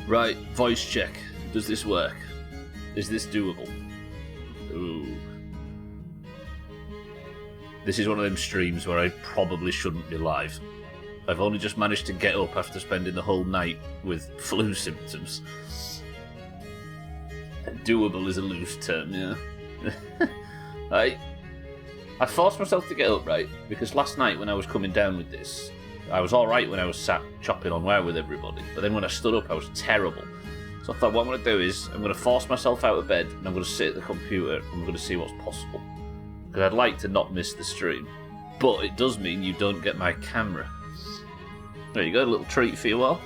Right, voice check. Does this work? Is this doable? Ooh. This is one of them streams where I probably shouldn't be live. I've only just managed to get up after spending the whole night with flu symptoms. Doable is a loose term, yeah. I forced myself to get up, right? Because last night when I was coming down with this, I was alright when I was sat chopping on wire with everybody. But then when I stood up, I was terrible. So I thought what I'm going to do is I'm going to force myself out of bed and I'm going to sit at the computer and I'm going to see what's possible. Because I'd like to not miss the stream. But it does mean you don't get my camera. There you go, a little treat for you all.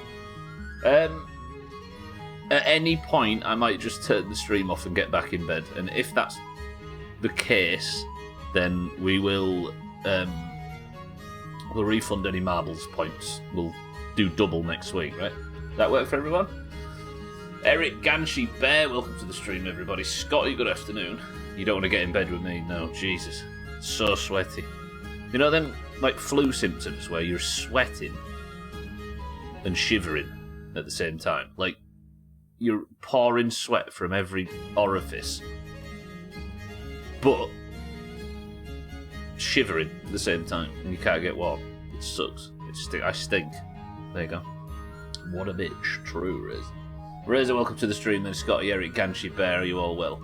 At any point, I might just turn the stream off and get back in bed. And if that's the case, then we will we'll refund any marbles points. We'll do double next week, right? That work for everyone? Eric Ganshi Bear, welcome to the stream, everybody. Scotty, good afternoon. You don't want to get in bed with me? No, Jesus. So sweaty. You know them, like, flu symptoms where you're sweating and shivering at the same time? Like, you're pouring sweat from every orifice, but shivering at the same time, and you can't get warm. It sucks. I stink. There you go. What a bitch. True, Riz. Razor, welcome to the stream, then Scotty, Eric, Ganshi, Bear, are you all well?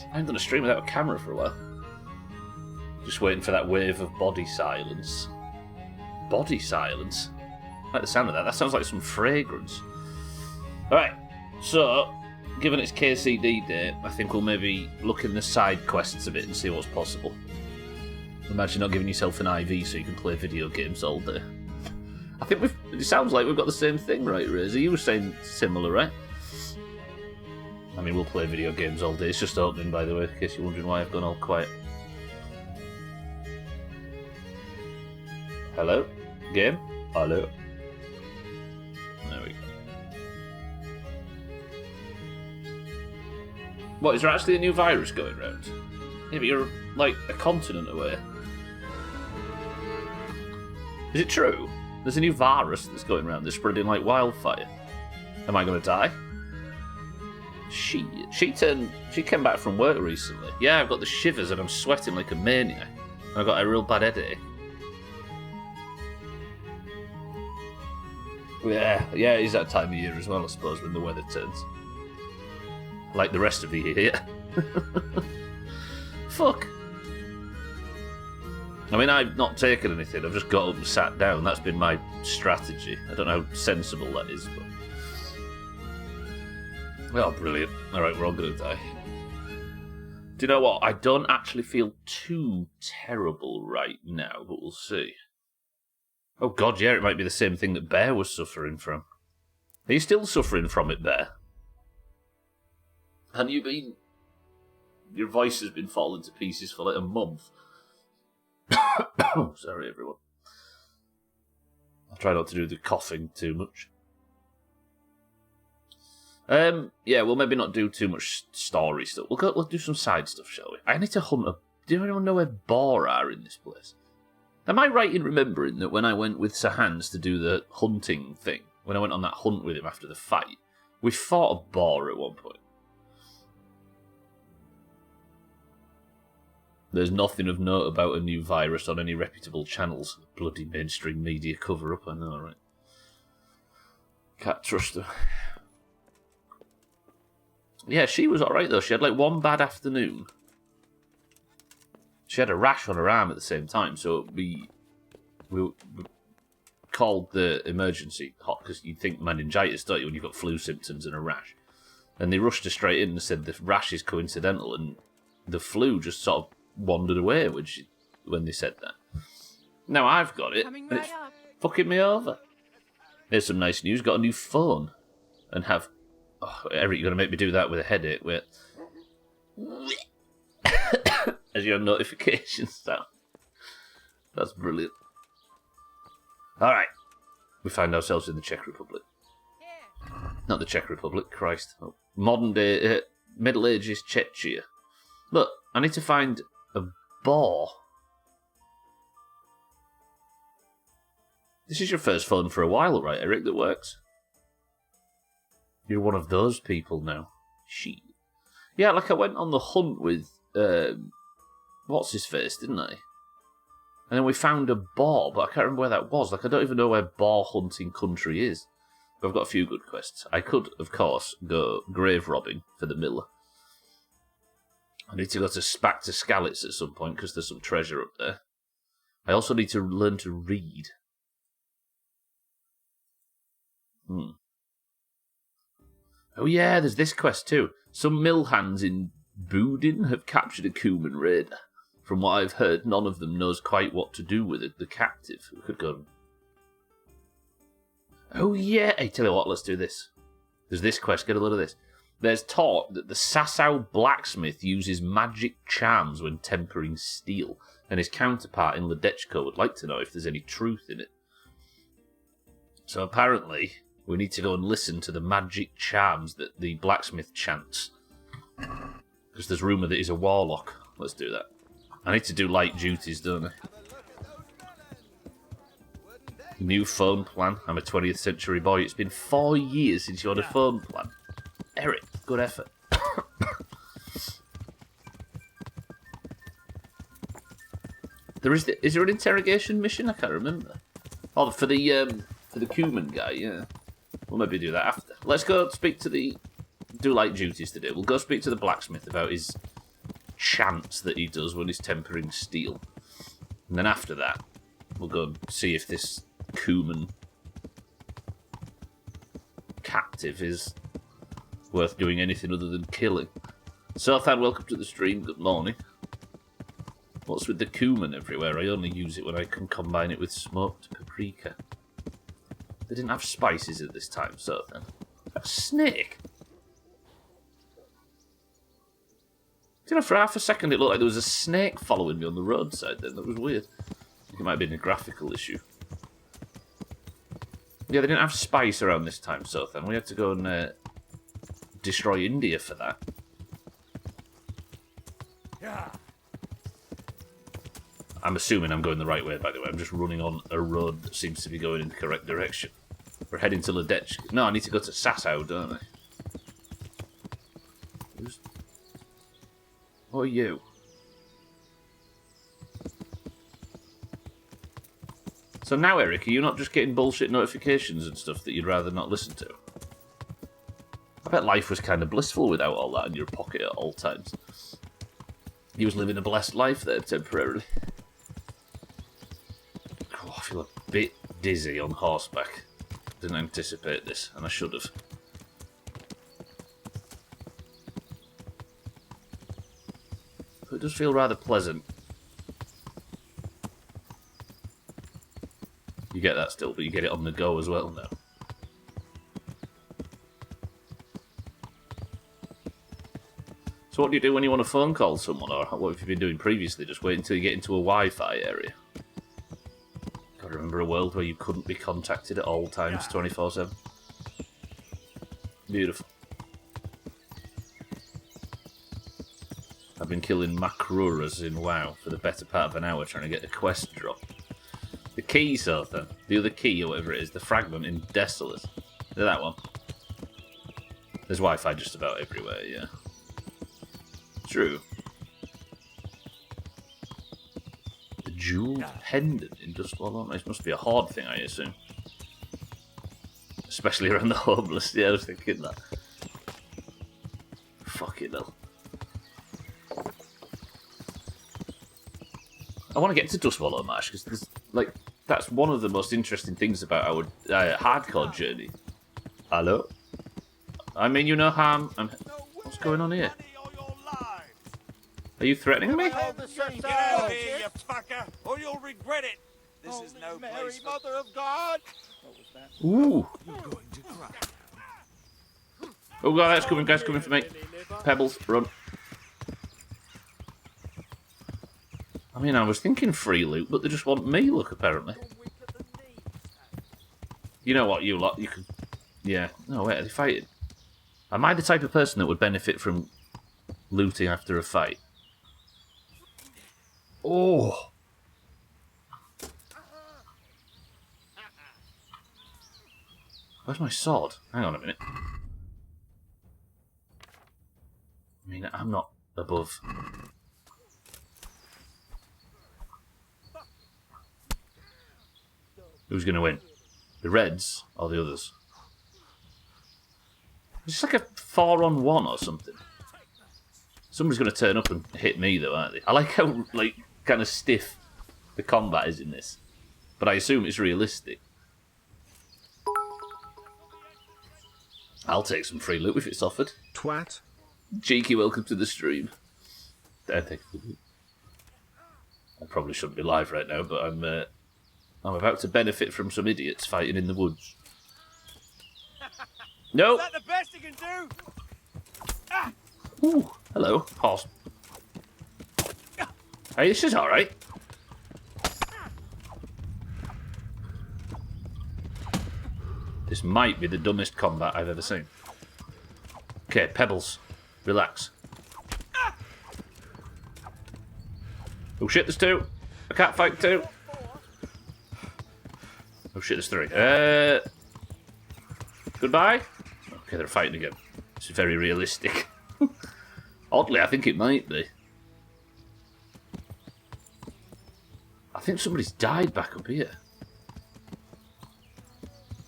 I haven't done a stream without a camera for a while. Just waiting for that wave of body silence. Body silence? I like the sound of that. That sounds like some fragrance. Alright, so, given it's KCD Day, I think we'll maybe look in the side quests a bit and see what's possible. Imagine not giving yourself an IV so you can play video games all day. I think it sounds like we've got the same thing, right, Razor? You were saying similar, right? I mean, we'll play video games all day. It's just opening, by the way, in case you're wondering why I've gone all quiet. Hello? Game? Hello? There we go. What, is there actually a new virus going around? Yeah, but you're, like, a continent away. Is it true? There's a new virus that's going around that's spreading like wildfire. Am I going to die? She came back from work recently. Yeah, I've got the shivers and I'm sweating like a maniac. And I've got a real bad headache. Yeah, it is that time of year as well, I suppose, when the weather turns. Like the rest of the year, yeah. Fuck. I mean, I've not taken anything. I've just got up and sat down. That's been my strategy. I don't know how sensible that is, but... Oh, brilliant. Alright, we're all going to die. Do you know what? I don't actually feel too terrible right now, but we'll see. Oh god, yeah, it might be the same thing that Bear was suffering from. Are you still suffering from it, Bear? Have you been... Your voice has been falling to pieces for like a month. Sorry, everyone. I'll try not to do the coughing too much. Yeah, we'll maybe not do too much story stuff. We'll do some side stuff, shall we? I need to hunt a... Do anyone know where boar are in this place? Am I right in remembering that when I went with Sir Hans to do the hunting thing, when I went on that hunt with him after the fight, we fought a boar at one point? There's nothing of note about a new virus on any reputable channels. Bloody mainstream media cover-up, I know, right? Can't trust them. Yeah, she was alright though. She had like one bad afternoon. She had a rash on her arm at the same time, so we called the emergency hot, because you'd think meningitis, don't you, when you've got flu symptoms and a rash. And they rushed her straight in and said the rash is coincidental, and the flu just sort of wandered away when they said that. Now I've got it, and it's fucking me over. Here's some nice news. Got a new phone, and have... Oh, Eric, you're going to make me do that with a headache. Wait. As your notifications sound. That's brilliant. Alright. We find ourselves in the Czech Republic. Not the Czech Republic, Christ. Oh, modern day, Middle Ages Czechia. Look, I need to find a boar. This is your first phone for a while, right, Eric, that works? You're one of those people now. She. Yeah, like I went on the hunt with, what's his face, didn't I? And then we found a boar, but I can't remember where that was. Like, I don't even know where boar hunting country is. But I've got a few good quests. I could, of course, go grave robbing for the miller. I need to go back to Skalitz at some point, because there's some treasure up there. I also need to learn to read. Oh yeah, there's this quest too. Some mill hands in Boudin have captured a Cuman raider. From what I've heard, none of them knows quite what to do with it. The captive. We could go. Oh yeah! Hey, tell you what, let's do this. There's this quest, get a load of this. There's talk that the Sasau blacksmith uses magic charms when tempering steel, and his counterpart in Ledechko would like to know if there's any truth in it. So apparently, we need to go and listen to the magic charms that the blacksmith chants. Because there's rumour that he's a warlock. Let's do that. I need to do light duties, don't I? New phone plan. I'm a 20th century boy. It's been 4 years since you had a phone plan. Eric, good effort. Is there an interrogation mission? I can't remember. Oh, for the Cuman guy, yeah. We'll maybe do that after. Let's go speak to do light duties today. We'll go speak to the blacksmith about his chants that he does when he's tempering steel. And then after that, we'll go and see if this Cuman captive is worth doing anything other than killing. Sothan, welcome to the stream. Good morning. What's with the cumin everywhere? I only use it when I can combine it with smoked paprika. They didn't have spices at this time, Sothan. A snake? You know, for half a second it looked like there was a snake following me on the roadside then. That was weird. I think it might have been a graphical issue. Yeah, they didn't have spice around this time, Sothan. We had to go and destroy India for that. Yeah. I'm assuming I'm going the right way, by the way. I'm just running on a road that seems to be going in the correct direction. We're heading to Ledechk. No, I need to go to Sasau, don't I? What are you? So now, Eric, are you not just getting bullshit notifications and stuff that you'd rather not listen to? I bet life was kind of blissful without all that in your pocket at all times. He was living a blessed life there temporarily. Oh, I feel a bit dizzy on horseback. Didn't anticipate this, and I should have. But it does feel rather pleasant. You get that still, but you get it on the go as well now. So what do you do when you want to phone call someone, or what have you been doing previously? Just wait until you get into a Wi-Fi area. I remember a world where you couldn't be contacted at all times, 24/7. Beautiful. I've been killing Makruras in WoW for the better part of an hour trying to get a quest drop. The key, Sothan, the other key or whatever it is, the fragment in Desolate. That one. There's Wi-Fi just about everywhere, yeah. True. The jeweled pendant in Dustwall. It must be a horde thing, I assume. Especially around the homeless. Yeah, I was thinking that. Fucking hell. I want to get to Dustwallow Marsh because there's like that's one of the most interesting things about our hardcore journey. Hello. I mean, you know harm. What's going on here? Are you threatening me? Get out of here, you fucker, or you'll regret it. This is no place for... Mother of God. What was that? Ooh. You're going to cry. Oh god, guys coming for me. Pebbles, run. I mean, I was thinking free loot, but they just want me, look, apparently. You know what, you lot, you could... Yeah. No, wait, are they fighting? Am I the type of person that would benefit from looting after a fight? Oh! Where's my sword? Hang on a minute. I mean, I'm not above. Who's going to win? The Reds or the others? It's like a 4-on-1 or something. Somebody's going to turn up and hit me, though, aren't they? I like how, like, kind of stiff the combat is in this. But I assume it's realistic. I'll take some free loot if it's offered. Twat. Cheeky, welcome to the stream. Thank you. I probably shouldn't be live right now, but I'm about to benefit from some idiots fighting in the woods. No. Is that the best you can do? Ah! Ooh, hello, horse. Hey, this is all right. This might be the dumbest combat I've ever seen. Okay, Pebbles, relax. Oh shit, there's two. I can't fight two. Oh shit, there's three. Goodbye. Okay, they're fighting again. It's very realistic. Oddly, I think it might be. I think somebody's died back up here.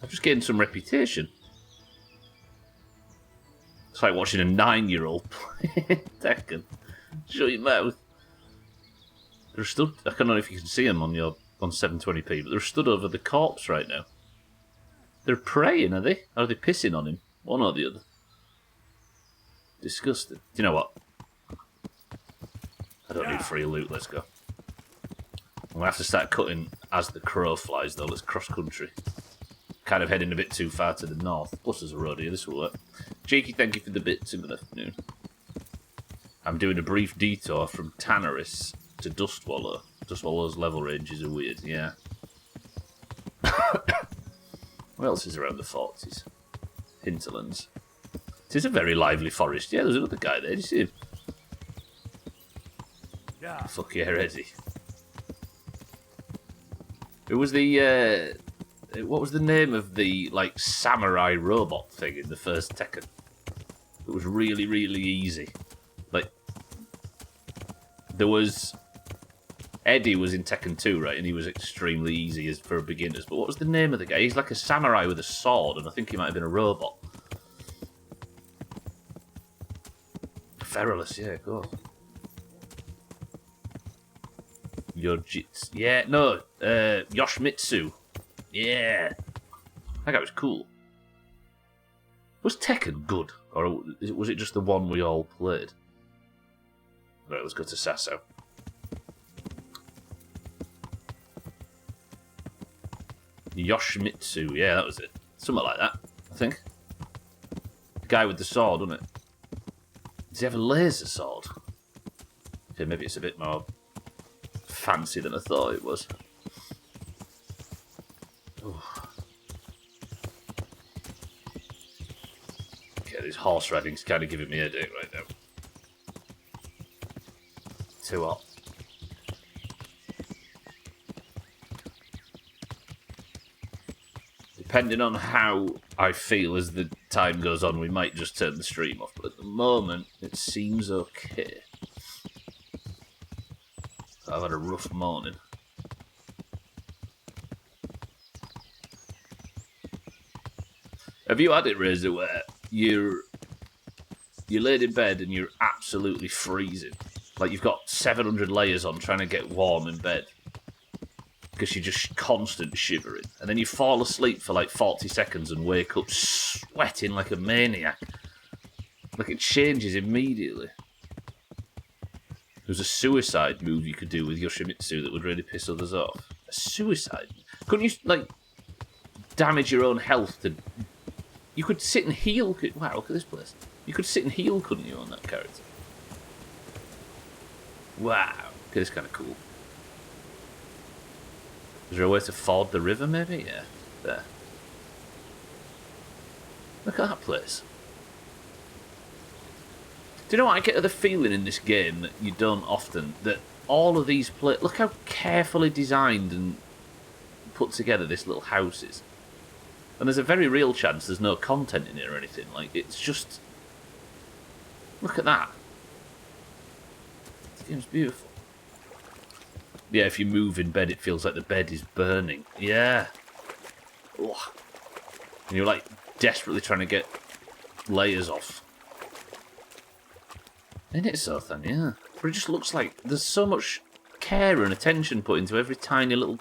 I'm just getting some reputation. It's like watching a 9-year-old play Tekken. Shut your mouth. They're stood. I don't know if you can see them on 720p, but they're stood over the corpse right now. They're praying, are they? Or are they pissing on him? One or the other. Disgusting. Do you know what? I don't need free loot. Let's go. I'm gonna have to start cutting as the crow flies, though. Let's cross country. Kind of heading a bit too far to the north. Plus, there's a road here. This will work. Cheeky, thank you for the bits. Good afternoon. I'm doing a brief detour from Tanneris to Dustwallow. Dustwallow's level ranges are weird, yeah. What else is around the 40s? Hinterlands. It is a very lively forest. Yeah, there's another guy there. Did you see him? Yeah. Fuck yeah, Eddie. It was the, what was the name of the, like, samurai robot thing in the first Tekken? It was really, really easy. Like, there was... Eddie was in Tekken 2, right? And he was extremely easy as for beginners. But what was the name of the guy? He's like a samurai with a sword, and I think he might have been a robot. Feralus, yeah, cool. Yojitsu. Yeah, no, Yoshimitsu. Yeah. That guy was cool. Was Tekken good? Or was it just the one we all played? Right, let's go to Sasso. Yoshimitsu, yeah, that was it. Something like that, I think. The guy with the sword, wasn't it? Does he have a laser sword? Okay, maybe it's a bit more fancy than I thought it was. Ooh. Okay, this horse riding's kind of giving me a headache right now. Too hot. Depending on how I feel as the time goes on, we might just turn the stream off. But at the moment, it seems okay. I've had a rough morning. Have you had it, Razor, where you're laid in bed and you're absolutely freezing? Like you've got 700 layers on trying to get warm in bed. Because you're just constant shivering. And then you fall asleep for like 40 seconds and wake up sweating like a maniac. Like it changes immediately. There's a suicide move you could do with Yoshimitsu that would really piss others off. A suicide? Couldn't you, like, damage your own health to... You could sit and heal... Wow, look at this place. You could sit and heal, couldn't you, on that character? Wow. Okay, this is kind of cool. Is there a way to ford the river, maybe? Yeah, there. Look at that place. Do you know what I get the feeling in this game that you don't often? That all of these places... Look how carefully designed and put together this little house is. And there's a very real chance there's no content in it or anything. Like, it's just... Look at that. The game's beautiful. Yeah, if you move in bed, it feels like the bed is burning. Yeah. Ugh. And you're like desperately trying to get layers off. Isn't it so thin? Yeah. But it just looks like there's so much care and attention put into every tiny little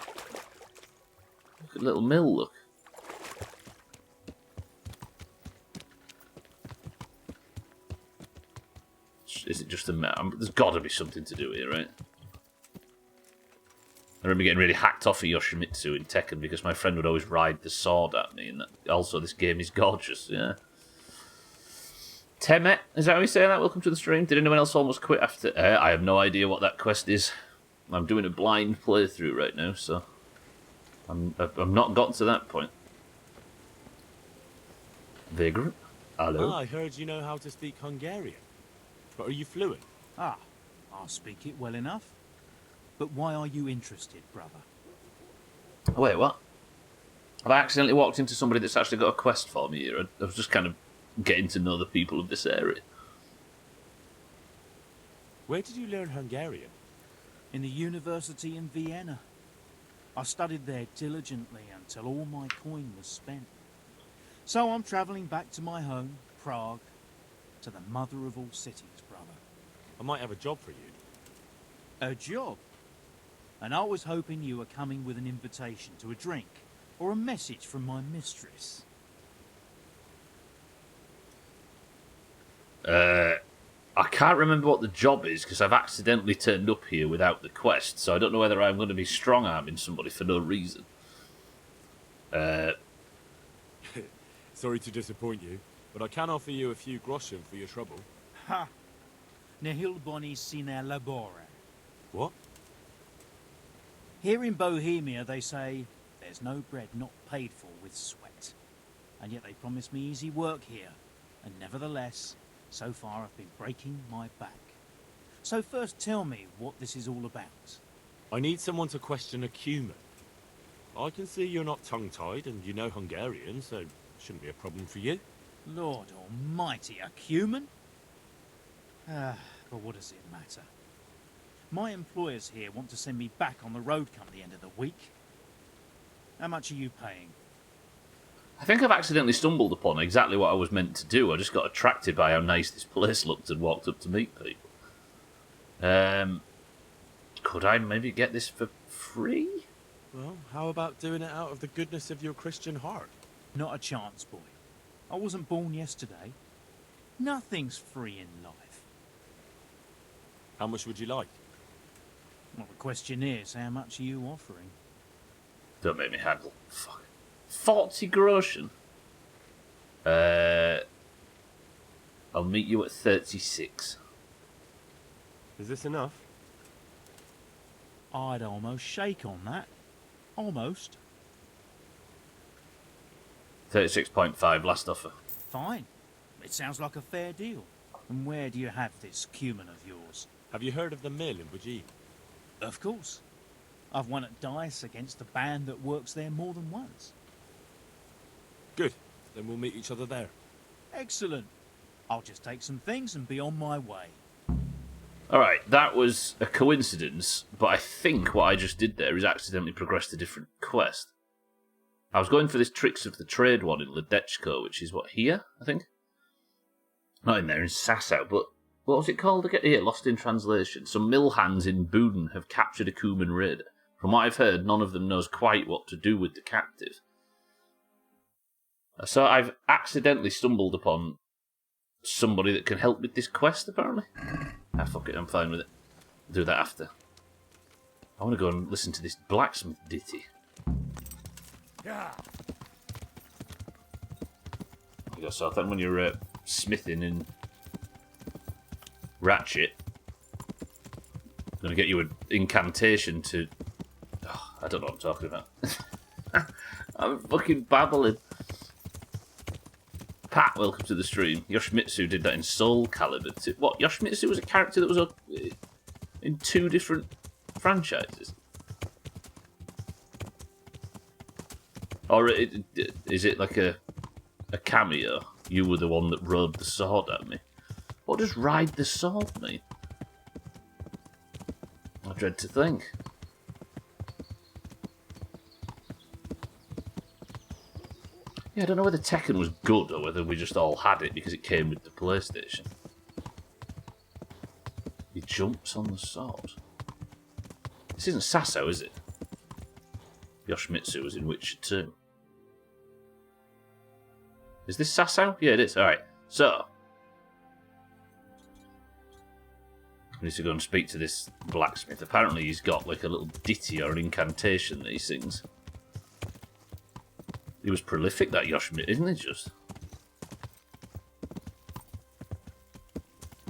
mill, look. Is it just a there's got to be something to do here, right? I remember getting really hacked off of Yoshimitsu in Tekken because my friend would always ride the sword at me, and also this game is gorgeous, yeah. Temet, is that how you say that? Welcome to the stream. Did anyone else almost quit after... I have no idea what that quest is. I'm doing a blind playthrough right now, so... I've not gotten to that point. Vagrant? Hello? I heard you know how to speak Hungarian. But are you fluent? Ah, I'll speak it well enough. But why are you interested, brother? Wait, what? Have I accidentally walked into somebody that's actually got a quest for me here? I was just kind of getting to know the people of this area. Where did you learn Hungarian? In the university in Vienna. I studied there diligently until all my coin was spent. So I'm travelling back to my home, Prague, to the mother of all cities, brother. I might have a job for you. A job? And I was hoping you were coming with an invitation to a drink, or a message from my mistress. I can't remember what the job is because I've accidentally turned up here without the quest, so I don't know whether I'm going to be strong-arming somebody for no reason. Sorry to disappoint you, but I can offer you a few groschen for your trouble. Ha! Nihil boni sine labore. What? Here in Bohemia they say, there's no bread not paid for with sweat. And yet they promise me easy work here. And nevertheless, so far I've been breaking my back. So first tell me what this is all about. I need someone to question a cumin. I can see you're not tongue-tied and you know Hungarian, so it shouldn't be a problem for you. Lord almighty, a cumin? But what does it matter? My employers here want to send me back on the road come the end of the week. How much are you paying? I think I've accidentally stumbled upon exactly what I was meant to do. I just got attracted by how nice this place looked and walked up to meet people. Could I maybe get this for free? Well, how about doing it out of the goodness of your Christian heart? Not a chance, boy. I wasn't born yesterday. Nothing's free in life. How much would you like? Well, the question is, how much are you offering? Don't make me haggle. Fuck. 40 groschen. I'll meet you at 36. Is this enough? I'd almost shake on that. Almost. 36.5, last offer. Fine. It sounds like a fair deal. And where do you have this cumin of yours? Have you heard of the mill in Bujin? Of course. I've won at dice against a band that works there more than once. Good. Then we'll meet each other there. Excellent. I'll just take some things and be on my way. Alright, that was a coincidence, but I think what I just did there is accidentally progressed a different quest. I was going for this Tricks of the Trade one in Ledechko, which is what, here, I think? Not in there, in Sasau, but what was it called again? Here, lost in translation. Some mill hands in Buden have captured a Cuman raider. From what I've heard, none of them knows quite what to do with the captive. So I've accidentally stumbled upon somebody that can help with this quest, apparently. Ah, fuck it, I'm fine with it. I'll do that after. I want to go and listen to this blacksmith ditty. Yeah. You go, so then when you're smithing in Ratchet, I'm going to get you an incantation to... Oh, I don't know what I'm talking about. I'm fucking babbling. Pat, welcome to the stream. Yoshimitsu did that in Soul Calibur. What, Yoshimitsu was a character that was in 2 different franchises? Or is it like a cameo? You were the one that rode the sword at me. What does ride the sword mean? Dread to think. Yeah, I don't know whether Tekken was good or whether we just all had it because it came with the PlayStation. He jumps on the sword. This isn't Sasso, is it? Yoshimitsu was in Witcher 2. Is this Sasso? Yeah, it is. Alright, so. I need to go and speak to this blacksmith. Apparently he's got like a little ditty or an incantation that he sings. He was prolific, that Yoshimitsu, isn't he just?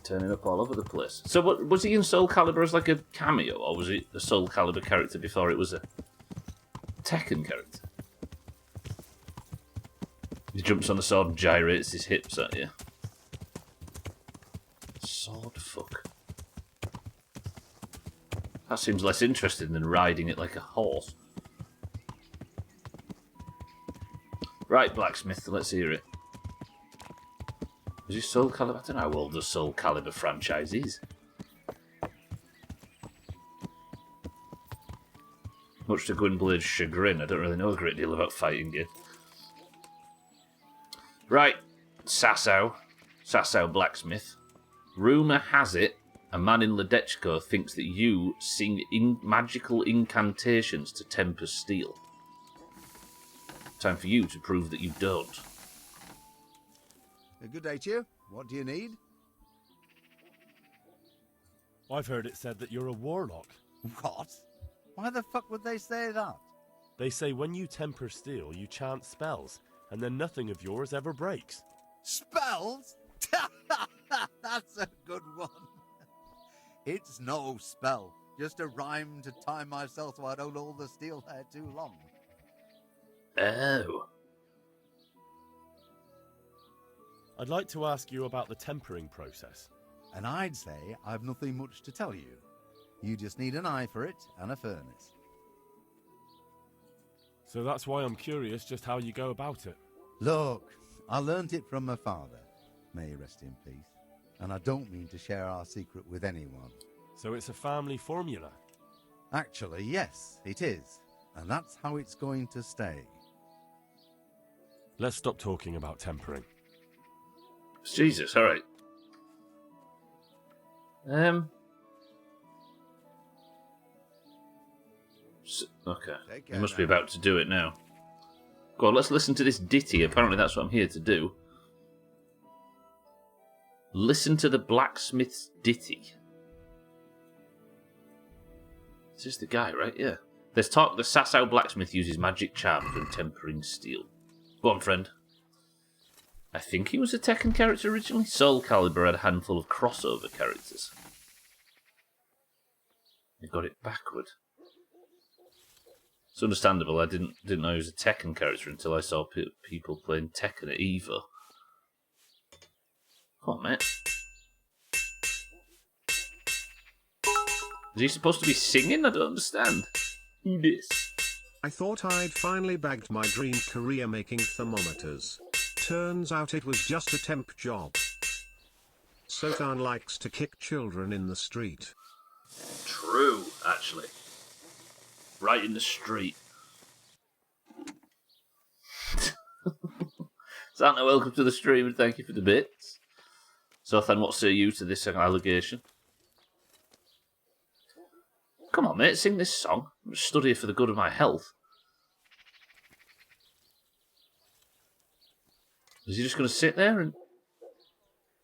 Turning up all over the place. So what, was he in Soul Calibur as like a cameo, or was it a Soul Calibur character before it was a Tekken character? He jumps on the sword and gyrates his hips at you. Sword fuck. That seems less interesting than riding it like a horse. Right, blacksmith, let's hear it. Is this Soul Calibur? I don't know how old the Soul Calibur franchise is. Much to Gwynblade's chagrin, I don't really know a great deal about fighting games. Right, Sasso blacksmith. Rumour has it, a man in Ledechko thinks that you sing magical incantations to temper steel. Time for you to prove that you don't. A good day to you. What do you need? I've heard it said that you're a warlock. What? Why the fuck would they say that? They say when you temper steel, you chant spells, and then nothing of yours ever breaks. Spells? That's a good one. It's no spell. Just a rhyme to time myself so I don't hold the steel there too long. Oh. I'd like to ask you about the tempering process. And I'd say I've nothing much to tell you. You just need an eye for it and a furnace. So that's why I'm curious just how you go about it. Look, I learnt it from my father. May he rest in peace. And I don't mean to share our secret with anyone. So it's a family formula? Actually, yes, it is. And that's how it's going to stay. Let's stop talking about tempering. Jesus, alright. Okay, he must be about to do it now. Go on, let's listen to this ditty. Apparently that's what I'm here to do. Listen to the blacksmith's ditty. Is this the guy, right? Yeah. There's talk the Sasso blacksmith uses magic charms when tempering steel. Go on, friend. I think he was a Tekken character originally. Soul Calibur had a handful of crossover characters. I got it backward. It's understandable. I didn't know he was a Tekken character until I saw people playing Tekken at EVO. Come on, mate. Is he supposed to be singing? I don't understand. Who this? I thought I'd finally bagged my dream career making thermometers. Turns out it was just a temp job. Sotan likes to kick children in the street. True, actually. Right in the street. Santa, welcome to the stream and thank you for the bits. Sotan, what say you to this allegation? Come on, mate, sing this song. I'm just stood here for the good of my health. Is he just going to sit there and...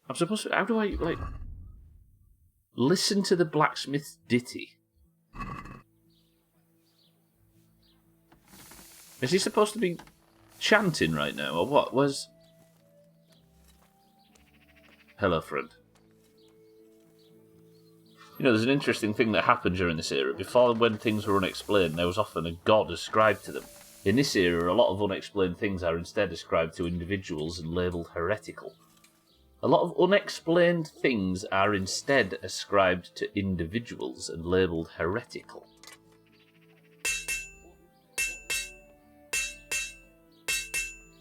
I'm supposed to... How do I, like... Listen to the blacksmith's ditty? Is he supposed to be chanting right now, or what? Where's... Hello, friend. You know, there's an interesting thing that happened during this era. Before, when things were unexplained, there was often a god ascribed to them. In this era, a lot of unexplained things are instead ascribed to individuals and labelled heretical. A lot of unexplained things are instead ascribed to individuals and labelled heretical.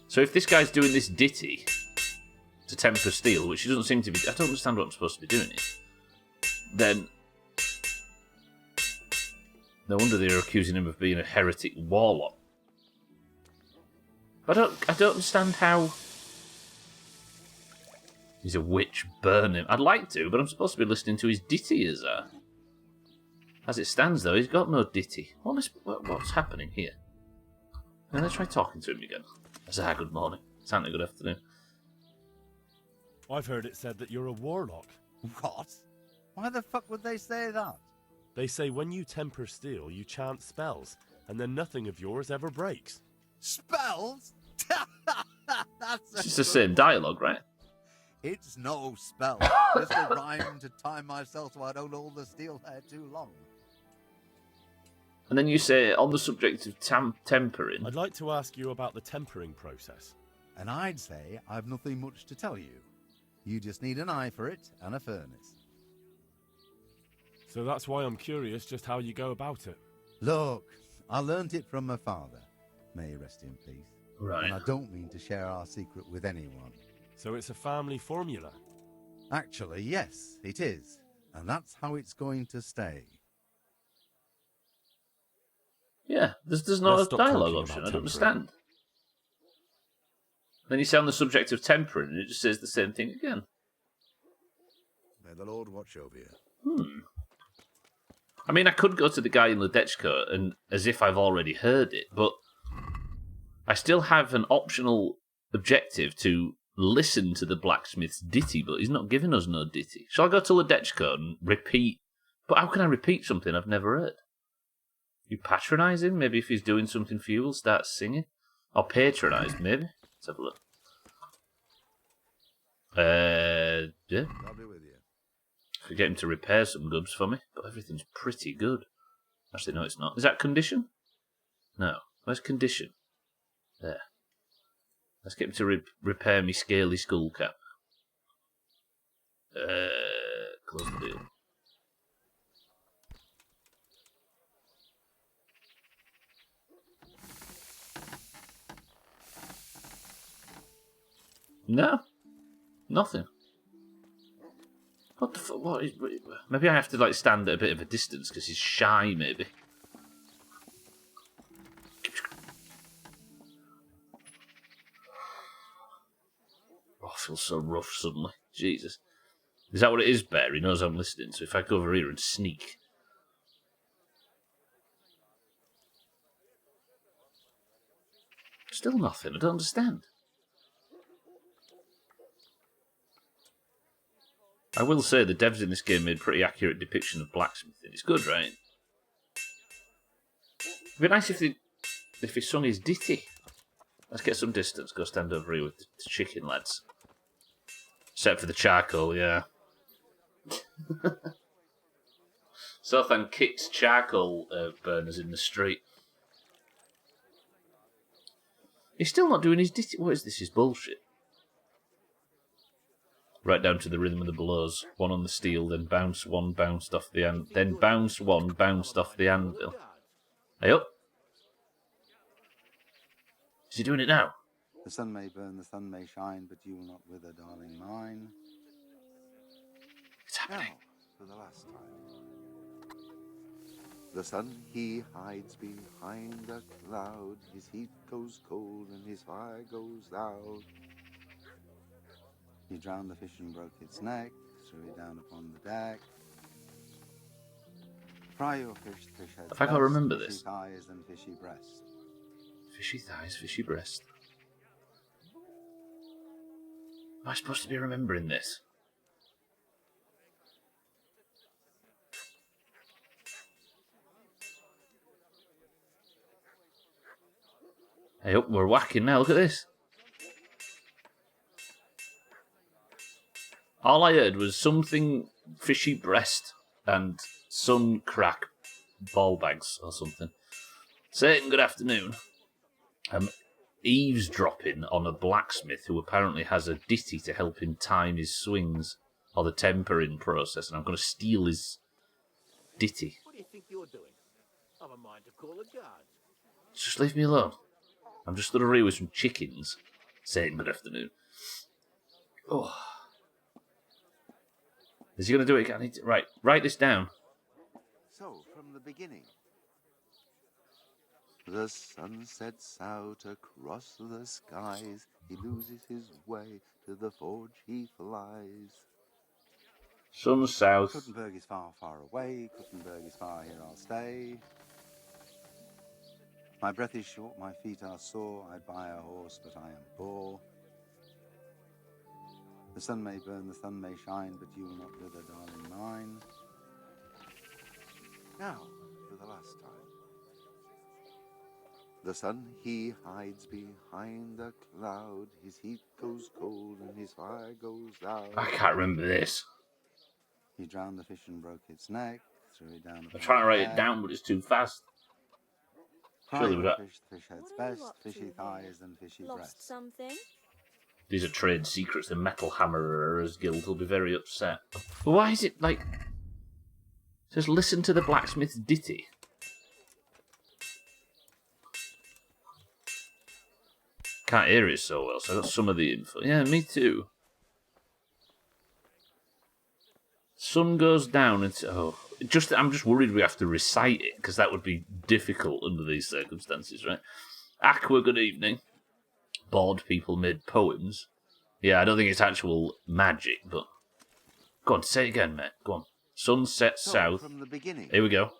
So if this guy's doing this ditty to temper steel, which he doesn't seem to be... I don't understand what I'm supposed to be doing here. Then No wonder they're accusing him of being a heretic warlock. I don't understand how he's a witch. Burn him. I'd like to, but I'm supposed to be listening to his ditty as it stands, though. He's got no ditty. What's happening here? Now let's try talking to him again. Azar, good morning. Santa, good afternoon. I've heard it said that you're a warlock. What? Why the fuck would they say that? They say when you temper steel, you chant spells, and then nothing of yours ever breaks. Spells? That's It's just the same dialogue, right? It's no spell. Just a rhyme to time myself so I don't hold the steel hair too long. And then you say, on the subject of tempering... I'd like to ask you about the tempering process. And I'd say I've nothing much to tell you. You just need an eye for it and a furnace. So that's why I'm curious just how you go about it. Look, I learnt it from my father. May he rest in peace. Right. And I don't mean to share our secret with anyone. So it's a family formula? Actually, yes, it is. And that's how it's going to stay. Yeah, there's no Let's stop dialogue talking option. about I don't tempering. understand. Then you say on the subject of tempering, and it just says the same thing again. May the Lord watch over you. I mean, I could go to the guy in Ledechko and as if I've already heard it, but I still have an optional objective to listen to the blacksmith's ditty, but he's not giving us no ditty. Shall I go to Ledechko and repeat? But how can I repeat something I've never heard? You patronise him? Maybe if he's doing something for you, we'll start singing. Or patronise, maybe. Let's have a look. Yeah. I'll be with you. Could get him to repair some goods for me, but everything's pretty good. Actually, no, it's not. Is that condition? No. Where's condition? There. Let's get him to repair me scaly skull cap. Close the deal. No. Nothing. What the fuck? What is... Maybe I have to like stand at a bit of a distance because he's shy, maybe. Oh, I feel so rough suddenly. Jesus. Is that what it is, Bear? He knows I'm listening, so if I go over here and sneak... Still nothing. I don't understand. I will say the devs in this game made a pretty accurate depiction of blacksmithing. It's good, right? It'd be nice if he sung his ditty. Let's get some distance. Go stand over here with the chicken lads. Except for the charcoal, yeah. Sothan kicks charcoal burners in the street. He's still not doing his ditty. What is this? His bullshit. Right down to the rhythm of the blows. One on the steel, then bounce one, bounced off the anvil. Then bounce one, bounced off the anvil. Hey up. Is he doing it now? The sun may burn, the sun may shine, but you will not wither, darling mine. It's happening. Now, for the last time. The sun, he hides behind a cloud. His heat goes cold and his fire goes loud. He drowned the fish and broke its neck, threw it down upon the deck. Fry your fish, fish head. If I can't remember this. Fishy thighs and fishy breast. Fishy thighs, fishy breast. Am I supposed to be remembering this? Hey up, we're whacking now, look at this. All I heard was something fishy breast and sun crack ball bags or something. Satan, good afternoon. I'm eavesdropping on a blacksmith who apparently has a ditty to help him time his swings or the tempering process, and I'm going to steal his ditty. What do you think you're doing? I've a mind to call the guard. Just leave me alone. I'm just stood here with some chickens. Satan, good afternoon. Oh. Is he going to do it again? Right, write this down. So, from the beginning, The sun sets out across the skies. He loses his way, to the forge he flies. Sun south. Kuttenberg is far, far away. Kuttenberg is far, here I'll stay. My breath is short, my feet are sore. I'd buy a horse, but I am poor. The sun may burn, the sun may shine, but you will not wither, darling mine. Now, for the last time. The sun, he hides behind a cloud. His heat goes cold and his fire goes out. I can't remember this. He drowned the fish and broke its neck. Threw it down. I'm trying to write it down, but it's too fast. Surely Fry that. fish, the fish head's best. Fishy thighs and fishy breasts. Something? These are trade secrets. The Metal Hammerers Guild will be very upset. But why is it like... It says listen to the blacksmith's ditty. Can't hear it so well, so I got some of the info. Yeah, me too. Sun goes down and... I'm just worried we have to recite it, because that would be difficult under these circumstances, right? Aqua, good evening. Bored people made poems. Yeah, I don't think it's actual magic, but... Go on, say it again, mate. Go on. Sun sets south. From the beginning. Here we go.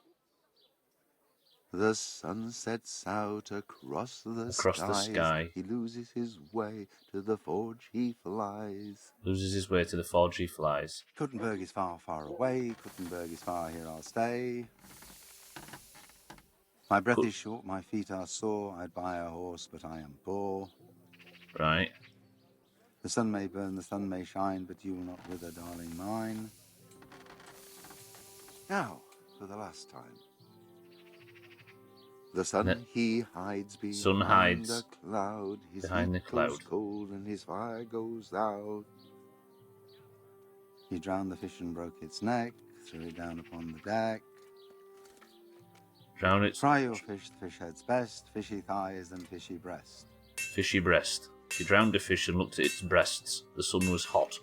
The sun sets out across the sky. He loses his way, to the forge he flies. Loses his way to the forge he flies. Kuttenberg is far, far away. Kuttenberg is far, here I'll stay. My breath is short, my feet are sore. I'd buy a horse, but I am poor. Right. The sun may burn, the sun may shine, but you will not wither, darling mine. Now, for the last time. The sun, he hides behind the cloud. His behind the cloud. Goes cold and his fire goes out. He drowned the fish and broke its neck. Threw it down upon the deck. Drown it. Fry your fish, the fish head's best. Fishy thighs and fishy breast. Fishy breast. He drowned a fish and looked at its breasts. The sun was hot.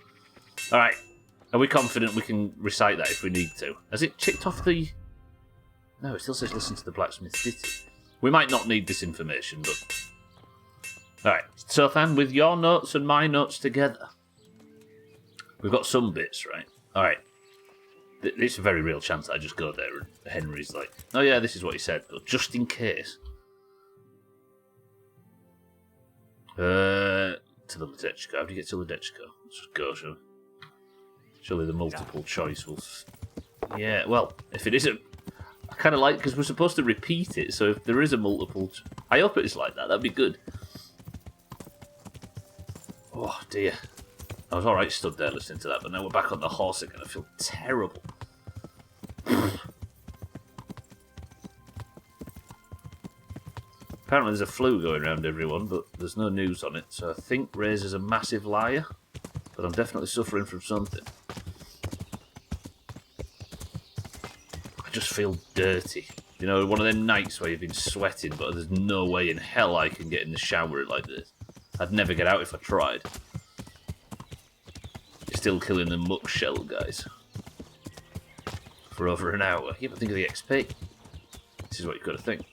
Alright. Are we confident we can recite that if we need to? Has it ticked off the... No, it still says listen to the blacksmith's ditty. We might not need this information, but... Alright, so then, with your notes and my notes together, we've got some bits, right? Alright. It's a very real chance that I just go there and Henry's like, oh yeah, this is what he said, but just in case. To the Ledechko. How do you get to Ledechko? Let's just go, shall we? Surely the multiple choice will... Yeah, well, if it isn't... I kind of like, because we're supposed to repeat it, so if there is a multiple... I hope it's like that, that'd be good. Oh, dear. I was alright stood there listening to that, but now we're back on the horse again. I feel terrible. Apparently there's a flu going around everyone, but there's no news on it, so I think Razor's a massive liar, but I'm definitely suffering from something. I just feel dirty. You know, one of them nights where you've been sweating, but there's no way in hell I can get in the shower like this. I'd never get out if I tried. You're still killing the muck shell guys. For over an hour. Yeah, but think of the XP. This is what you've got to think.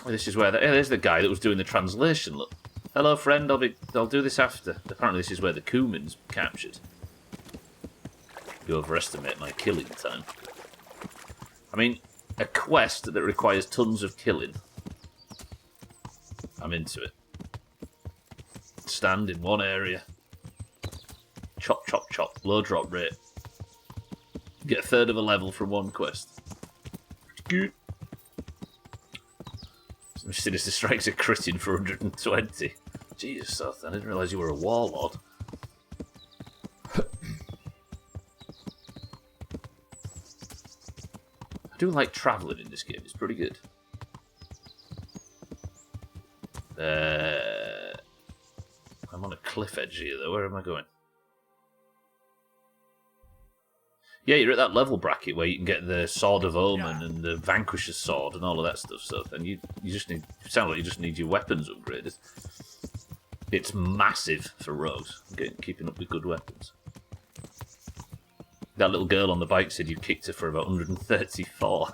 This is where... there's the guy that was doing the translation, look. Hello, friend, I'll do this after. Apparently this is where the Cumin's captured. You overestimate my killing time. I mean, a quest that requires tons of killing. I'm into it. Stand in one area. Chop, chop, chop. Low drop rate. Get a third of a level from one quest. Good. Some Sinister Strikes are critting for 120. Jesus, Seth, I didn't realise you were a warlord. I do like travelling in this game, it's pretty good. I'm on a cliff edge here though, where am I going? Yeah, you're at that level bracket where you can get the Sword of Omen and the Vanquisher's Sword and all of that stuff, and you just need... You sound like you just need your weapons upgraded. It's massive for rogues, keeping up with good weapons. That little girl on the bike said you kicked her for about 134.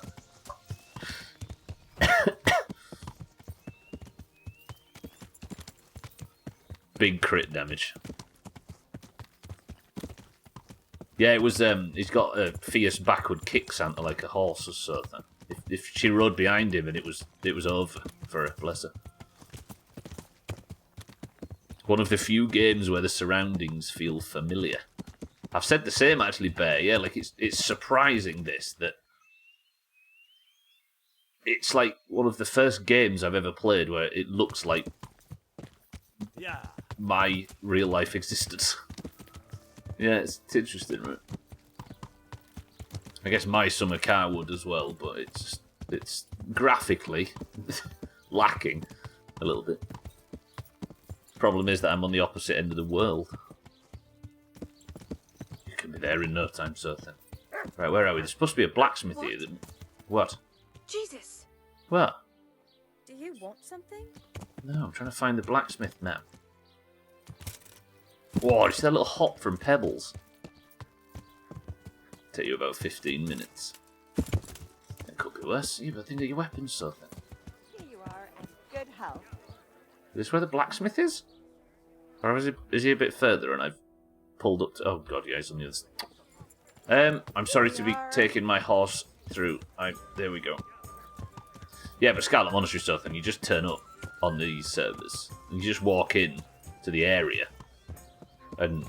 big crit damage. Yeah, it was. He's got a fierce backward kick, Santa, like a horse or something. If she rode behind him, and it was over for her, bless her. One of the few games where the surroundings feel familiar. I've said the same actually, Bear. Yeah, like it's surprising that it's like one of the first games I've ever played where it looks like my real life existence. Yeah, it's interesting, right? I guess my summer car would as well, but it's graphically lacking a little bit. Problem is that I'm on the opposite end of the world. You can be there in no time, so then. Right, where are we? There's supposed to be a blacksmith here. What? Jesus! What? Do you want something? No, I'm trying to find the blacksmith now. Whoa, you see that little hop from Pebbles? Take you about 15 minutes. It could be worse. You better think of your weapons, so then. Here you are, in good health. Is this where the blacksmith is? Or is he a bit further and I've pulled up to... Oh god, yeah, he's on the other side. I'm sorry to be taking my horse through. There we go. Yeah, but Scarlet Monastery stuff, and you just turn up on these servers. And you just walk in to the area. And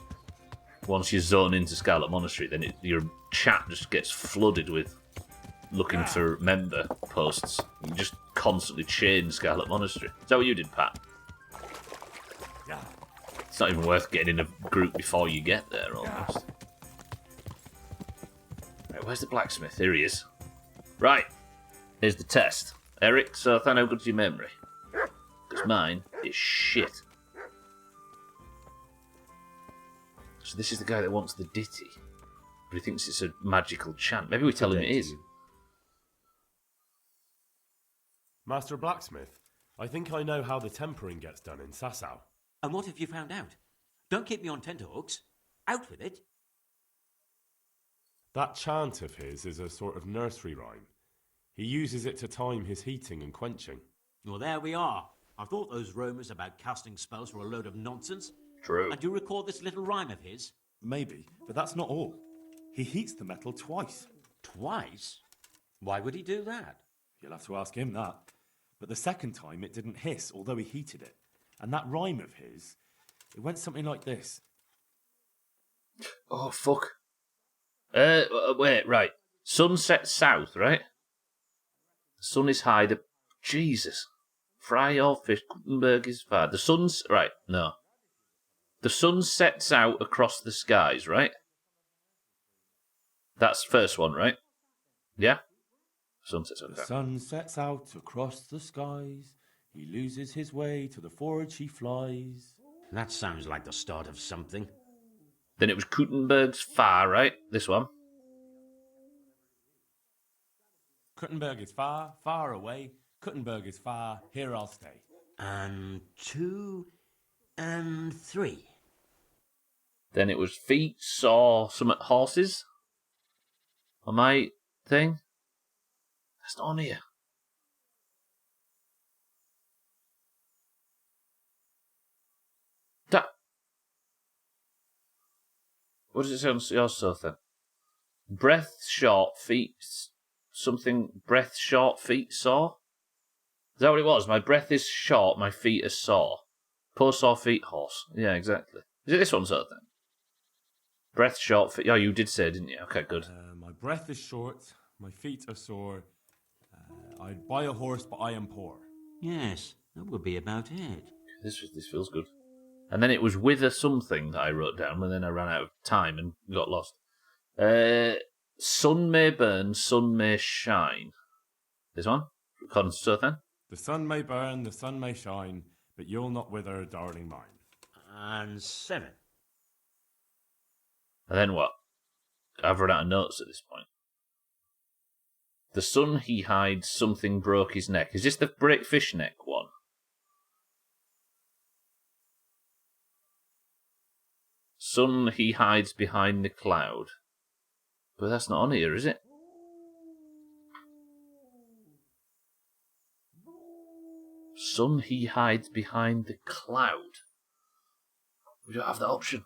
once you zone into Scarlet Monastery, then your chat just gets flooded with looking for member posts. You just constantly chain Scarlet Monastery. Is that what you did, Pat? It's not even worth getting in a group before you get there, almost. Right, where's the blacksmith? Here he is. Right, here's the test. Eric, so how good's your memory? Because mine is shit. So this is the guy that wants the ditty. But he thinks it's a magical chant. Maybe we tell him it is. Master Blacksmith, I think I know how the tempering gets done in Sasau. And what have you found out? Don't keep me on tenterhooks. Out with it. That chant of his is a sort of nursery rhyme. He uses it to time his heating and quenching. Well, there we are. I thought those rumours about casting spells were a load of nonsense. True. And do you recall this little rhyme of his? Maybe, but that's not all. He heats the metal twice. Twice? Why would he do that? You'll have to ask him that. But the second time it didn't hiss, although he heated it. And that rhyme of his, it went something like this. Oh, fuck. Wait, right. Sun sets south, right? The sun is high. Jesus. Fry your fish. Gutenberg is far. The sun's... Right, no. The sun sets out across the skies, right? That's the first one, right? Yeah? Sun sets out. The sun sets out across the skies. He loses his way to the forge he flies. That sounds like the start of something. Then it was Gutenberg's far, right? This one. Gutenberg is far, far away. Gutenberg is far, here I'll stay. And 2 and 3. Then it was feet, saw, some horses. On my thing. That's not on here. That. What does it say on your stuff then? Breath short, feet, something, breath short, feet sore? Is that what it was? My breath is short, my feet are sore. Poor sore feet horse. Yeah, exactly. Is it this one sort of thing? Breath short, feet. Oh, you did say, didn't you? Okay, good. My breath is short, my feet are sore. I'd buy a horse, but I am poor. Yes, that would be about it. This feels good. And then it was wither something that I wrote down, and then I ran out of time and got lost. Sun may burn, sun may shine. This one? According to Sothan? The sun may burn, the sun may shine, but you'll not wither, darling mine. And 7. And then what? I've run out of notes at this point. The sun he hides, something broke his neck. Is this the break fish neck one? Sun he hides behind the cloud. But that's not on here, is it? Sun he hides behind the cloud. We don't have that option.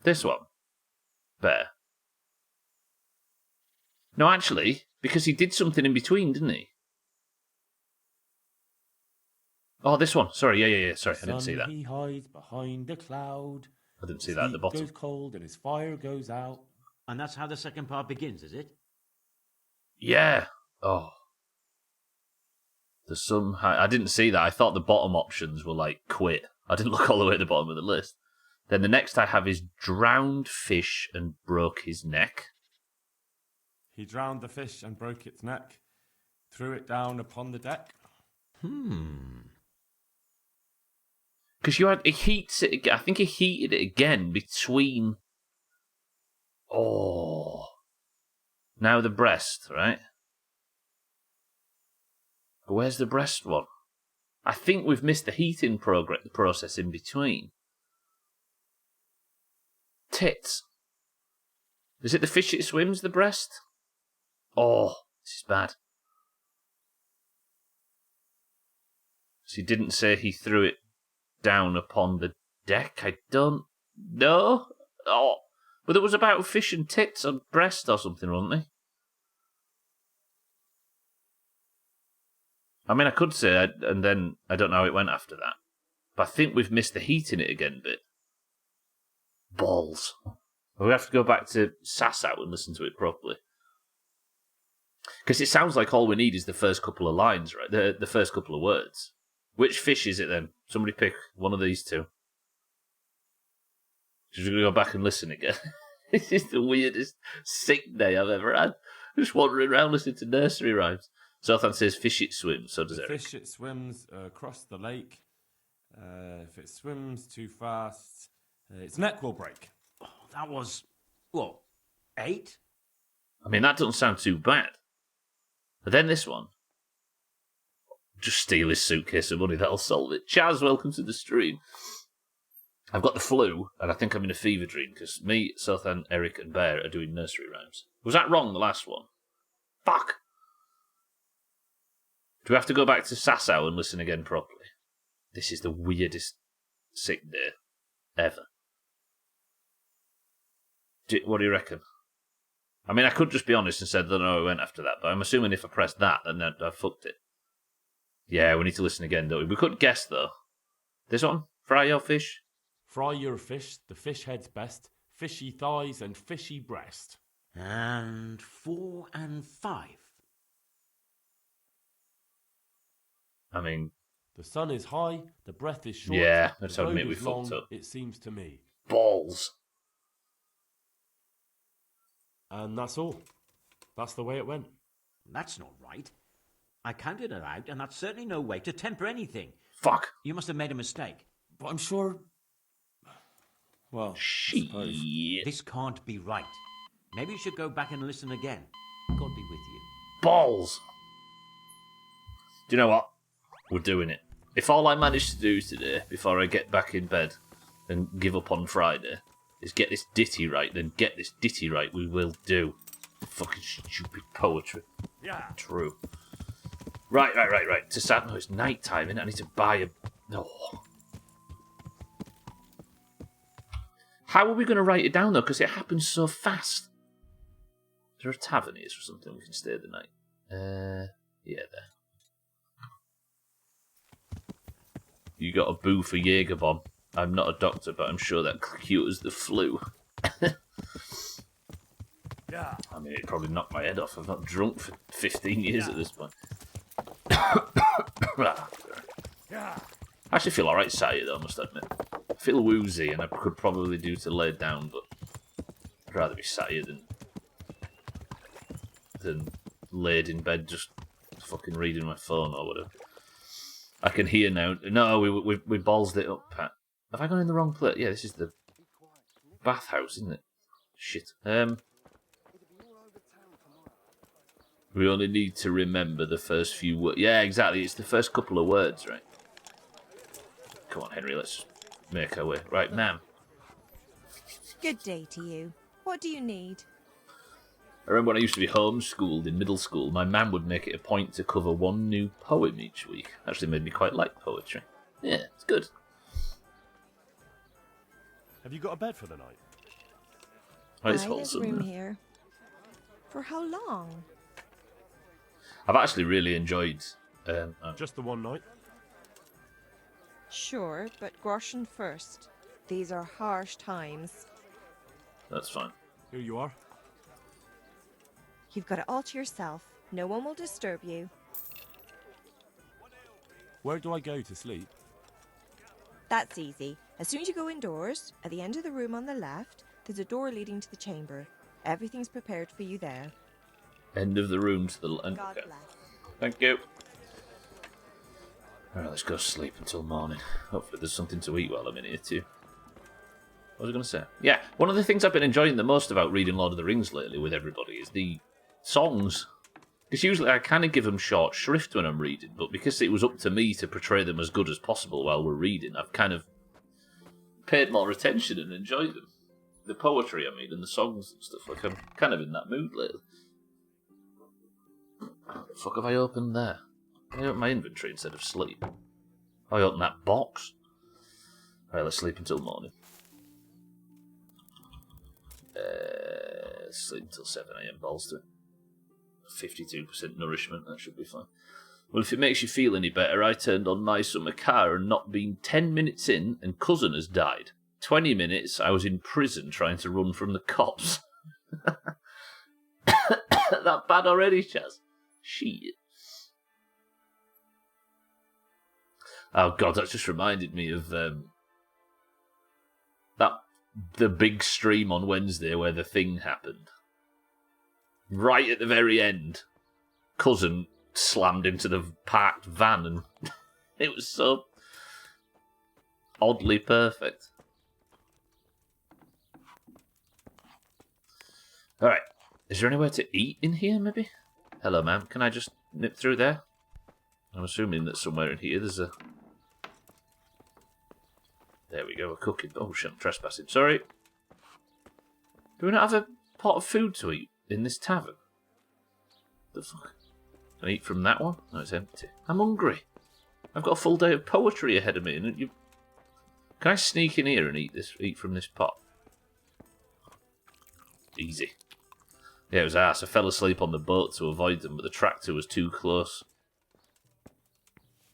This one. Bear. No, actually, because he did something in between, didn't he? Oh, this one. Sorry, yeah. Sorry, I didn't see that. He hides behind a cloud. I didn't see that at the bottom. Goes cold and his fire goes out. And that's how the second part begins, is it? Yeah. Oh. There's some... I didn't see that. I thought the bottom options were like quit. I didn't look all the way at the bottom of the list. Then the next I have is drowned fish and broke his neck. He drowned the fish and broke its neck. Threw it down upon the deck. Because you had... He heats it... I think he heated it again between... Oh. Now the breast, right? But where's the breast one? I think we've missed the heating process in between. Tits. Is it the fish it swims, the breast? Oh, this is bad. So he didn't say he threw it down upon the deck? I don't know. Oh, but it was about fish and tits on breast or something, wasn't they? I mean, I could say, and then I don't know how it went after that. But I think we've missed the heat in it again bit. Balls. We have to go back to Sasau and listen to it properly. Because it sounds like all we need is the first couple of lines, right? The first couple of words. Which fish is it then? Somebody pick one of these two. Just going to go back and listen again. This is the weirdest sick day I've ever had. Just wandering around listening to nursery rhymes. Zoltan says fish it swims, so does Eric. Fish it swims across the lake. If it swims too fast, its neck will break. Oh, that was, what, 8? I mean, that doesn't sound too bad. But then this one. Just steal his suitcase of money, that'll solve it. Chaz, welcome to the stream. I've got the flu, and I think I'm in a fever dream, because me, Zoltan, Eric, and Bear are doing nursery rhymes. Was that wrong, the last one? Fuck! Do we have to go back to Sasau and listen again properly? This is the weirdest sick day ever. What do you reckon? I mean, I could just be honest and said, I don't know how it went after that, but I'm assuming if I pressed that, then I fucked it. Yeah, we need to listen again, don't we? We could guess, though. This one? Fry your fish? Fry your fish, the fish head's best, fishy thighs and fishy breast. And 4 and 5. I mean... The sun is high, the breath is short. Yeah, that's how the I admit road we is fucked long, up. it seems to me. Balls. And that's all. That's the way it went. That's not right. I counted it out, and that's certainly no way to temper anything. Fuck. You must have made a mistake. But I'm sure... Well, shit. This can't be right. Maybe you should go back and listen again. God be with you. Balls. Do you know what? We're doing it. If all I manage to do today, before I get back in bed and give up on Friday, is get this ditty right, then get this ditty right, we will do. Fucking stupid poetry. Yeah. True. Right. To start, no, it's night time, innit? I need to buy a... No. How are we going to write it down, though? Because it happens so fast. Is there a tavern here or something we can stay the night? Yeah, there. You got a boo for Jaeger bomb. I'm not a doctor, but I'm sure that cures the flu. Yeah. I mean, it probably knocked my head off. I've not drunk for 15 years at this point. Yeah. I actually feel alright sat here, though, I must admit. I feel woozy, and I could probably do to lay down, but I'd rather be sat here than laid in bed just fucking reading my phone or whatever. I can hear now. No, we ballsed it up, Pat. Have I gone in the wrong place? Yeah, this is the bathhouse, isn't it? Shit. We only need to remember the first few words. Yeah, exactly. It's the first couple of words, right? Come on, Henry, let's make our way. Right, ma'am. Good day to you. What do you need? I remember when I used to be homeschooled in middle school, my mum would make it a point to cover one new poem each week. Actually made me quite like poetry. Yeah, it's good. Have you got a bed for the night? Oh, it's There's wholesome. room here. For how long? I've actually really enjoyed... Just the one night? Sure, but groschen first. These are harsh times. That's fine. Here you are. You've got it all to yourself. No one will disturb you. Where do I go to sleep? That's easy. As soon as you go indoors, at the end of the room on the left, there's a door leading to the chamber. Everything's prepared for you there. End of the room to the... God okay. bless. Thank you. Alright, let's go sleep until morning. Hopefully there's something to eat while I'm in here too. What was I going to say? Yeah, one of the things I've been enjoying the most about reading Lord of the Rings lately with everybody is the songs. Because usually I kind of give them short shrift when I'm reading, but because it was up to me to portray them as good as possible while we're reading, I've kind of paid more attention and enjoyed them. The poetry, I mean, and the songs and stuff. Like, I'm kind of in that mood lately. What the fuck have I opened there? I opened my inventory instead of sleep. I opened that box. Alright, let's sleep until morning. Sleep until 7 AM, balls to it. 52% nourishment, that should be fine. Well, if it makes you feel any better, I turned on my summer car and not been 10 minutes in, and cousin has died. 20 minutes, I was in prison trying to run from the cops. That bad already, Chaz? Shit. Oh god, that just reminded me of the big stream on Wednesday where the thing happened. Right at the very end, cousin slammed into the parked van and it was so oddly perfect. Alright, is there anywhere to eat in here maybe? Hello ma'am, can I just nip through there? I'm assuming that somewhere in here there's a... There we go, we're cooking. Oh shit, I'm trespassing. Sorry. Do we not have a pot of food to eat in this tavern? The fuck? Can I eat from that one? No, it's empty. I'm hungry. I've got a full day of poetry ahead of me. And you... Can I sneak in here and eat from this pot? Easy. Yeah, it was arse. I fell asleep on the boat to avoid them, but the tractor was too close.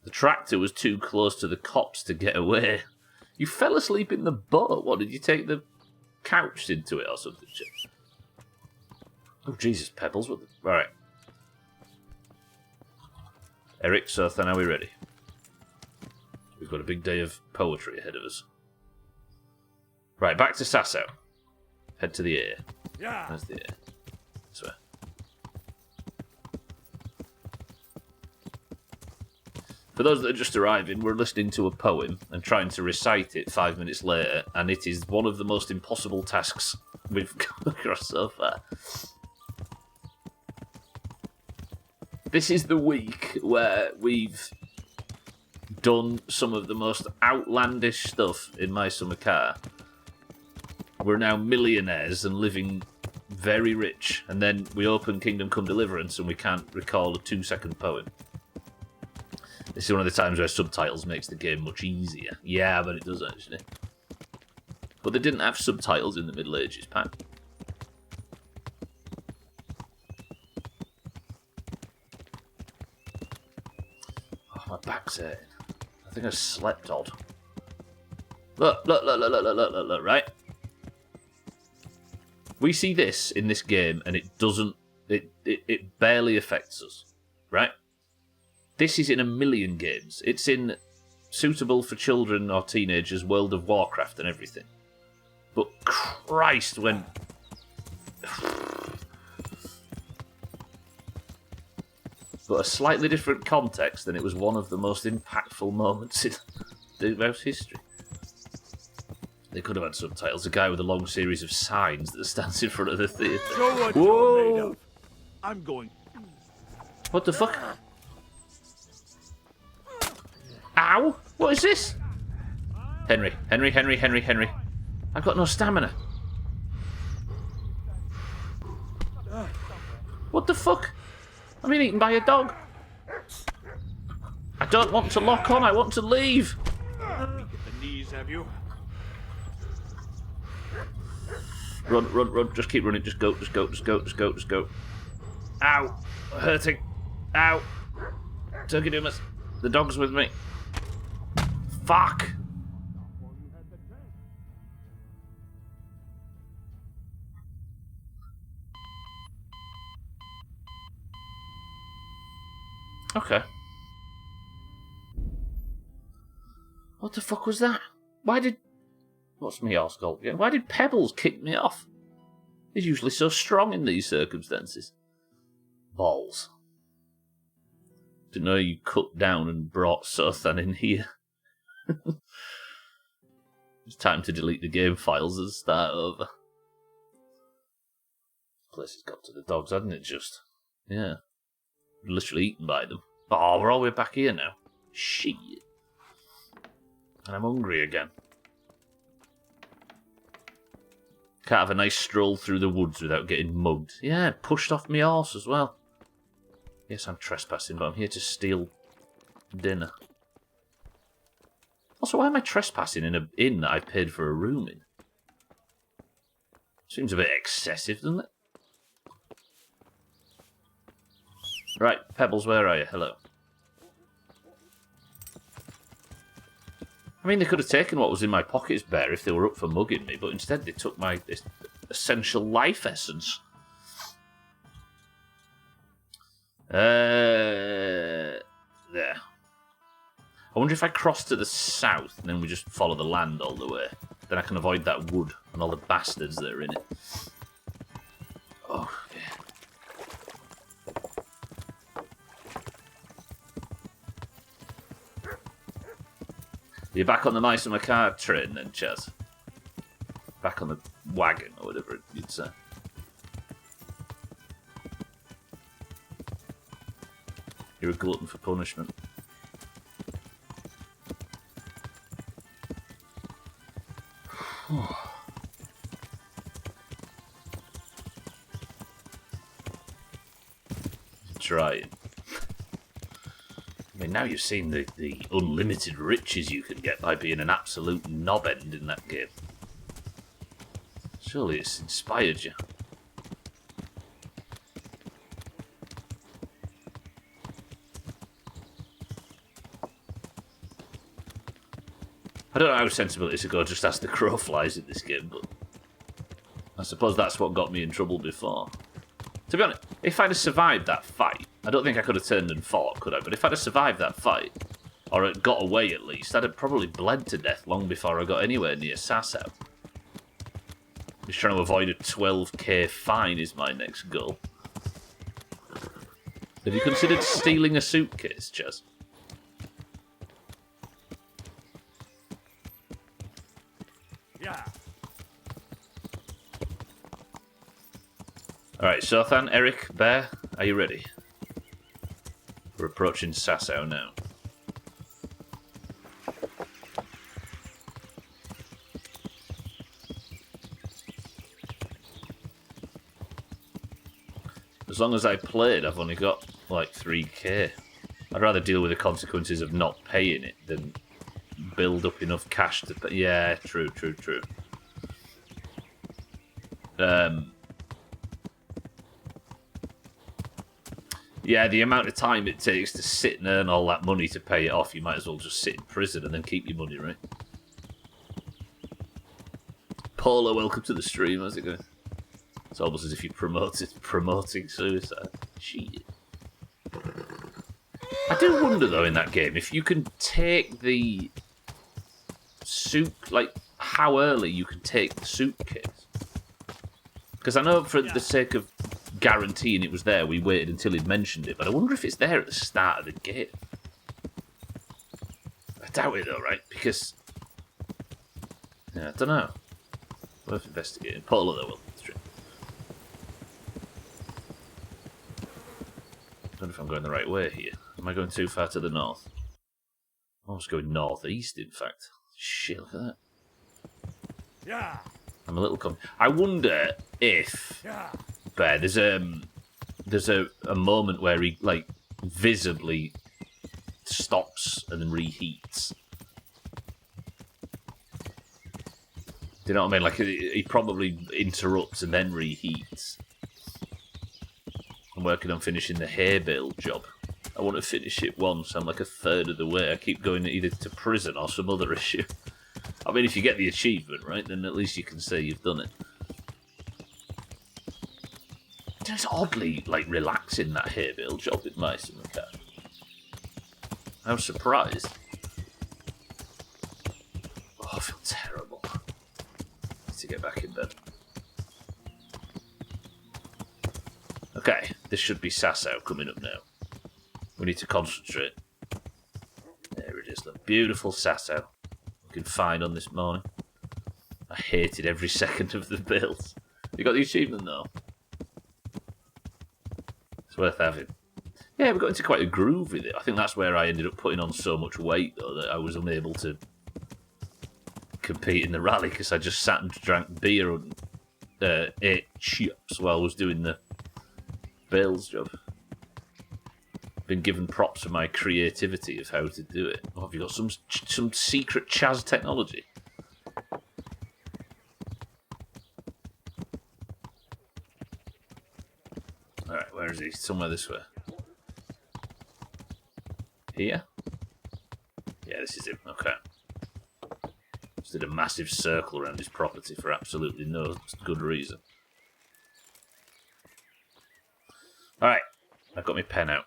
The tractor was too close to the cops to get away. You fell asleep in the boat? What, did you take the couch into it or something? Oh, Jesus, Pebbles. What the... Right. Eric, so then are we ready? We've got a big day of poetry ahead of us. Right, back to Sasau. Head to the air. Yeah. Where's the air? This way. For those that are just arriving, we're listening to a poem and trying to recite it 5 minutes later, and it is one of the most impossible tasks we've come across so far. This is the week where we've done some of the most outlandish stuff in my summer car. We're now millionaires and living very rich, and then we open Kingdom Come Deliverance and we can't recall a 2-second poem. This is one of the times where subtitles makes the game much easier. Yeah, but it does actually. But they didn't have subtitles in the Middle Ages, Pat. Oh, my back's hurting. I think I slept odd. Look, right? We see this in this game and it doesn't... It barely affects us, right? This is in a million games. It's in suitable for children or teenagers, World of Warcraft and everything. But Christ, when... But a slightly different context, and it was one of the most impactful moments in Doomhaus history. They could have had subtitles. A guy with a long series of signs that stands in front of the theatre. Show what you're made of. I'm going... What the fuck? Ow! What is this? Henry. I've got no stamina. What the fuck? I'm being eaten by a dog. I don't want to lock on, I want to leave. have you? Run, run, run. Just keep running. Just go, just go, just go, just go, just go. Ow! Hurting. Ow! Turkey Doomas. The dog's with me. Fuck! Okay. What the fuck was that? Why did... What's my arse called again? Why did Pebbles kick me off? He's usually so strong in these circumstances. Balls. Didn't know you cut down and brought Sothan in here. It's time to delete the game files and start over. This place has got to the dogs, hasn't it, just? Yeah. Literally eaten by them. Oh, we're all the way back here now. Shit. And I'm hungry again. Can't have a nice stroll through the woods without getting mugged. Yeah, pushed off my horse as well. Yes, I'm trespassing, but I'm here to steal dinner. Also, why am I trespassing in an inn that I paid for a room in? Seems a bit excessive, doesn't it? Right, Pebbles, where are you? Hello. I mean, they could have taken what was in my pockets bare if they were up for mugging me, but instead they took my essential life essence. There. I wonder if I cross to the south and then we just follow the land all the way. Then I can avoid that wood and all the bastards that are in it. Oh, yeah. You're back on the mice and my car train then, Chaz? Back on the wagon or whatever you'd say. You're a glutton for punishment. Trying. I mean, now you've seen the unlimited riches you can get by being an absolute knobend in that game. Surely it's inspired you. I don't know how sensible it is to go just as the crow flies in this game, but I suppose that's what got me in trouble before. To be honest, if I'd have survived that fight, I don't think I could have turned and fought, could I? But if I'd have survived that fight, or it got away at least, I'd have probably bled to death long before I got anywhere near Sasau. Just trying to avoid a 12k fine is my next goal. Have you considered stealing a suitcase, Chaz? Yeah. Alright, Sothan, Eric, Bear, are you ready? We're approaching Sasau now. As long as I played, I've only got like 3k. I'd rather deal with the consequences of not paying it than build up enough cash to pay. Yeah, true. Yeah, the amount of time it takes to sit and earn all that money to pay it off, you might as well just sit in prison and then keep your money, right? Paula, welcome to the stream. How's it going? It's almost as if you're promoting suicide. Shit. I do wonder, though, in that game, if you can take the like, how early you can take the suitcase. Because I know for the sake of guaranteeing it was there, we waited until he'd mentioned it, but I wonder if it's there at the start of the game. I doubt it, though, right? Because, yeah, I don't know. Worth investigating. Paula, though, will. I don't know if I'm going the right way here. Am I going too far to the north? I was going northeast, in fact. Shit, look at that. Yeah. I'm a little I wonder if Bear, there's a moment where he like visibly stops and then reheats. Do you know what I mean? Like, he probably interrupts and then reheats. I'm working on finishing the hay bale job. I want to finish it once. I'm like a third of the way. I keep going either to prison or some other issue. I mean, if you get the achievement, right, then at least you can say you've done it. It's oddly, like, relaxing, that hay bale job with mice and the cat. I was surprised. Oh, I feel terrible. Need to get back in bed. Okay, this should be Sasau coming up now. We need to concentrate. There it is, the beautiful Sasau. Looking fine on this morning. I hated every second of the build. You got the achievement though. It's worth having. Yeah, we got into quite a groove with it. I think that's where I ended up putting on so much weight though that I was unable to compete in the rally because I just sat and drank beer and ate chips while I was doing the Bale's job. Been given props for my creativity of how to do it. Oh, have you got some secret Chaz technology? Alright, where is he? Somewhere this way. Here? Yeah, this is him. Okay. Just did a massive circle around his property for absolutely no good reason. Alright, I've got my pen out.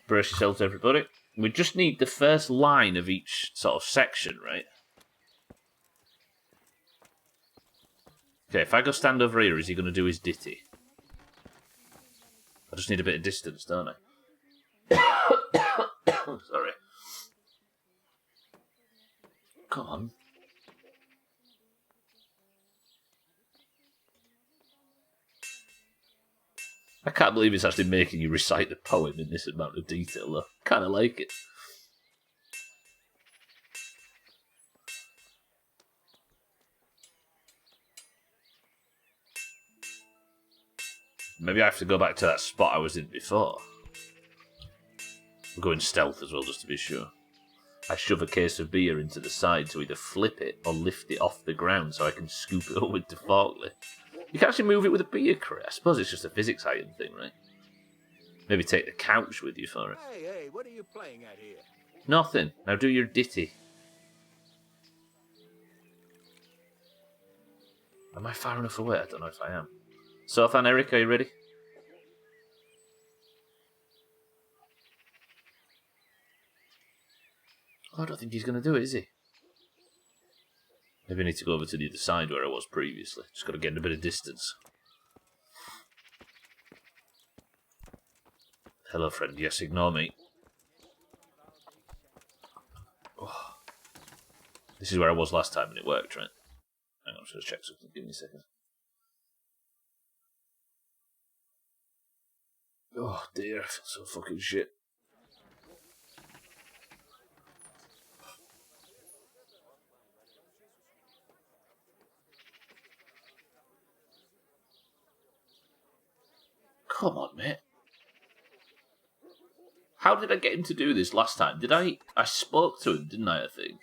Brace yourselves, everybody. We just need the first line of each sort of section, right? Okay, if I go stand over here, is he going to do his ditty? I just need a bit of distance, don't I? Sorry. Come on. I can't believe it's actually making you recite the poem in this amount of detail, though. Kind of like it. Maybe I have to go back to that spot I was in before. We're going stealth as well, just to be sure. I shove a case of beer into the side to either flip it or lift it off the ground so I can scoop it up with the forklift. You can actually move it with a beer crate. I suppose it's just a physics item thing, right? Maybe take the couch with you for it. Hey, what are you playing at here? Nothing. Now do your ditty. Am I far enough away? I don't know if I am. Sothan, Eric, are you ready? Oh, I don't think he's going to do it, is he? Maybe I need to go over to the other side where I was previously. Just got to get in a bit of distance. Hello, friend. Yes, ignore me. Oh. This is where I was last time and it worked, right? Hang on, I'm just going to check something. Give me a second. Oh, dear. I feel so fucking shit. Come on, mate. How did I get him to do this last time? Did I spoke to him, didn't I think?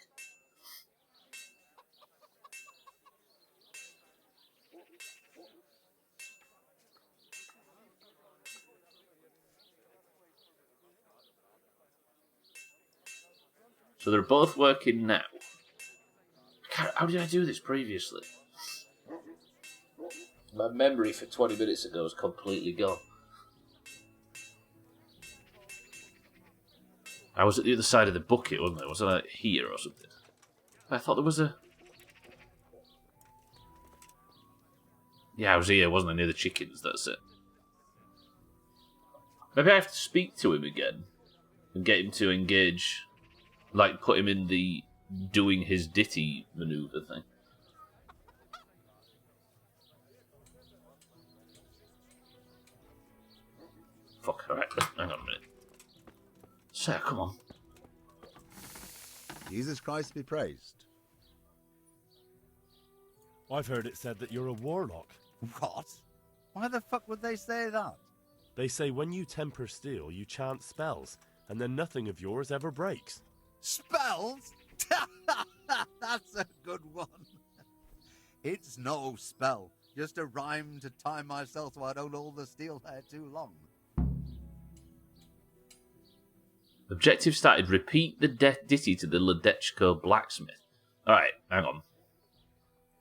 So they're both working now. How did I do this previously? My memory for 20 minutes ago is completely gone. I was at the other side of the bucket, wasn't I? Wasn't I here or something? I thought there was a... Yeah, I was here, wasn't I? Near the chickens, that's it. Maybe I have to speak to him again and get him to engage, like put him in the doing his ditty maneuver thing. Fuck, alright, hang on a minute. Sir, come on. Jesus Christ be praised. I've heard it said that you're a warlock. What? Why the fuck would they say that? They say when you temper steel, you chant spells, and then nothing of yours ever breaks. Spells? That's a good one. It's no spell, just a rhyme to time myself so I don't hold the steel hair too long. Objective started. Repeat the ditty to the Ledechko blacksmith. Alright, hang on.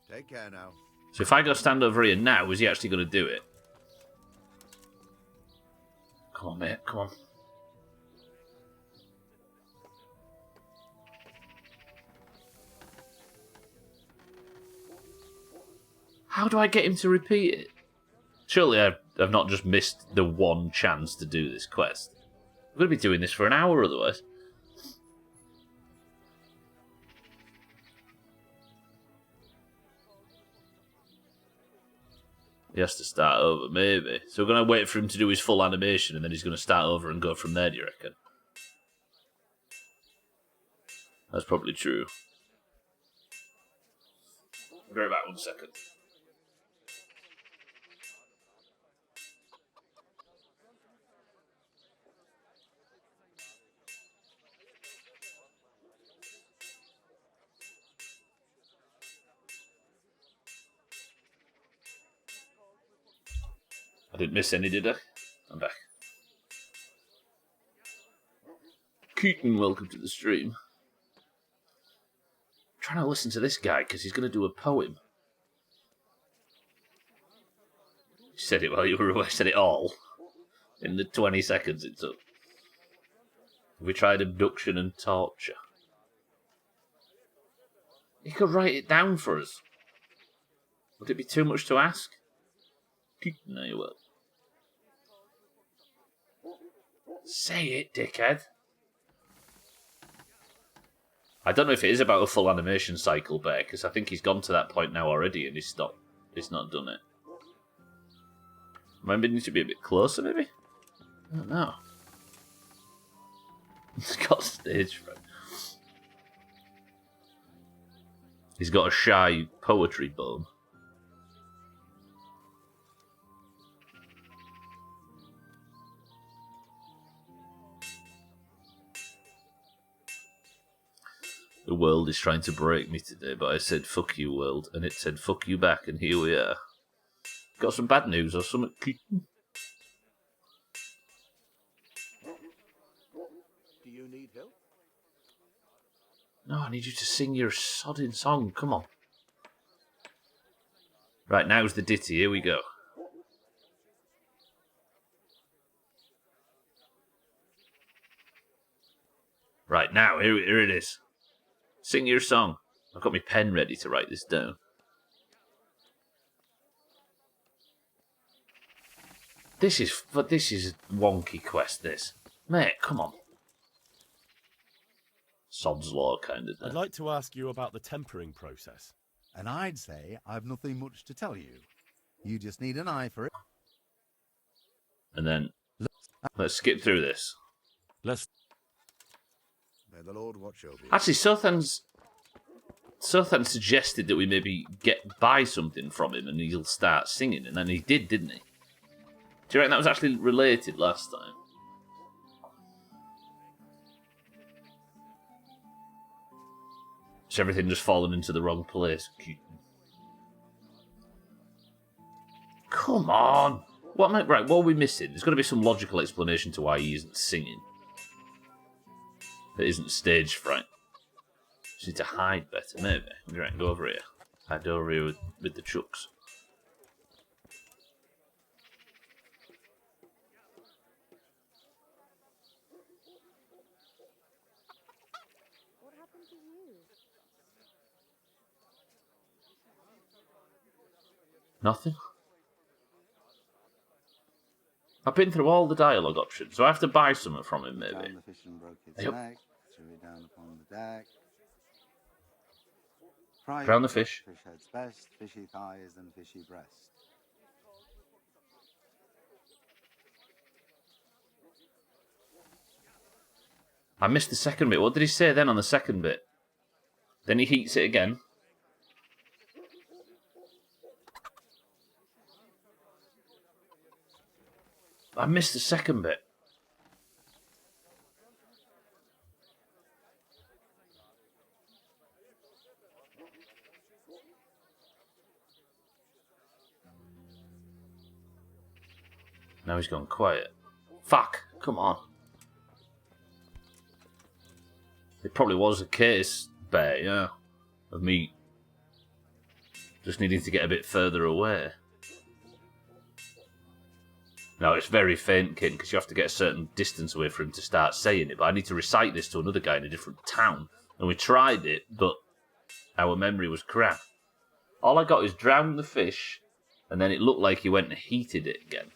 Take care now. So if I go stand over here now, is he actually going to do it? Come on, mate, come on. How do I get him to repeat it? Surely I've not just missed the one chance to do this quest. I'm going to be doing this for an hour otherwise. He has to start over, maybe. So we're going to wait for him to do his full animation and then he's going to start over and go from there, do you reckon? That's probably true. I'll be right back 1 second. I didn't miss any, did I? I'm back. Keaton, welcome to the stream. I'm trying to listen to this guy because he's going to do a poem. You said it while you were away. Said it all in the 20 seconds it took. We tried abduction and torture. He could write it down for us. Would it be too much to ask? No, you will. Say it, dickhead. I don't know if it is about a full animation cycle, Bear, because I think he's gone to that point now already and he's not done it. Maybe need to be a bit closer, maybe? I don't know. He's got stage fright. He's got a shy poetry bone. The world is trying to break me today, but I said, fuck you, world, and it said, fuck you back, and here we are. Got some bad news or something? Do you need help? No, I need you to sing your sodding song, come on. Right, now's the ditty, here we go. Right, now, here it is. Sing your song. I've got my pen ready to write this down. This is a wonky quest, this. Mate, come on. Sod's law kind of thing. I'd like to ask you about the tempering process. And I'd say I've nothing much to tell you. You just need an eye for it. And then, let's skip through this. May the Lord watch over you. Actually, Sothan suggested that we maybe buy something from him and he'll start singing, and then he did, didn't he? Do you reckon that was actually related last time? Is everything just fallen into the wrong place? Come on! What are we missing? There's got to be some logical explanation to why he isn't singing. That isn't stage fright. Just need to hide better, maybe. Right, go over here. Hide over here with the chucks. What happened to you? Nothing? I've been through all the dialogue options, so I have to buy something from him, maybe. Found the fish and broke its neck, threw it down upon the deck. Drown the fish. Fish head's best, fishy thighs and fishy breast. I missed the second bit. What did he say then on the second bit? Then he heats it again. I missed the second bit. Now he's gone quiet. Fuck! Come on. It probably was a case, Bear, yeah, of me just needing to get a bit further away. Now, it's very faint, Kin, because you have to get a certain distance away for him to start saying it, but I need to recite this to another guy in a different town. And we tried it, but our memory was crap. All I got is drown the fish, and then it looked like he went and heated it again.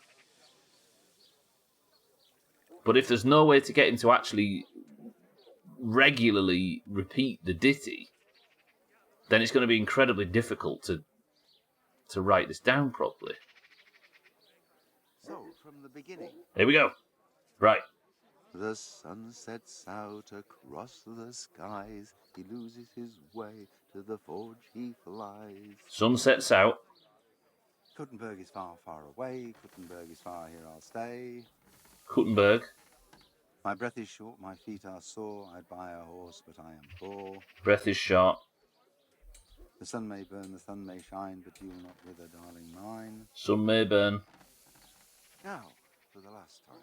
But if there's no way to get him to actually regularly repeat the ditty, then it's going to be incredibly difficult to write this down properly. So, from the beginning. Here we go. Right. The sun sets out across the skies. He loses his way, to the forge he flies. Sun sets out. Kuttenberg is far, far away. Kuttenberg is far, here I'll stay. Kuttenberg. My breath is short, my feet are sore. I'd buy a horse, but I am poor. Breath is short. The sun may burn, the sun may shine, but you will not wither, darling mine. Sun may burn. Now, for the last time.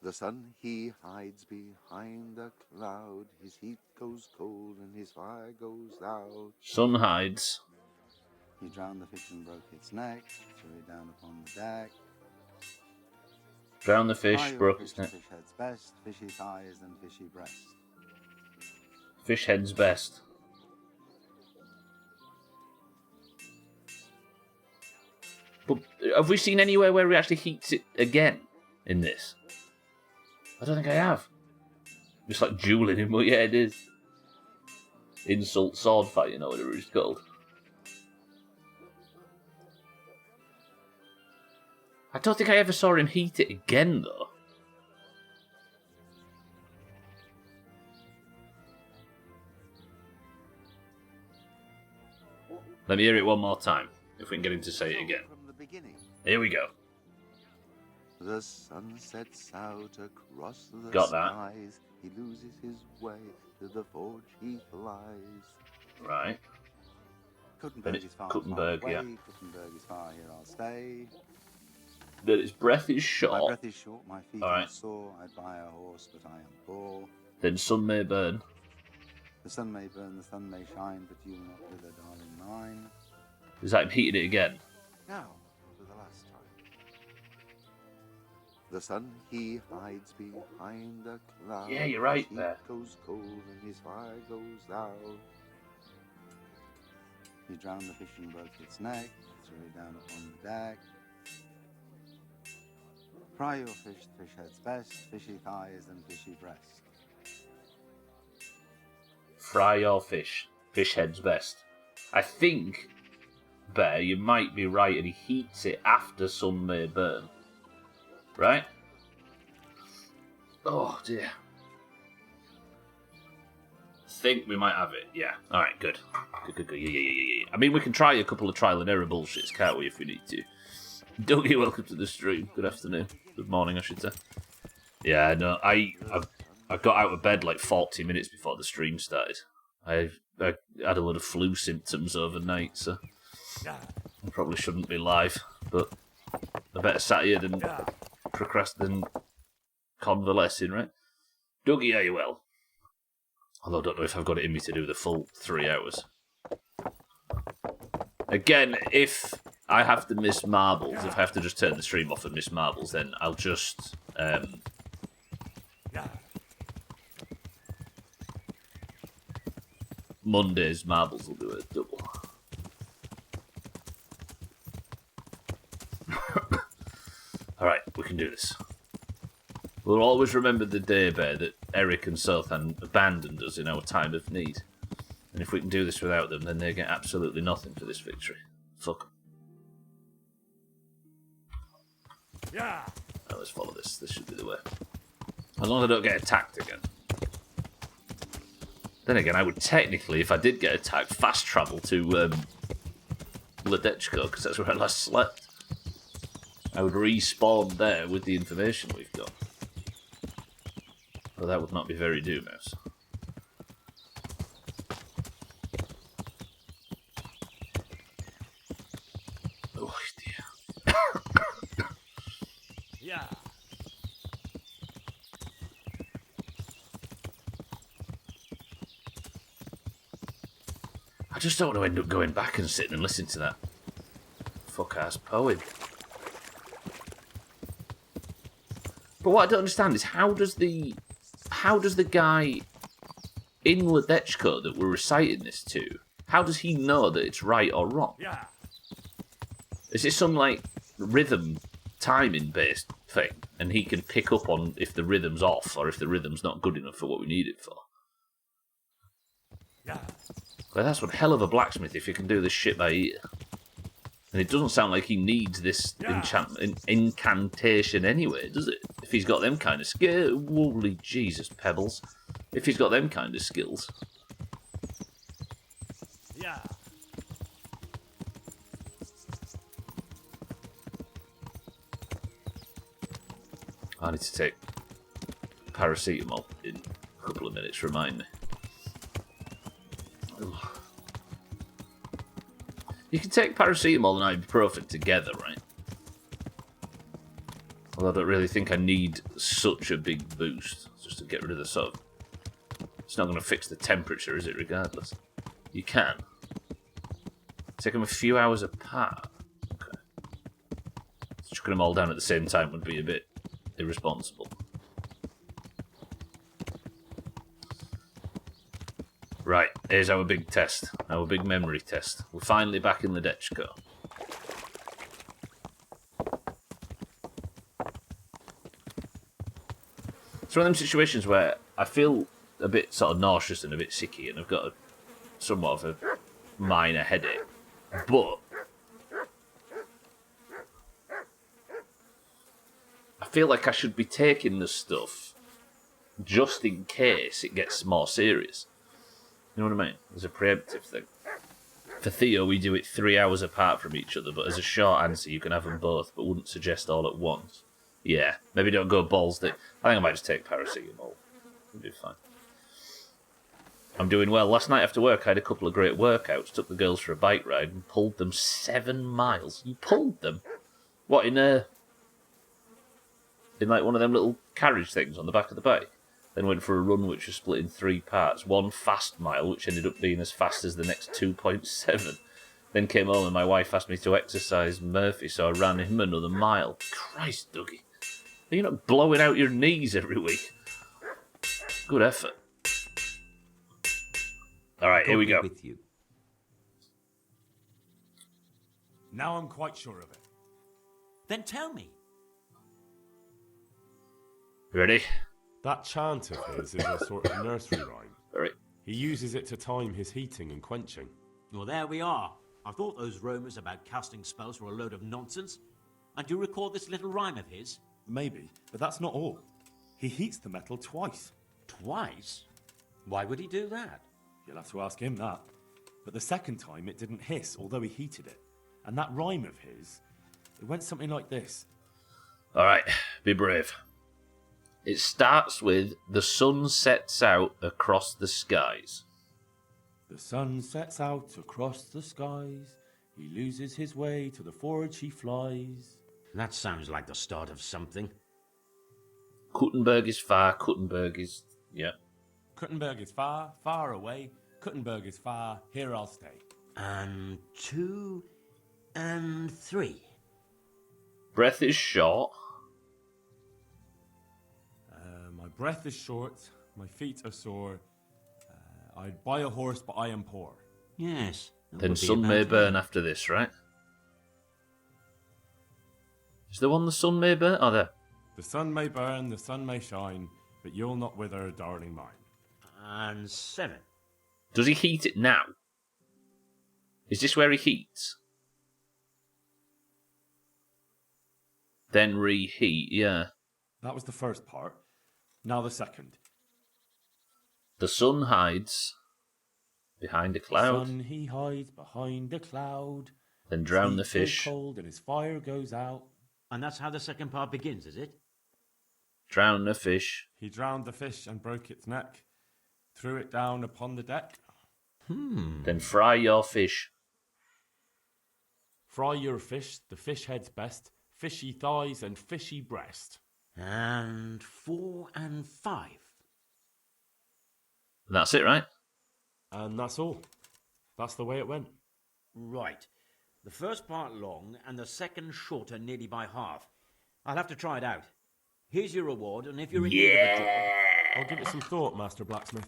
The sun he hides behind a cloud. His heat goes cold and his fire goes out. Sun hides. He drowned the fish and broke its neck. Threw it down upon the deck. Drowned the fish, broke its neck. Fish head's best, fishy thighs and fishy breast. Fish head's best. But have we seen anywhere where he actually heats it again in this? I don't think I have. Just like dueling him, but yeah, it is. Insult sword fight, you know, whatever it's called. I don't think I ever saw him heat it again, though. Let me hear it one more time, if we can get him to say it again. From the beginning. Here we go. The sun sets out across the Got that. skies. He loses his way, to the forge he flies. Right. Kuttenberg is far, Kuttenberg, far away. yeah. Kuttenberg is far, here I'll stay. That his breath is short. My breath is short, my feet All are right. sore. I'd buy a horse, but I am poor. Then sun may burn. The sun may burn, the sun may shine, but you will not wither, darling mine. Is that him heating it again? Now, for the last time. The sun he hides behind a cloud. Yeah, you're right His there. heat goes cold and his fire goes out. He drowned the fish and broke its neck. Threw it down upon the deck. Fry your fish, fish head's best. Fishy thighs and fishy breast. Fry your fish. Fish head's best. I think, Bear, you might be right, and he heats it after sun may burn. Right? Oh, dear. I think we might have it, yeah. Alright, good. Good. Yeah. I mean, we can try a couple of trial and error bullshits, can't we, if we need to. Dougie, welcome to the stream. Good afternoon. Good morning, I should say. Yeah, no, I got out of bed like 40 minutes before the stream started. I had a lot of flu symptoms overnight, so I probably shouldn't be live, but I better sat here than procrastinating, convalescing, right? Dougie, are you well? Although I don't know if I've got it in me to do the full 3 hours. Again, if I have to miss marbles, if I have to just turn the stream off and miss marbles, then I'll just Monday's marbles will do a double. Alright, we can do this. We'll always remember the day, Bear, that Eric and Sothan abandoned us in our time of need. And if we can do this without them, then they get absolutely nothing for this victory. Fuck 'em. Yeah. Right, let's follow this. This should be the way. As long as I don't get attacked again. Then again, I would technically, if I did get attacked, fast travel to Ledechko, because that's where I last slept. I would respawn there with the information we've got. But that would not be very Doomhaus. Oh dear. I just don't want to end up going back and sitting and listening to that fuck-ass poem. But what I don't understand is how does the guy in Ledechko that we're reciting this to, how does he know that it's right or wrong? Yeah. Is this some, like, rhythm timing-based thing? And he can pick up on if the rhythm's off or if the rhythm's not good enough for what we need it for? Yeah. Well, that's one hell of a blacksmith if you can do this shit by ear. And it doesn't sound like he needs this incantation anyway, does it? If he's got them kind of skills. Holy Jesus, Pebbles. If he's got them kind of skills. Yeah. I need to take paracetamol in a couple of minutes, remind me. Ugh. You can take paracetamol and ibuprofen together, right? Although I don't really think I need such a big boost just to get rid of the sort of... It's not going to fix the temperature, is it, regardless? You can. Take them a few hours apart. Okay. Chucking them all down at the same time would be a bit irresponsible. Right, here's our big test. Our big memory test. We're finally back in Ledechko. It's one of them situations where I feel a bit sort of nauseous and a bit sicky, and I've got somewhat of a minor headache. But I feel like I should be taking the stuff just in case it gets more serious. You know what I mean? As a preemptive thing. For Theo, we do it 3 hours apart from each other, but as a short answer, you can have them both, but wouldn't suggest all at once. Yeah, maybe don't go balls deep. I think I might just take paracetamol. It'll be fine. I'm doing well. Last night after work, I had a couple of great workouts, took the girls for a bike ride, and pulled them 7 miles. You pulled them? What, in like one of them little carriage things on the back of the bike? Then went for a run which was split in 3 parts. 1 fast mile, which ended up being as fast as the next 2.7. Then came home and my wife asked me to exercise Murphy, so I ran him another mile. Christ, Dougie. Are you not blowing out your knees every week? Good effort. Alright, here we go. With you. Now I'm quite sure of it. Then tell me. Ready? That chant of his is a sort of nursery rhyme. Alright. He uses it to time his heating and quenching. Well, there we are. I thought those rumours about casting spells were a load of nonsense. And do you recall this little rhyme of his? Maybe, but that's not all. He heats the metal twice. Twice? Why would he do that? You'll have to ask him that. But the second time it didn't hiss, although he heated it. And that rhyme of his, it went something like this. Alright, be brave. It starts with, the sun sets out across the skies. The sun sets out across the skies. He loses his way, to the forge he flies. That sounds like the start of something. Kuttenberg is far, Kuttenberg is... yeah. Kuttenberg is far, far away. Kuttenberg is far, here I'll stay. And 2 and 3. Breath is short. My breath is short, my feet are sore. I'd buy a horse, but I am poor. Yes. Then sun may burn after this, right? Is there one the sun may burn? Oh, there. The sun may burn, the sun may shine, but you'll not wither, darling mine. And 7. Does he heat it now? Is this where he heats? Then reheat, yeah. That was the first part. Now the second. The sun hides behind a cloud. The sun he hides behind a cloud. Then drown His the heat fish. goes cold and his fire goes out. And that's how the second part begins, is it? Drown the fish. He drowned the fish and broke its neck. Threw it down upon the deck. Then fry your fish. Fry your fish, the fish head's best. Fishy thighs and fishy breast. And 4 and 5. And that's it, right? And that's all. That's the way it went. Right. The first part long and the second shorter nearly by half. I'll have to try it out. Here's your reward, and if you're in need of a job... I'll give it some thought, Master Blacksmith.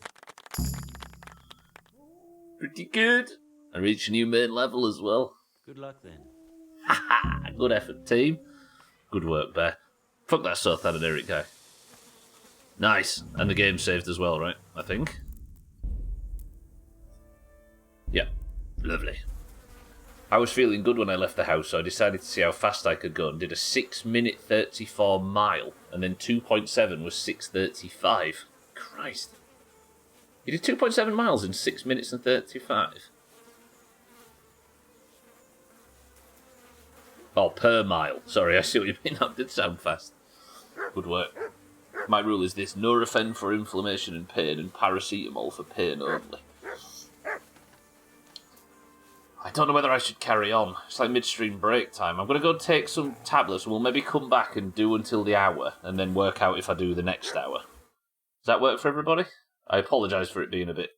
Pretty good. I reached a new main level as well. Good luck then. Haha, good effort, team. Good work, Bear. Fuck that Sothan and Eric guy. Nice. And the game saved as well, right? I think. Yeah. Lovely. I was feeling good when I left the house, so I decided to see how fast I could go and did a 6-minute 34 mile, and then 2.7 was 6:35. Christ. You did 2.7 miles in 6 minutes and 35? Oh, per mile. Sorry, I see what you mean. That did sound fast. Good work. My rule is this: Nurofen for inflammation and pain, and paracetamol for pain only. I don't know whether I should carry on. It's like midstream break time. I'm going to go take some tablets and we'll maybe come back and do until the hour and then work out if I do the next hour. Does that work for everybody? I apologise for it being a bit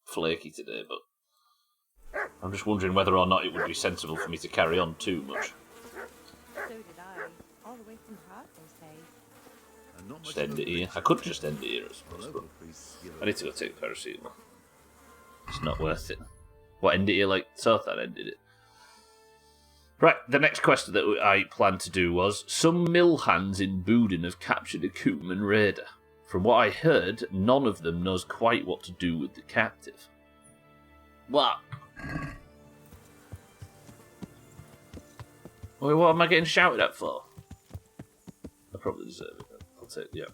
flaky today, but I'm just wondering whether or not it would be sensible for me to carry on too much. So did I. All the way from Prague those days. Just end it here. I could just end it here, I suppose, but I need to go take paracetamol. It's not worth it. What, end it here like Sothan ended it? Right, the next quest that I planned to do was, some mill hands in Boudin have captured a Koopman raider. From what I heard, none of them knows quite what to do with the captive. What? Wait, what am I getting shouted at for? I probably deserve it. I'll take it, yeah.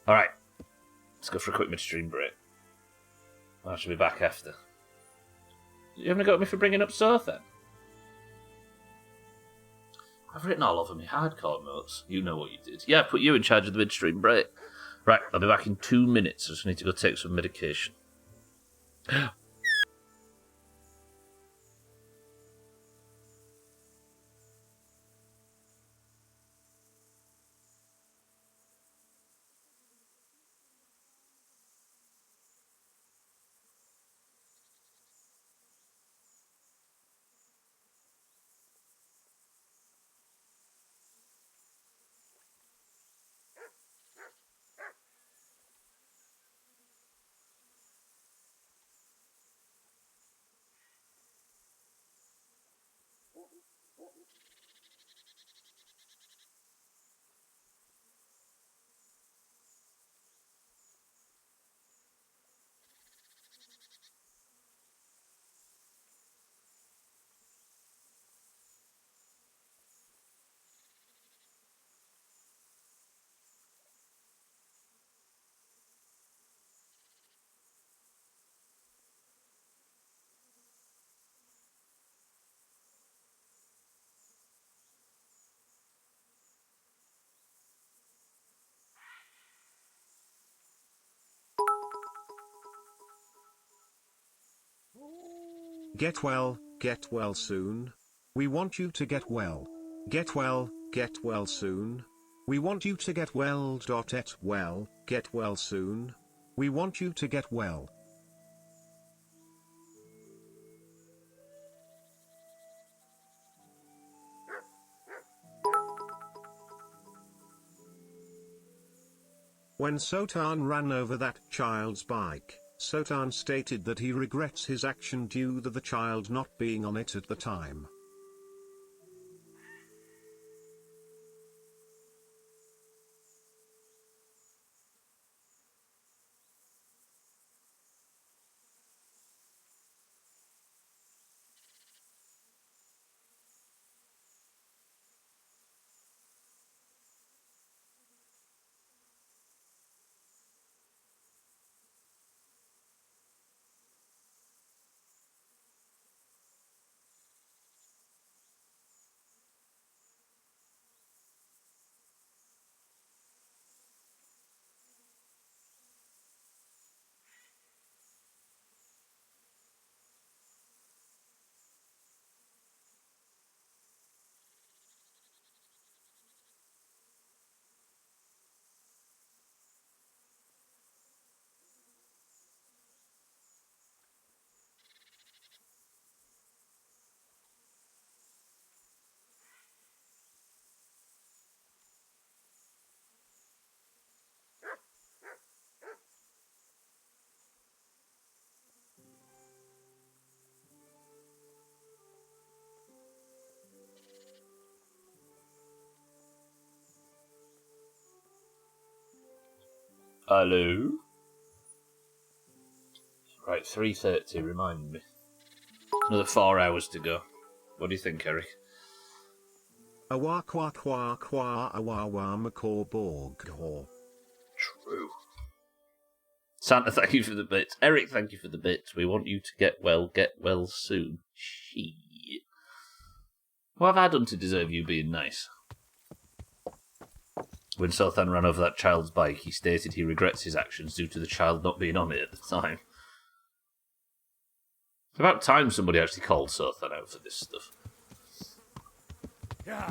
Alright, let's go for a quick midstream break. I shall be back after. You haven't got me for bringing up Sothan? I've written all over me hardcore notes. You know what you did. Yeah, I put you in charge of the midstream break. Right, I'll be back in 2 minutes. I just need to go take some medication. Get well soon. We want you to get well. Get well soon. We want you to get well. Get well soon. We want you to get well. When Sothan ran over that child's bike, Sothan stated that he regrets his action due to the child not being on it at the time. Hello? Right, 3:30, remind me. Another 4 hours to go. What do you think, Eric? Awa kwa kwa kwa awa macaw borg. True. Santa, thank you for the bits. Eric, thank you for the bits. We want you to get well soon. Shit. What have I done to deserve you being nice? When Sothan ran over that child's bike, he stated he regrets his actions due to the child not being on it at the time. It's about time somebody actually called Sothan out for this stuff. Yeah.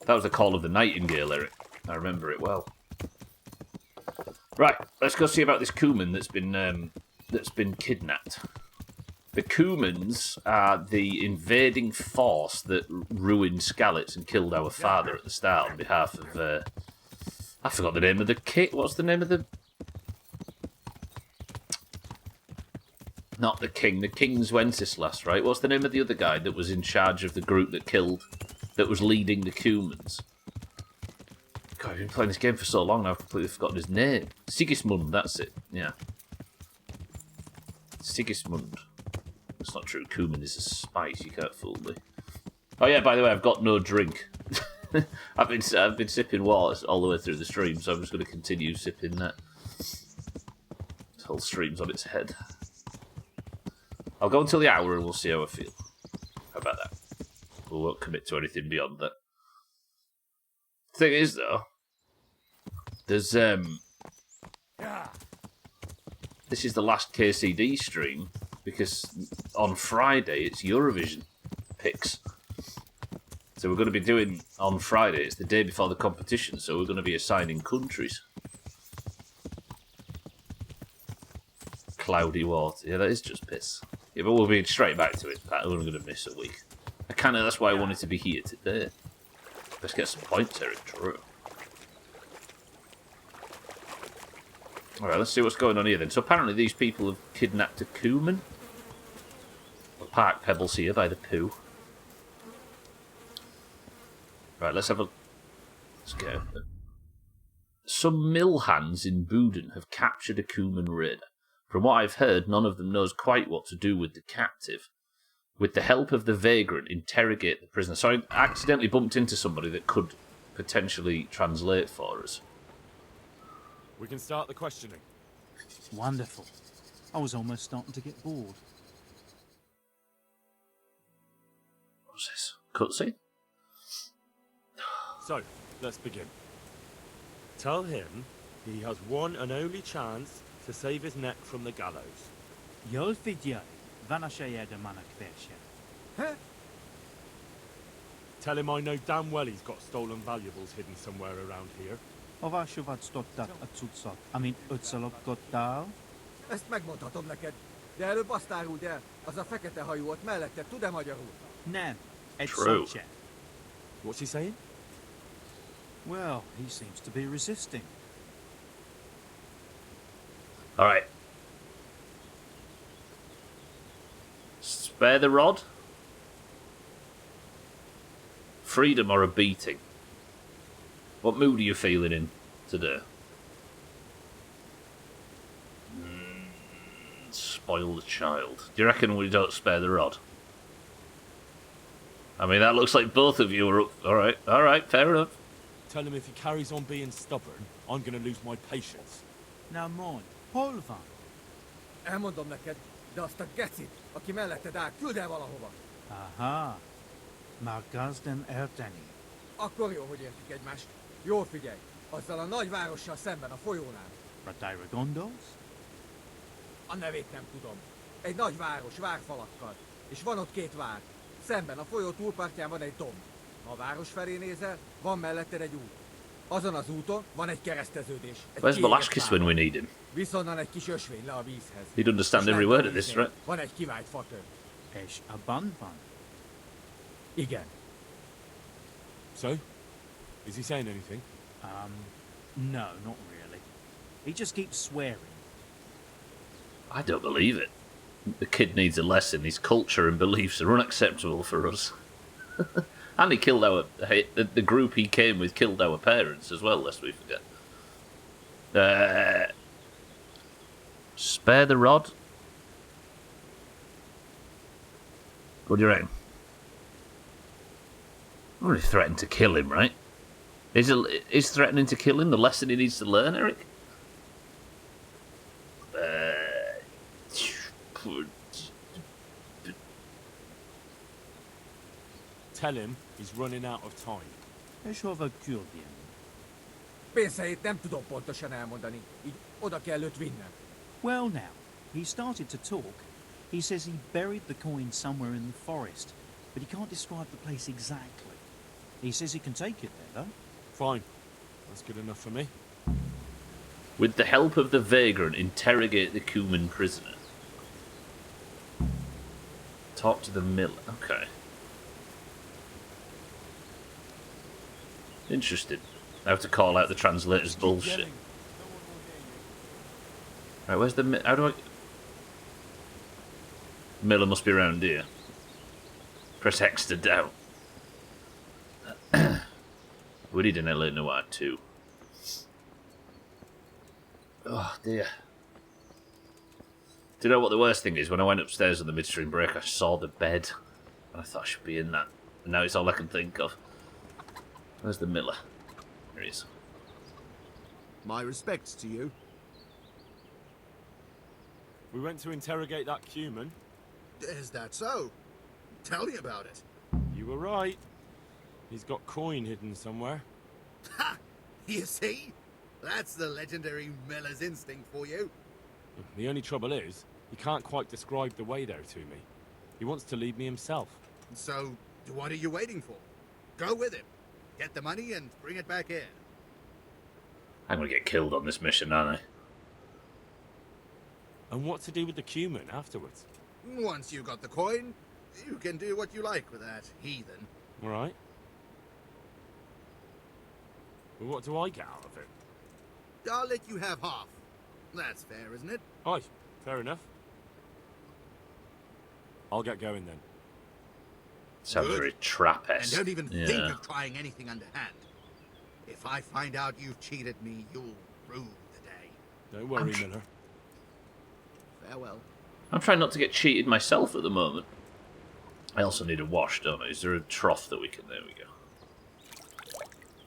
That was the call of the nightingale, Eric. I remember it well. Right, let's go see about this Cuman that's been kidnapped. The Cumans are the invading force that ruined Skalitz and killed our father at the start on behalf of... I forgot the name of the king. What's the name of the... Not the king. The king's Wenceslas, right? What's the name of the other guy that was in charge of the group that killed... that was leading the Cumans? God, I've been playing this game for so long now, I've completely forgotten his name. Sigismund, that's it. Yeah. Sigismund. That's not true. Cumin is a spice. You can't fool me. Oh yeah, by the way, I've got no drink. I've been sipping water all the way through the stream, so I'm just going to continue sipping that. This whole stream's on its head. I'll go until the hour and we'll see how I feel. How about that? We won't commit to anything beyond that. Thing is, though, there's this is the last KCD stream because on Friday it's Eurovision picks. So we're going to be doing on Friday. It's the day before the competition, so we're going to be assigning countries. Cloudy water. Yeah, that is just piss. Yeah, but we'll be straight back to it. We're only going to miss a week. That's why I wanted to be here today. Let's get some points, Eric. True. Alright, let's see what's going on here then. So apparently these people have kidnapped a Cuman. A park pebbles here by the poo. Right, let's go. Some mill hands in Buden have captured a Cuman raider. From what I've heard, none of them knows quite what to do with the captive. With the help of the vagrant, interrogate the prisoner. So I accidentally bumped into somebody that could potentially translate for us. We can start the questioning. Wonderful. I was almost starting to get bored. What's this? Cutscene? So, let's begin. Tell him he has one and only chance to save his neck from the gallows. Jól figyelj, van a manak verse. Tell him I know damn well he's got stolen valuables hidden somewhere around here. Hova sovad stottat a cuccot, amint ötször lopkodtál? Ezt megmondhatom neked, de előbb azt áruld el, az a fekete hajú ott mellette, tud-e magyarul? Nem, egy True. szó. What's he saying? Well, he seems to be resisting. Alright. Spare the rod? Freedom or a beating? What mood are you feeling in today? Spoil the child. Do you reckon we don't spare the rod? I mean, that looks like both of you are up. Alright, fair enough. Tell him if he carries on being stubborn, I'm going to lose my patience. Now, mon, hol van? Elmondom neked, de azt a gecit, aki melletted áll, küld el valahova. Aha. Már gazden elteni. Akkor jó, hogy értik egymást. Jól figyelj, azzal a nagy várossal szemben a folyónál. Radiragondos? A nevét nem tudom. Egy nagy város, várfalakkal. És van ott két vár. Szemben a folyó túlpartján van egy domb. Ha a város felé nézel, van melletted egy út. Azon az úton van egy kereszteződés. Where's Velasquez when we need him? Viszonnan egy kis ösvény le a vízhez. He'd understand every word of this, right? Van egy kivált fatör. És a ban van? Igen. So? Is he saying anything? No, not really. He just keeps swearing. I don't believe it. The kid needs a lesson. His culture and beliefs are unacceptable for us. And he killed the group he came with killed our parents as well, lest we forget. Spare the rod? What do you reckon? Well, he threatened to kill him, right? Is threatening to kill him the lesson he needs to learn, Eric? Tell him he's running out of time. És hova küldjem? Pénzhelyét nem tudom pontosan elmondani. Így oda kell őt vinnem. Well now, he started to talk. He says he buried the coin somewhere in the forest, but he can't describe the place exactly. He says he can take it there, though. Fine. That's good enough for me. With the help of the vagrant, interrogate the Cuman prisoner. Talk to the miller. Okay. Interesting. I have to call out the translator's bullshit. Right, where's the... How do I... Miller must be around here. Press X to doubt. We need an L.A. Noir too. Oh dear. Do you know what the worst thing is? When I went upstairs on the midstream break, I saw the bed. And I thought I should be in that. And now it's all I can think of. Where's the miller? There he is. My respects to you. We went to interrogate that Cuman. Is that so? Tell me about it. You were right. He's got coin hidden somewhere. Ha! You see? That's the legendary miller's instinct for you. The only trouble is, he can't quite describe the way there to me. He wants to lead me himself. So, what are you waiting for? Go with him. Get the money and bring it back here. I'm gonna get killed on this mission, aren't I? And what to do with the Cuman afterwards? Once you got the coin, you can do what you like with that heathen. All right. Well, what do I get out of it? I'll let you have half. That's fair, isn't it? Aye, fair enough. I'll get going then. Sounds very trap-esque. And don't even Yeah. think of trying anything underhand. If I find out you've cheated me, you'll rue the day. Don't worry, Miller. Farewell. I'm trying not to get cheated myself at the moment. I also need a wash, don't I? Is there a trough that we can... There we go.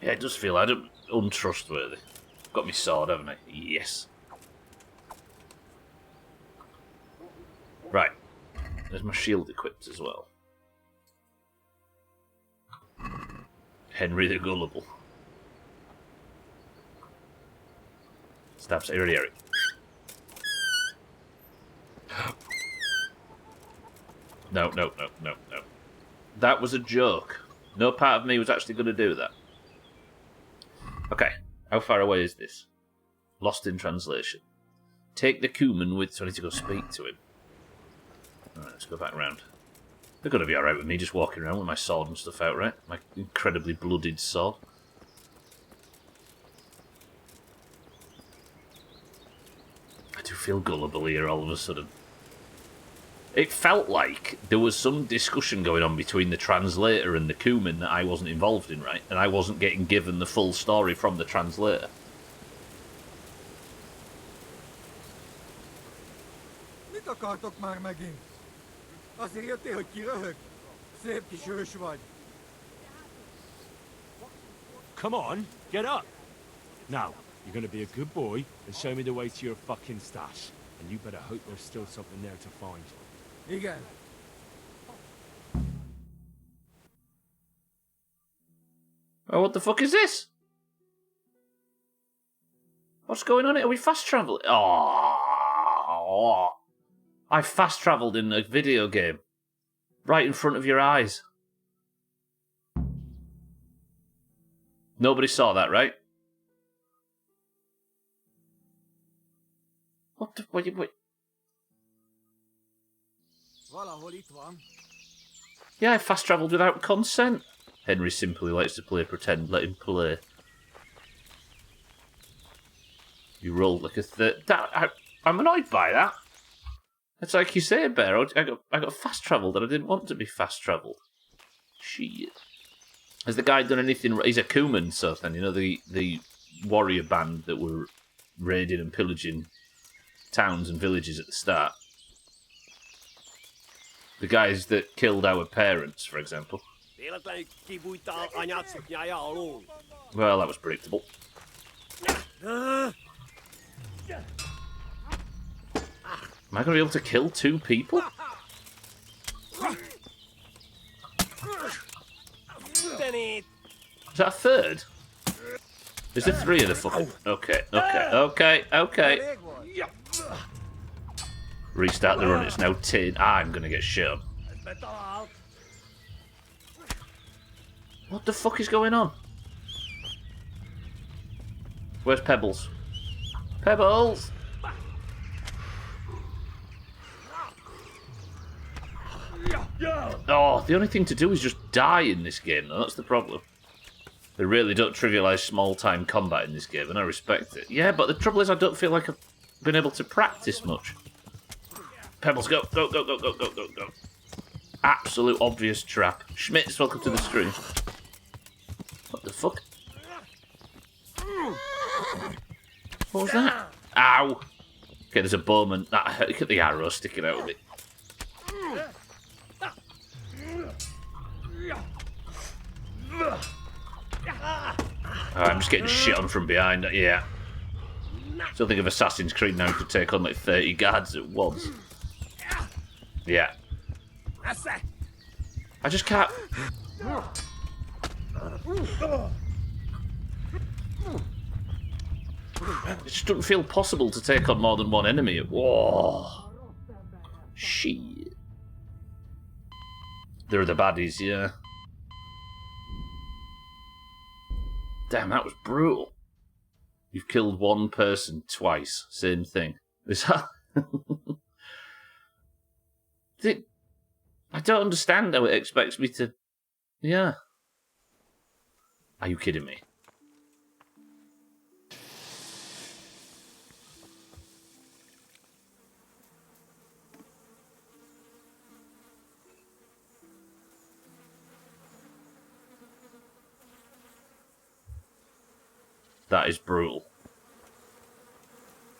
Yeah, it does feel untrustworthy. Got my sword, haven't I? Yes. Right. There's my shield equipped as well. Henry the Gullible. Stabs Eric. No. That was a joke. No part of me was actually going to do that. Okay, how far away is this? Lost in translation. Take the Cuman with... So I need to go speak to him. Alright, let's go back round. They're going to be alright with me just walking around with my sword and stuff out, right? My incredibly bloodied sword. I do feel gullible here all of a sudden. It felt like there was some discussion going on between the translator and the Cuman that I wasn't involved in, right? And I wasn't getting given the full story from the translator. Mit akartok már megint? Azért jöttél, hogy kiröhög? Szép kis hős vagy. Come on, get up! Now, you're going to be a good boy and show me the way to your fucking stash. And you better hope there's still something there to find. Igen. Oh, what the fuck is this? What's going on here? Are we fast travelling? Oh, I fast travelled in a video game. Right in front of your eyes. Nobody saw that, right? What the... What? Valahol itt van. Yeah, I fast travelled without consent. Henry simply likes to play pretend. Let him play. You rolled like a I'm annoyed by that. It's like you say, Bear. I got fast travelled and I didn't want to be fast travelled. Shit. Has the guy done anything? He's a Kuman, so then, you know, the warrior band that were raiding and pillaging towns and villages at the start. The guys that killed our parents, for example. Well, that was predictable. Am I going to be able to kill 2 people? Is that a third? Is there 3 of the fucking... Okay. Restart the run, it's now 10. I'm going to get shot. What the fuck is going on? Where's Pebbles? Pebbles! Oh, the only thing to do is just die in this game, though. That's the problem. They really don't trivialise small-time combat in this game, and I respect it. Yeah, but the trouble is I don't feel like I've been able to practice much. Pebbles, go. Absolute obvious trap. Schmitz, welcome to the stream. What the fuck? What was that? Ow! Okay, there's a bowman. Look at the arrow sticking out of it. I'm just getting shit on from behind. Yeah. Still think of Assassin's Creed now could take on like 30 guards at once. Yeah. I just can't... It just doesn't feel possible to take on more than one enemy. Whoa. Shit. They're the baddies, yeah. Damn, that was brutal. You've killed one person twice. Same thing. Is that... I don't understand how it expects me to... Yeah. Are you kidding me? That is brutal.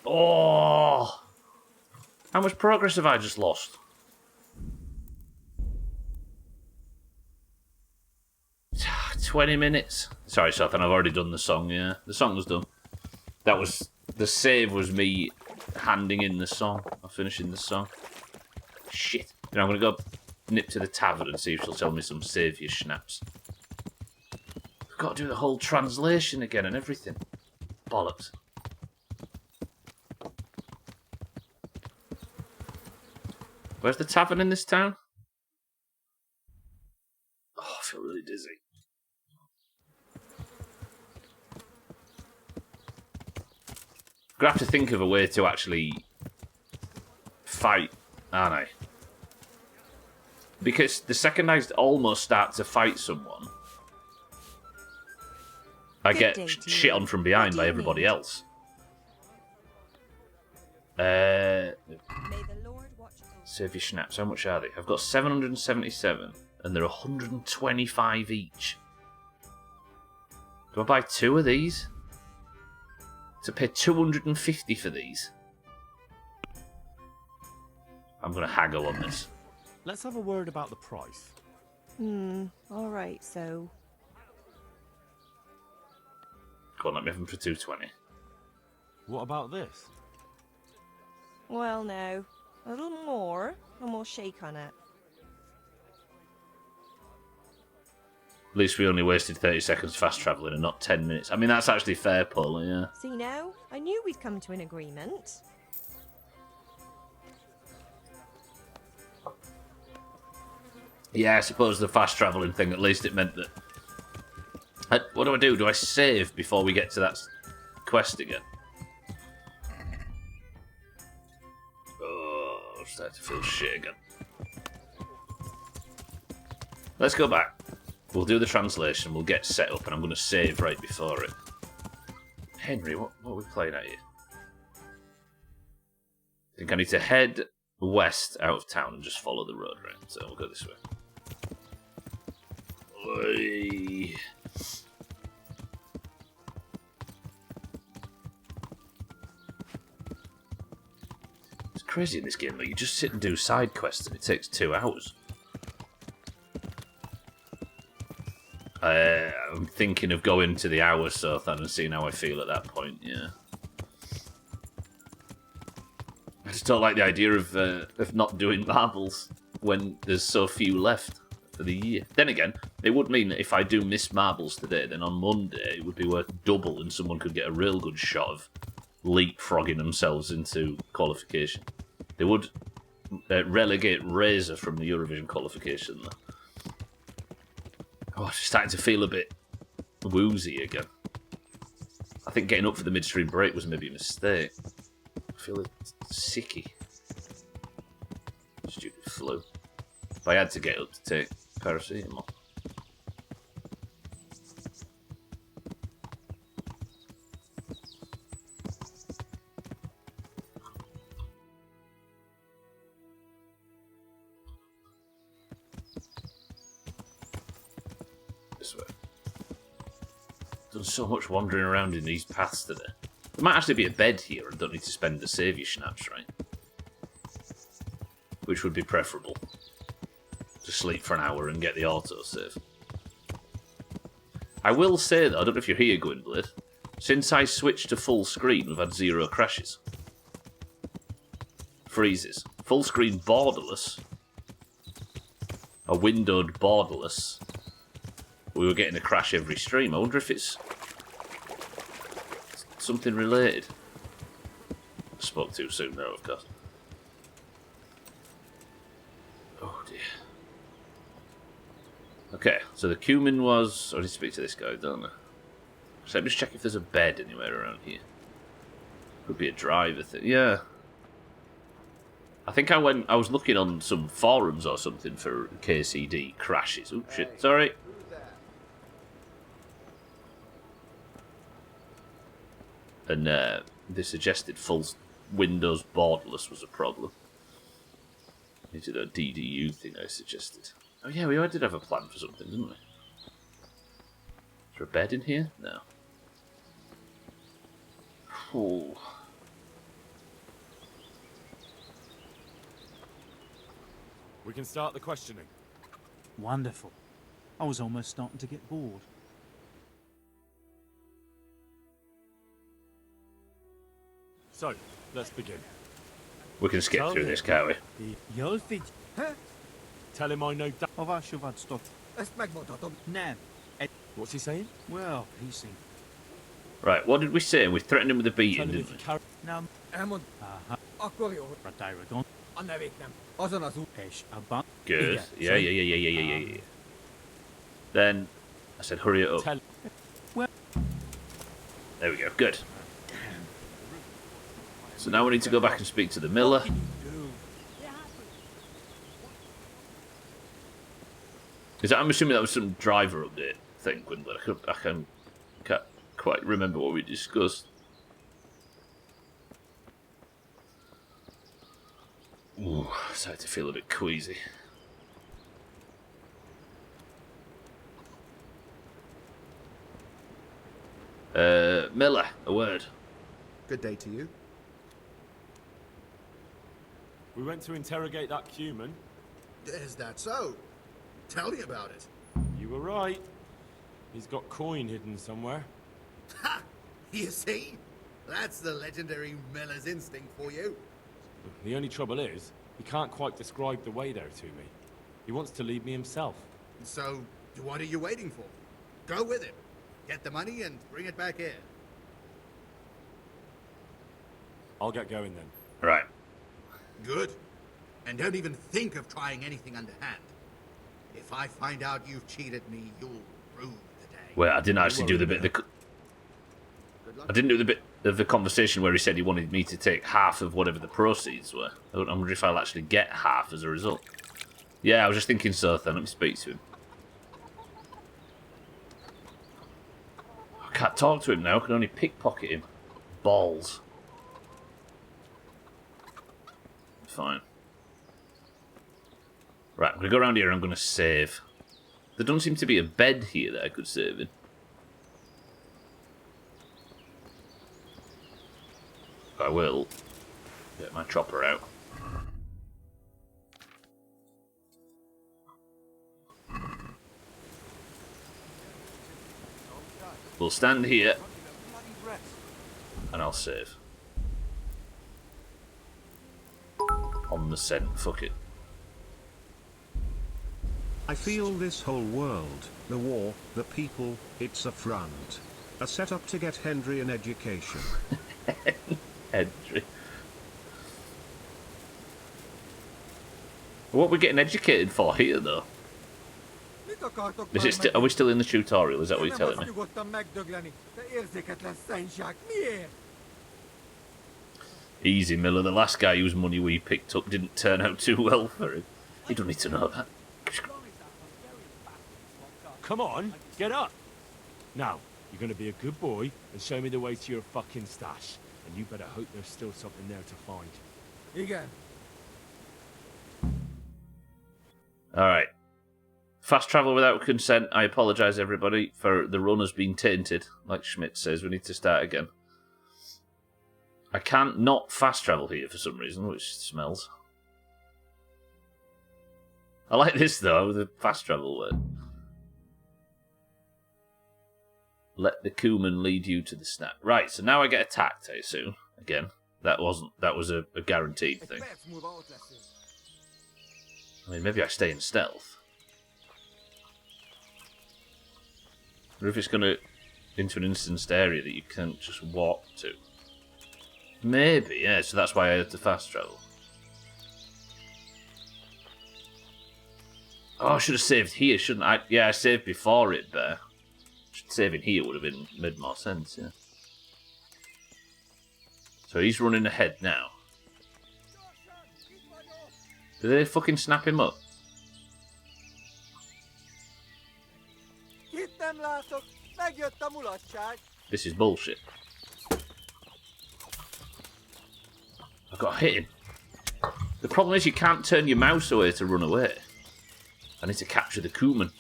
Oh! How much progress have I just lost? $20 minutes. Sorry, Sothan, I've already done the song, yeah. The song was done. That was... The save was me handing in the song. Or finishing the song. Shit. Now I'm going to go nip to the tavern and see if she'll tell me some saviour schnapps. I've got to do the whole translation again and everything. Bollocks. Where's the tavern in this town? Oh, I feel really dizzy. I'm going to have to think of a way to actually fight, aren't I? Because the second I almost start to fight someone, I get shit on from behind by everybody else. Save your schnapps. How much are they? I've got 777, and they're 125 each. Do I buy 2 of these? To pay 250 for these? I'm going to haggle on this. Let's have a word about the price. Alright, so... Go on, let me have them for 220. What about this? Well, no. A little more, and we'll shake on it. At least we only wasted 30 seconds fast travelling and not 10 minutes. I mean, that's actually fair, Paul, yeah. See now? I knew we'd come to an agreement. Yeah, I suppose the fast travelling thing, at least it meant that... What do? Do I save before we get to that quest again? Oh, I'm starting to feel shit again. Let's go back. We'll do the translation, we'll get set up, and I'm going to save right before it. Henry, what are we playing at here? I think I need to head west out of town and just follow the road, right? So we'll go this way. Oy. It's crazy in this game, though. You just sit and do side quests and it takes 2 hours. I'm thinking of going to the hour so and seeing how I feel at that point, yeah. I just don't like the idea of not doing marbles when there's so few left for the year. Then again, it would mean that if I do miss marbles today, then on Monday it would be worth double and someone could get a real good shot of leapfrogging themselves into qualification. They would relegate Razor from the Eurovision qualification, though. Oh, she's starting to feel a bit woozy again. I think getting up for the midstream break was maybe a mistake. I feel sicky. Stupid flu. But I had to get up to take paracetamol. This way. Done so much wandering around in these paths today. There might actually be a bed here and don't need to spend the saviour schnapps, right? Which would be preferable. To sleep for an hour and get the autosave. I will say though, I don't know if you're here, Gwynblade, since I switched to full screen, we've had 0 crashes. Freezes. Full screen borderless. A windowed borderless. We were getting a crash every stream. I wonder if it's something related. I spoke too soon though, of course. Oh dear. Okay, so the cumin was... I need to speak to this guy, don't I? So let me just check if there's a bed anywhere around here. Could be a driver thing. Yeah. I think I was looking on some forums or something for KCD crashes. Oh shit, sorry. And they suggested full Windows borderless was a problem. They did a DDU thing I suggested. Oh yeah, we did have a plan for something, didn't we? Is there a bed in here? No. Oh. We can start the questioning. Wonderful. I was almost starting to get bored. So, let's begin. We can skip through this, can't we? Tell him I know that. Ezt megmondhatom. Nem. What's he saying? Well, he seemed... Right, what did we say? We threatened him with a beating, didn't we? Nem. Elmond. Akkor jó. A nevét nem. Azon az út. És abban... Good. Yeah. Then I said, hurry it up. There we go. Good. So now we need to go back and speak to the miller. I'm assuming that was some driver update thing, but I can't quite remember what we discussed. Ooh, I started to feel a bit queasy. Miller, a word. Good day to you. We went to interrogate that Cuman. Is that so? Tell me about it. You were right. He's got coin hidden somewhere. Ha! You see? That's the legendary Miller's instinct for you. The only trouble is, he can't quite describe the way there to me. He wants to lead me himself. So, what are you waiting for? Go with him. Get the money and bring it back here. I'll get going then. Right. Good. And don't even think of trying anything underhand. If I find out you've cheated me, you'll rue the day. Well, I didn't actually do the bit. I didn't do the bit of the conversation where he said he wanted me to take half of whatever the proceeds were. I wonder if I'll actually get half as a result. Yeah, I was just thinking so. Then let me speak to him. I can't talk to him now. I can only pickpocket him. Balls. Fine. Right, I'm going to go around here and I'm going to save. There doesn't seem to be a bed here that I could save in. I will get my chopper out. We'll stand here and I'll save. On the scent, fuck it. I feel this whole world, the war, the people, it's a front. A setup to get Henry an education. Henry. What are we getting educated for here, though? Is it are we still in the tutorial? Is that what you're telling me? Easy, Miller. The last guy whose money we picked up didn't turn out too well for him. You don't need to know that. Come on, get up. Now, you're going to be a good boy and show me the way to your fucking stash. And you better hope there's still something there to find. Igen. Alright. Fast travel without consent. I apologise, everybody, for the run has been tainted. Like Schmidt says, we need to start again. I can't not fast travel here for some reason, which smells. I like this, though, the fast travel word. Let the Cumin lead you to the snap. Right, so now I get attacked, I assume. Again, that was a guaranteed thing. I mean, maybe I stay in stealth. Or if it's going into an instanced area that you can't just walk to. Maybe, yeah, so that's why I had to fast travel. Oh, I should have saved here, shouldn't I? Yeah, I saved before it, but saving here would have made more sense, yeah. So he's running ahead now. Did they fucking snap him up? This is bullshit. I've got to hit him. The problem is you can't turn your mouse away to run away. I need to capture the Cumin.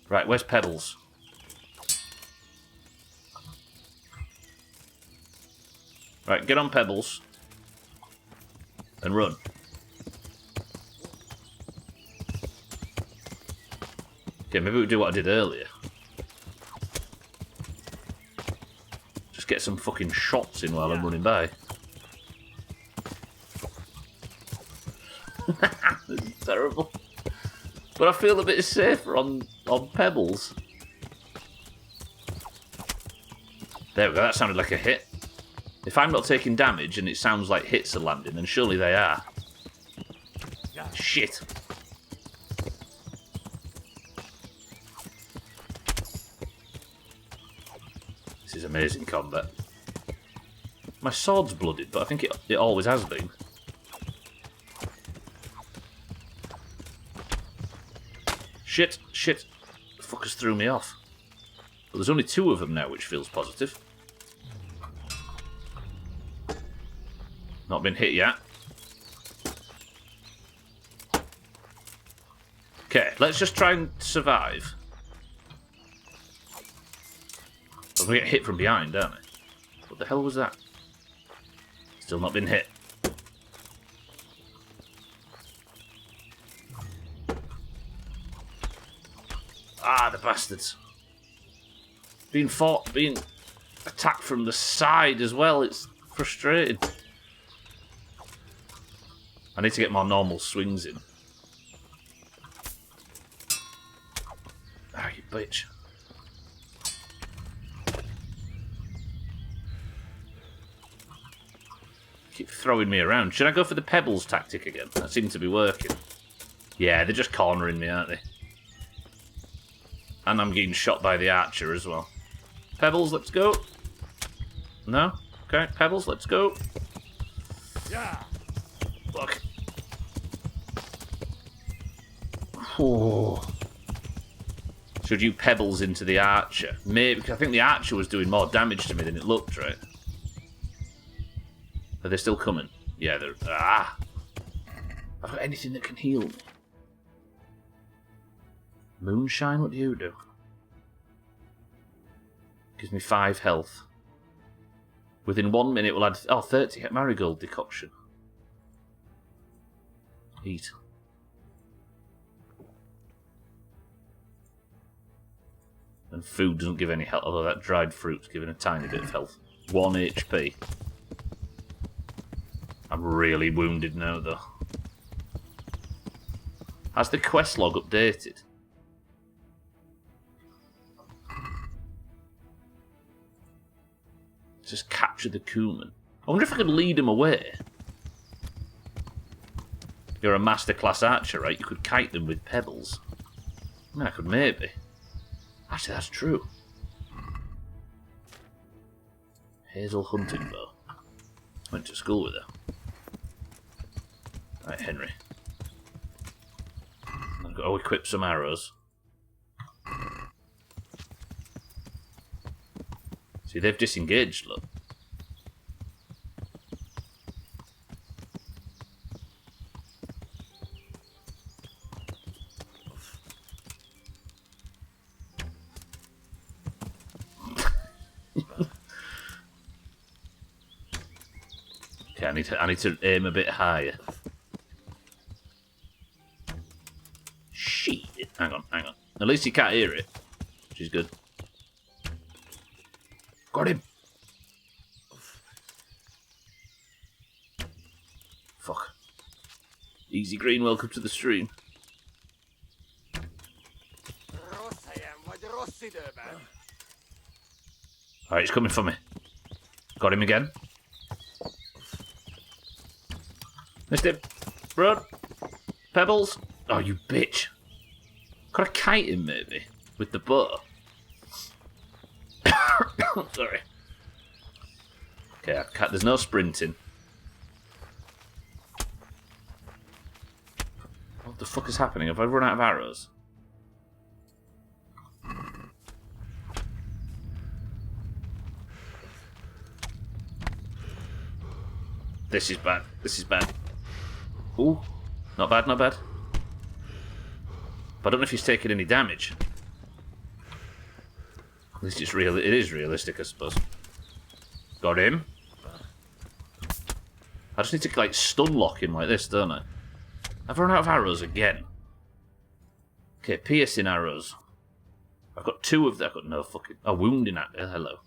Right, where's Pebbles? Right, get on Pebbles. And run. Okay, maybe we'll do what I did earlier. Just get some fucking shots in while I'm running by. This is terrible. But I feel a bit safer on Pebbles. There we go, that sounded like a hit. If I'm not taking damage and it sounds like hits are landing, then surely they are. Shit. This is amazing combat. My sword's blooded, but I think it always has been. Shit, shit. The fuckers threw me off. But there's only 2 of them now, which feels positive. Not been hit yet. Okay, let's just try and survive. We're going to get hit from behind, aren't we? What the hell was that? Still not been hit. Ah, the bastards. Being attacked from the side as well, it's frustrating. I need to get more normal swings in. Ah, you bitch. Keep throwing me around. Should I go for the Pebbles tactic again? That seems to be working. Yeah, they're just cornering me, aren't they? And I'm getting shot by the archer as well. Pebbles, let's go. No? Okay, Pebbles, let's go. Yeah. Look. Oh. Should you Pebbles into the archer? Maybe, because I think the archer was doing more damage to me than it looked, right? Are they still coming? Yeah, they're... Ah! I've got anything that can heal me. Moonshine, what do you do? Gives me 5 health. Within 1 minute we'll add 30 marigold decoction. Eat. And food doesn't give any health, although that dried fruit's giving a tiny bit of health. 1 HP. I'm really wounded now, though. Has the quest log updated? Just capture the Cumin. I wonder if I could lead him away. You're a masterclass archer, right? You could kite them with pebbles. I mean, I could maybe. Actually, that's true. Hazel hunting bow. Went to school with her. Right, Henry. I've got to equip some arrows. See, they've disengaged, look. Okay, I need to aim a bit higher. Shit. Hang on. At least you can't hear it, which is good. Got him! Fuck. Easy Green, welcome to the stream. Alright, he's coming for me. Got him again. Missed him. Run. Pebbles. Oh, you bitch. Could I kite him, maybe? With the bow? Sorry. Okay, there's no sprinting. What the fuck is happening? Have I run out of arrows? This is bad. This is bad. Ooh. Not bad, not bad. But I don't know if he's taking any damage. At least it's real. It is realistic, I suppose. Got him. I just need to like stun lock him like this, don't I? I've run out of arrows again. Okay, piercing arrows. I've got 2 of them. I've got no fucking. Oh, wounding at. Hello.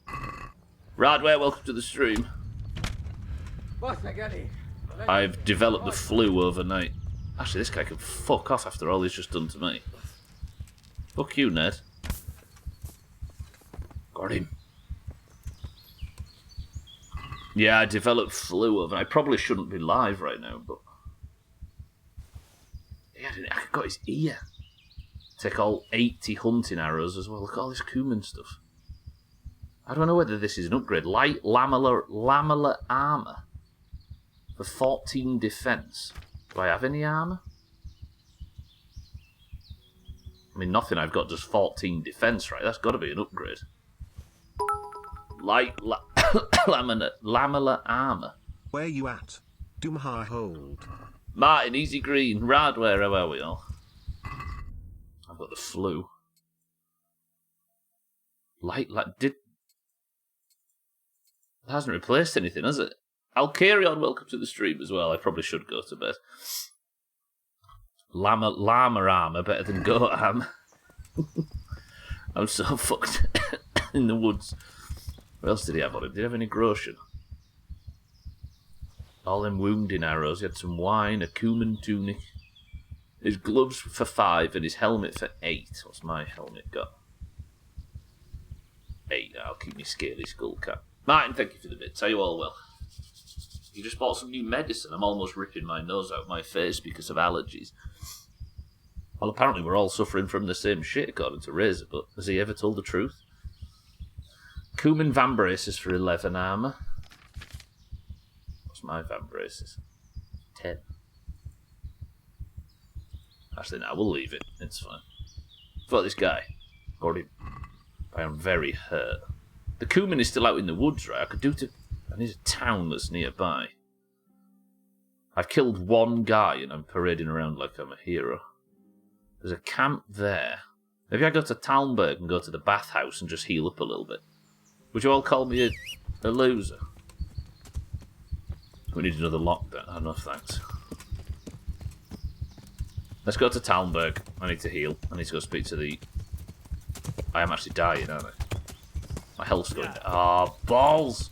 Radware, welcome to the stream. I've developed the flu overnight. Actually, this guy can fuck off after all he's just done to me. Fuck you, Ned. Got him. Yeah, I developed flu over. I probably shouldn't be live right now, but yeah, I got his ear. Take all 80 hunting arrows as well. Look at all this Cumin stuff. I don't know whether this is an upgrade. Light lamellar armor for 14 defense. Do I have any armor? I mean, nothing I've got does 14 defense, right? That's got to be an upgrade. Light lamellar armor. Where you at? Doomhaus hold. Martin, Easy Green, Radware, how are we all? I've got the flu. It hasn't replaced anything, has it? Alcarion, welcome to the stream as well. I probably should go to bed. Llama armor better than goat armor. I'm so fucked in the woods. What else did he have on him? Did he have any groschen? All them wounding arrows. He had some wine, a Cumin tunic. His gloves for 5 and his helmet for 8. What's my helmet got? 8. I'll keep me scaly skull cap. Martin, thank you for the bits. Are you all well? You just bought some new medicine. I'm almost ripping my nose out my face because of allergies. Well, apparently we're all suffering from the same shit, according to Razor, but has he ever told the truth? Cumin van braces for 11 armour. What's my van braces? 10. Actually, no, we'll leave it. It's fine. Fuck this guy. Got him. I am very hurt. The Cumin is still out in the woods, right? I could do to... I need a town that's nearby. I've killed 1 guy and I'm parading around like I'm a hero. There's a camp there. Maybe I go to Talmberg and go to the bathhouse and just heal up a little bit. Would you all call me a loser? We need another lockdown. Oh, no, thanks. Let's go to Talmberg. I need to heal. I need to go speak to the... I am actually dying, aren't I? My health's going down. Oh, balls!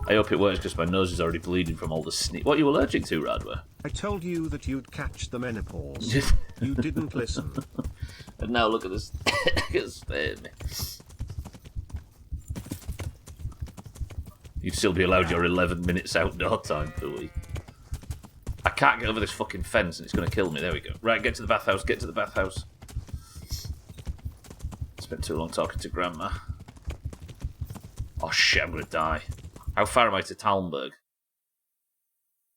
I hope it works because my nose is already bleeding from all the sneeze. What are you allergic to, Radwer? I told you that you'd catch the menopause. You didn't listen. And now look at this. Look at this. You'd still be allowed your 11 minutes outdoor time per week. I can't get over this fucking fence and it's going to kill me. There we go. Right, get to the bathhouse. Get to the bathhouse. Spent too long talking to Grandma. Oh shit, I'm going to die. How far am I to Talmberg?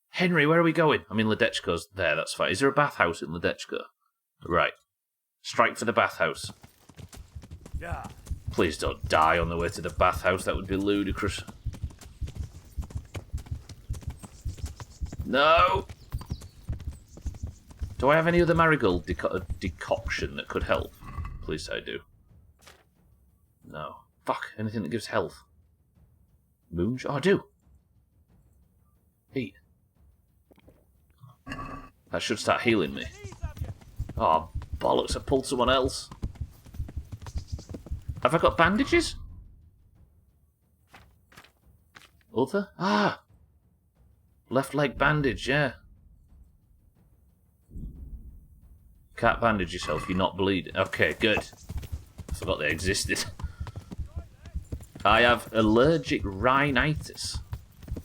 Henry, where are we going? I'm in Ledechko's. There, that's fine. Is there a bathhouse in Ledechko? Right. Strike for the bathhouse. Yeah. Please don't die on the way to the bathhouse. That would be ludicrous. No! Do I have any other marigold decoction that could help? Please I do. No. Fuck, anything that gives health. Moonshine? Oh, I do. Eat. That should start healing me. Oh, bollocks, I pulled someone else. Have I got bandages? Other? Ah! Left leg bandage, yeah. Can't bandage yourself, you're not bleeding. Okay, good. I forgot they existed. I have allergic rhinitis.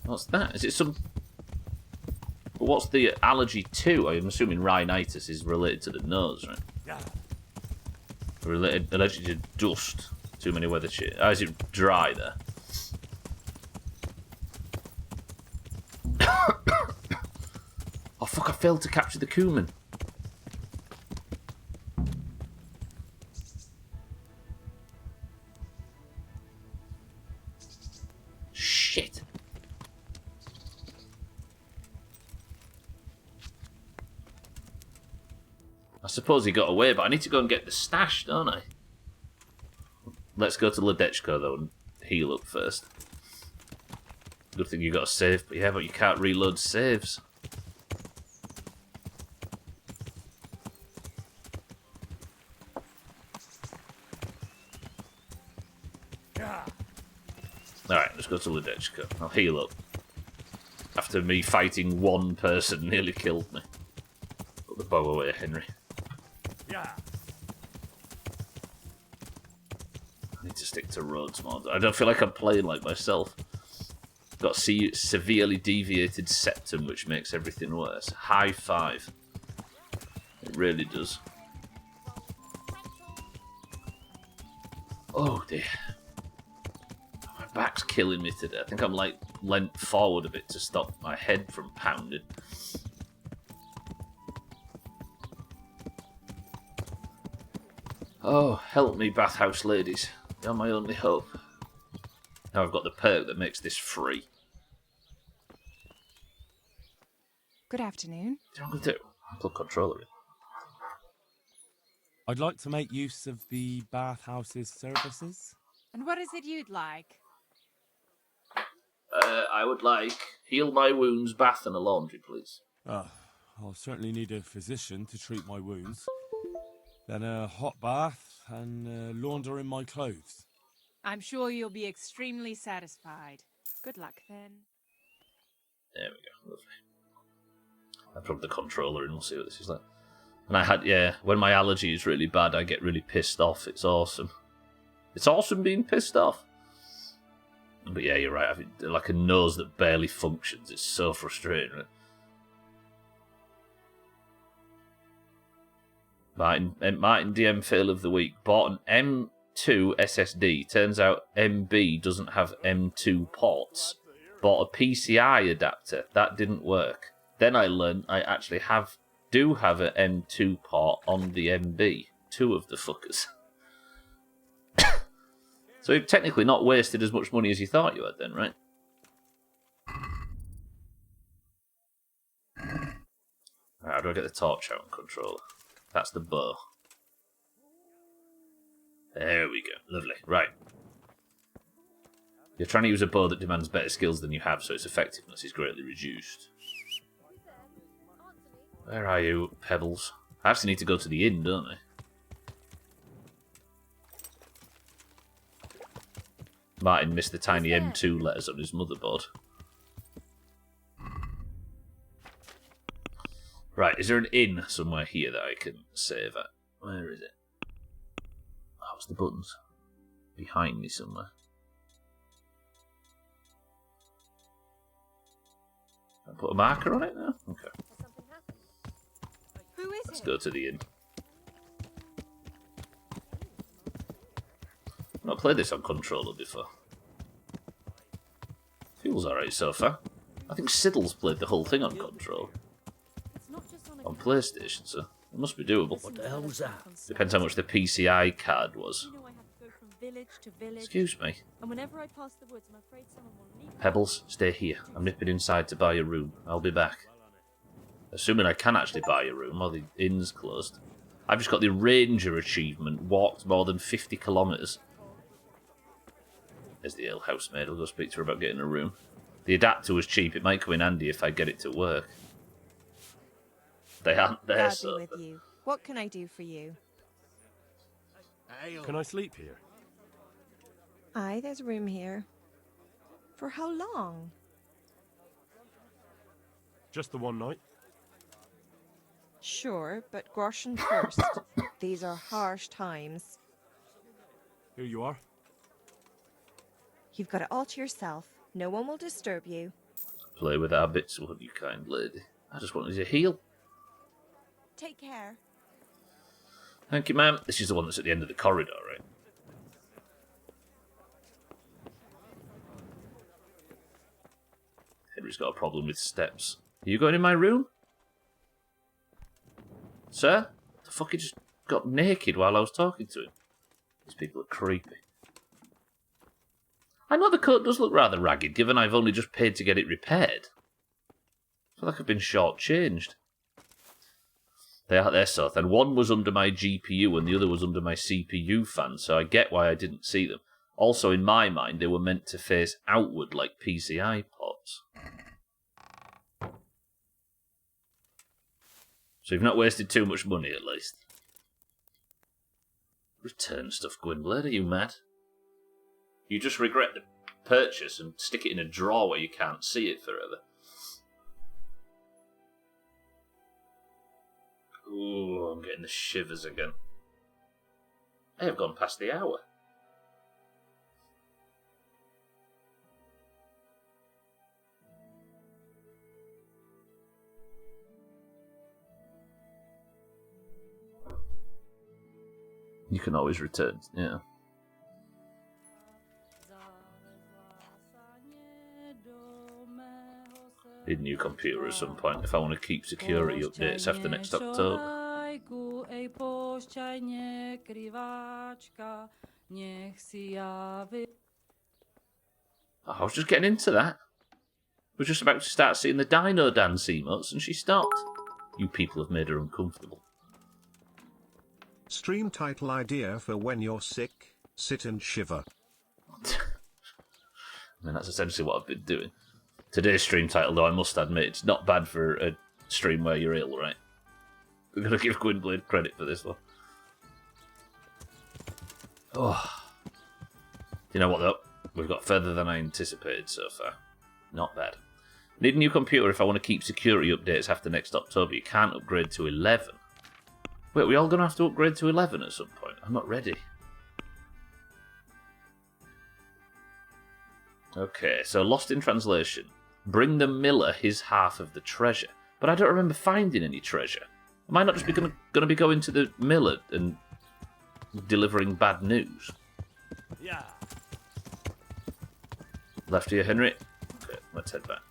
What's that? Is it some... What's the allergy to? I'm assuming rhinitis is related to the nose, right? Yeah. Allergic to dust. Too many weather shit. Oh, is it dry there? Oh fuck, I failed to capture the cumin. Shit. I suppose he got away, but I need to go and get the stash, don't I? Let's go to Ledechko, though, and heal up first. Good thing you got a save, but yeah, but you can't reload saves. Alright, let's go to Ledechko. I'll heal up. After me fighting one person nearly killed me. Put the bow away, Henry. Yeah. I need to stick to roads more. I don't feel like I'm playing like myself. Got severely deviated septum, which makes everything worse. High five. It really does. Oh dear. My back's killing me today. I think I'm like leant forward a bit to stop my head from pounding. Oh, help me, bathhouse ladies. You're my only hope. Now I've got the perk that makes this free. Good afternoon. What am I going to do? I'll plug controller in. I'd like to make use of the bathhouse's services. And what is it you'd like? I would like heal my wounds, bath and a laundry, please. I'll certainly need a physician to treat my wounds. Then a hot bath and laundering my clothes. I'm sure you'll be extremely satisfied. Good luck, then. There we go. Lovely. I plugged the controller in. We'll see what this is like. And I had, yeah, when my allergy is really bad, I get really pissed off. It's awesome. It's awesome being pissed off. But yeah, you're right. I've like a nose that barely functions. It's so frustrating. Right? Martin DM fail of the week. Bought an M2 SSD. Turns out MB doesn't have M2 ports. Bought a PCI adapter. That didn't work. Then I learned I actually do have an M2 port on the MB. Two of the fuckers. So you've technically not wasted as much money as you thought you had then, right? Right, how do do I get the torch out on controller? That's the bow. There we go. Lovely. Right. You're trying to use a bow that demands better skills than you have, so its effectiveness is greatly reduced. Where are you, Pebbles? I actually need to go to the inn, don't I? Martin missed the tiny M2 letters on his motherboard. Right, is there an inn somewhere here that I can save at? Where is it? Oh, what's the buttons? Behind me somewhere. Can I put a marker on it now? Okay. Who is Let's go to the inn. I've not played this on controller before. Feels alright so far. I think Siddle's played the whole thing on control. On PlayStation, so it must be doable. What the hell was that? Depends how much the PCI card was. Excuse me. And whenever I pass the woods, I'm afraid someone will leave. Pebbles, stay here. I'm nipping inside to buy a room. I'll be back. Assuming I can actually buy a room, or the inn's closed. I've just got the Ranger achievement, walked more than 50 kilometres. There's the ale housemaid. I'll go speak to her about getting a room. The adapter was cheap. It might come in handy if I get it to work. They aren't there, Gladly so... with you. What can I do for you? Can I sleep here? Aye, there's room here. For how long? Just the one night? Sure, but groschen first. These are harsh times. Here you are. You've got it all to yourself. No one will disturb you. Play with our bits, won't you, kind lady? I just wanted to heal. Take care. Thank you, ma'am. This is the one that's at the end of the corridor, right? Henry's got a problem with steps. Are you going in my room? Sir? The fuck, he just got naked while I was talking to him. These people are creepy. I know the coat does look rather ragged, given I've only just paid to get it repaired. I feel like I've been shortchanged. They're so thin. One was under my GPU and the other was under my CPU fan, so I get why I didn't see them. Also, in my mind, they were meant to face outward like PCI ports. So you've not wasted too much money, at least. Return stuff, Gwynblade. Are you mad? You just regret the purchase and stick it in a drawer where you can't see it forever. Ooh, I'm getting the shivers again. I have gone past the hour. You can always return, yeah. Need a new computer at some point if I want to keep security updates after next October. Oh, I was just getting into that. We're just about to start seeing the Dino Dance emotes and she stopped. You people have made her uncomfortable. Stream title idea for when you're sick, sit and shiver. I mean, that's essentially what I've been doing. Today's stream title, though, I must admit, it's not bad for a stream where you're ill, right? We're going to give Gwynblade credit for this one. Oh. You know what, though? We've got further than I anticipated so far. Not bad. Need a new computer if I want to keep security updates after next October. You can't upgrade to 11. Wait, are we all going to have to upgrade to 11 at some point? I'm not ready. Okay, so Lost in Translation. Bring the miller his half of the treasure. But I don't remember finding any treasure. Am I not just going to be going to the miller and delivering bad news? Yeah. Left here, Henry. Okay, let's head back.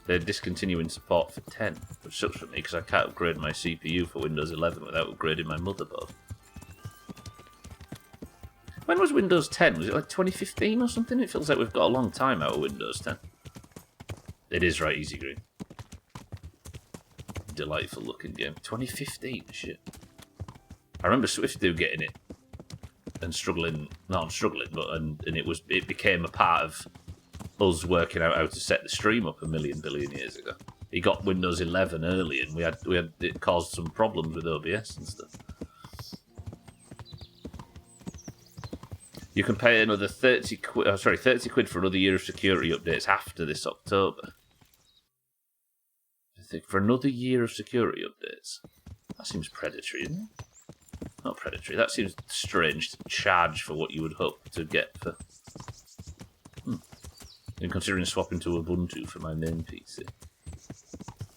They're discontinuing support for 10, which sucks for me because I can't upgrade my CPU for Windows 11 without upgrading my motherboard. When was Windows 10? Was it like 2015 or something? It feels like we've got a long time out of Windows 10. It is right, easy green. Delightful looking game. 2015, shit. I remember SwiftDo getting it and struggling. Not struggling, but and it became a part of us working out how to set the stream up a million billion years ago. He got Windows 11 early, and we had it caused some problems with OBS and stuff. You can pay another 30 quid for another year of security updates after this October. I think for another year of security updates. That seems predatory, isn't it? Not predatory. That seems strange to charge for what you would hope to get for. I'm considering swapping to Ubuntu for my main PC.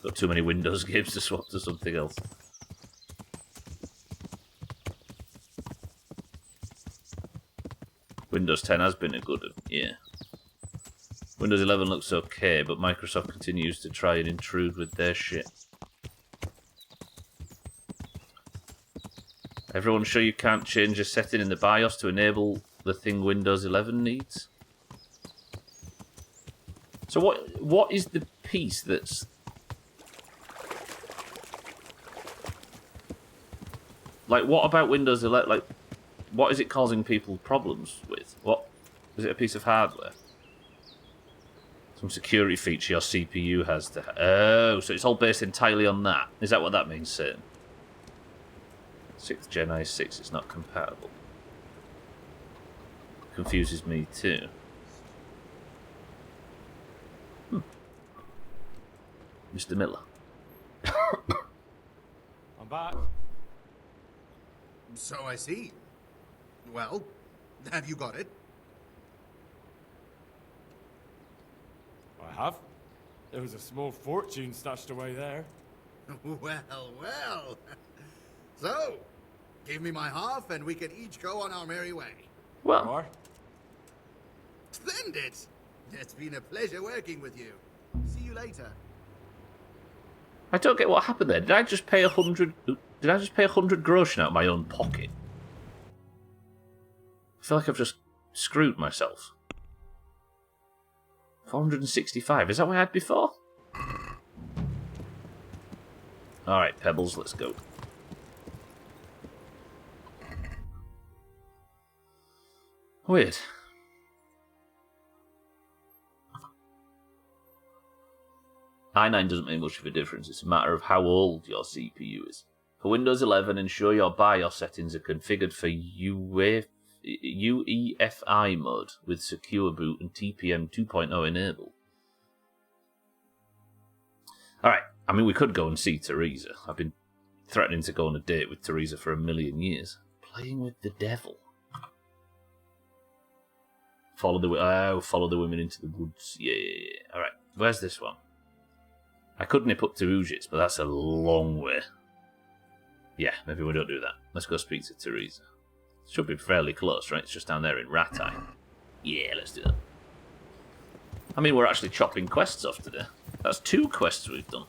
Got too many Windows games to swap to something else. Windows 10 has been a good one, yeah. Windows 11 looks okay, but Microsoft continues to try and intrude with their shit. Everyone sure you can't change a setting in the BIOS to enable the thing Windows 11 needs? So what is the piece that's... Like, what about Windows 11? Like, what is it causing people problems with? What? Is it a piece of hardware? Some security feature your CPU has to... Oh, so it's all based entirely on that. Is that what that means, Satan? 6th Gen i6 is not compatible. Confuses me too. Mr. Miller. I'm back. So I see. Well, have you got it? I have. There was a small fortune stashed away there. Well, well. So, give me my half and we can each go on our merry way. Well. Splendid! It's been a pleasure working with you. See you later. I don't get what happened there. Did I just pay 100? Did I just pay 100 groschen out of my own pocket? I feel like I've just screwed myself. 465. Is that what I had before? All right, Pebbles, let's go. Weird. i9 doesn't make much of a difference. It's a matter of how old your CPU is. For Windows 11, ensure your BIOS settings are configured for UEFI mode with Secure Boot and TPM 2.0 enabled. Alright, I mean, we could go and see Teresa. I've been threatening to go on a date with Teresa for a million years. Playing with the devil. Follow the women into the woods. Yeah. Alright, where's this one? I could nip up to Ujits, but that's a long way. Yeah, maybe we don't do that. Let's go speak to Teresa. Should be fairly close, right? It's just down there in Ratai. Yeah, let's do that. I mean, we're actually chopping quests off today. That's 2 quests we've done.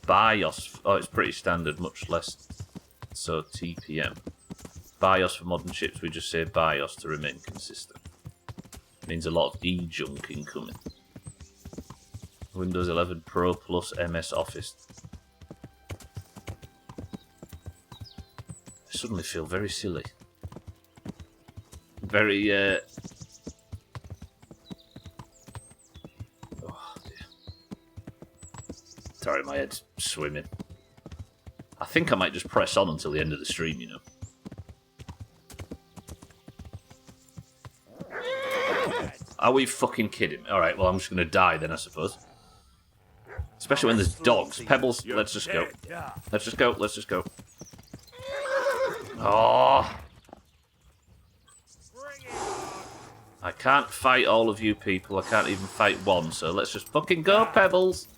BIOS. Oh, it's pretty standard, much less so TPM. BIOS for modern chips, we just say BIOS to remain consistent. Means a lot of e-junk incoming. Windows 11 Pro plus MS Office. I suddenly feel very silly. Very, oh dear. Sorry, my head's swimming. I think I might just press on until the end of the stream, you know. Are we fucking kidding? Alright, well, I'm just going to die then, I suppose. Especially when there's dogs. Pebbles, let's just go. Let's just go, let's just go. Oh! I can't fight all of you people. I can't even fight one, so let's just fucking go, Pebbles!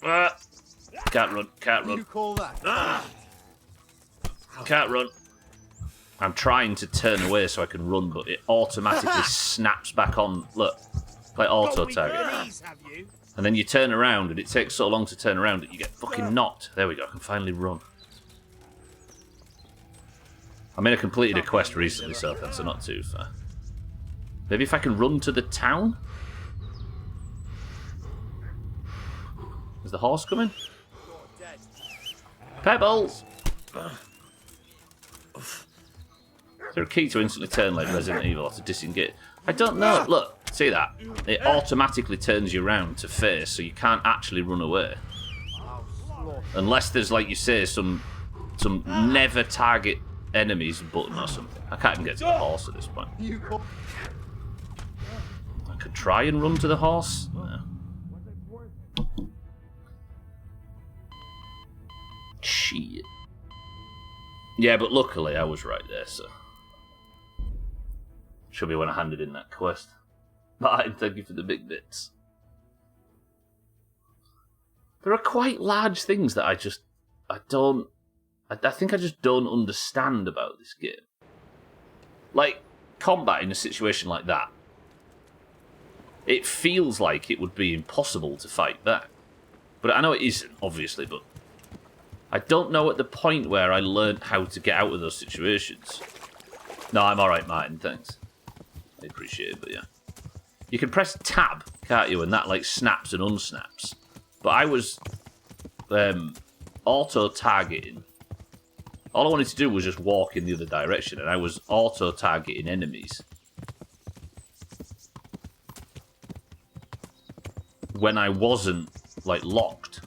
Can't run, can't run. You call that? Can't run. I'm trying to turn away so I can run, but it automatically snaps back on. Look, like auto target. And then you turn around, and it takes so long to turn around that you get fucking knocked. There we go. I can finally run. I mean, I completed a quest recently, so that's not too far. Maybe if I can run to the town? Is the horse coming? Pebbles! Is there a key to instantly turn like Resident Evil or to disengage? I don't know. Look, see that? It automatically turns you around to face, so you can't actually run away. Unless there's, like you say, some never target enemies button or something. I can't even get to the horse at this point. I could try and run to the horse. No. Shit. Yeah, but luckily I was right there, so... Should be when I handed in that quest. But thank you for the big bits. There are quite large things that I think I just don't understand about this game. Like, combat in a situation like that. It feels like it would be impossible to fight back. But I know it isn't, obviously, but... I don't know at the point where I learned how to get out of those situations. No, I'm alright, Martin, thanks. I appreciate it, but yeah. You can press tab, can't you, and that, like, snaps and unsnaps. But I was auto-targeting. All I wanted to do was just walk in the other direction, and I was auto-targeting enemies. When I wasn't, like, locked.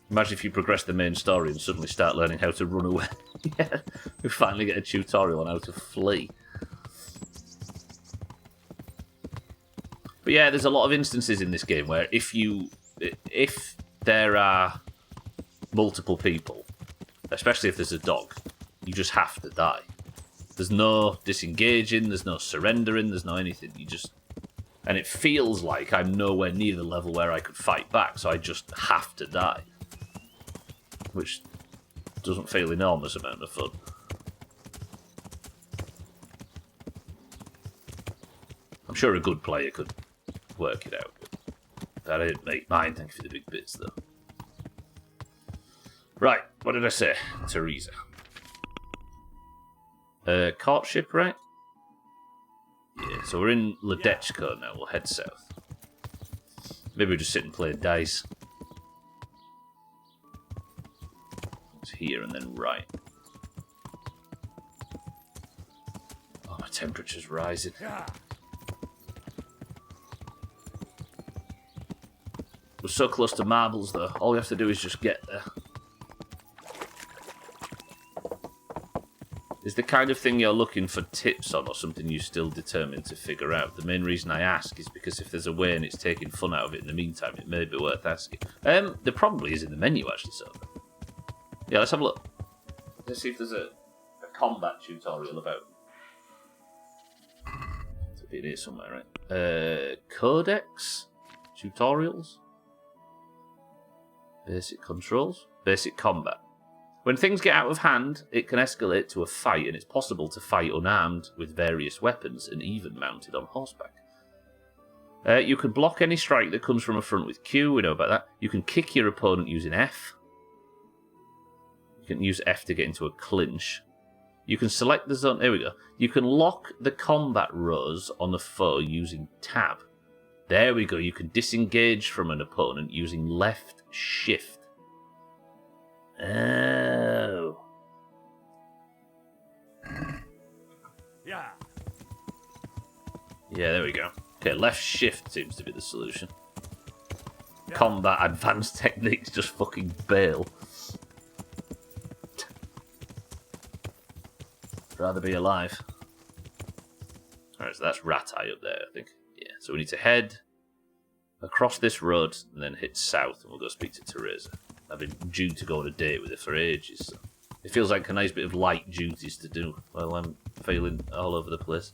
Imagine if you progress the main story and suddenly start learning how to run away. Yeah, we finally get a tutorial on how to flee. But yeah, there's a lot of instances in this game where if there are multiple people, especially if there's a dog, you just have to die. There's no disengaging, there's no surrendering, there's no anything. You just... And it feels like I'm nowhere near the level where I could fight back, so I just have to die. Which doesn't feel enormous amount of fun. I'm sure a good player could work it out. That didn't make mine, thank you for the big bits, though. Right, what did I say? Teresa. Courtship, right? Yeah, so we're in Ledechko now, we'll head south. Maybe we'll just sit and play dice. It's here and then right. Oh, my temperature's rising. We're so close to marbles, though. All we have to do is just get there. Is the kind of thing you're looking for tips on or something you're still determined to figure out? The main reason I ask is because if there's a way and it's taking fun out of it in the meantime, it may be worth asking. There probably is in the menu, actually, so... Yeah, let's have a look. Let's see if there's a combat tutorial about... It's up here somewhere, right? Codex? Tutorials? Basic controls? Basic combat. When things get out of hand, it can escalate to a fight, and it's possible to fight unarmed with various weapons and even mounted on horseback. You can block any strike that comes from a front with Q, we know about that. You can kick your opponent using F. You can use F to get into a clinch. You can select the zone, there we go. You can lock the combat rows on the foe using tab. There we go, you can disengage from an opponent using left shift. Oh. Yeah. Yeah, there we go. Okay, left shift seems to be the solution. Yeah. Combat advanced techniques just fucking bail. Rather be alive. Alright, so that's Rat Eye up there, I think. Yeah, so we need to head across this road and then hit south and we'll go speak to Teresa. I've been due to go on a date with her for ages, so it feels like a nice bit of light duties to do while I'm feeling all over the place.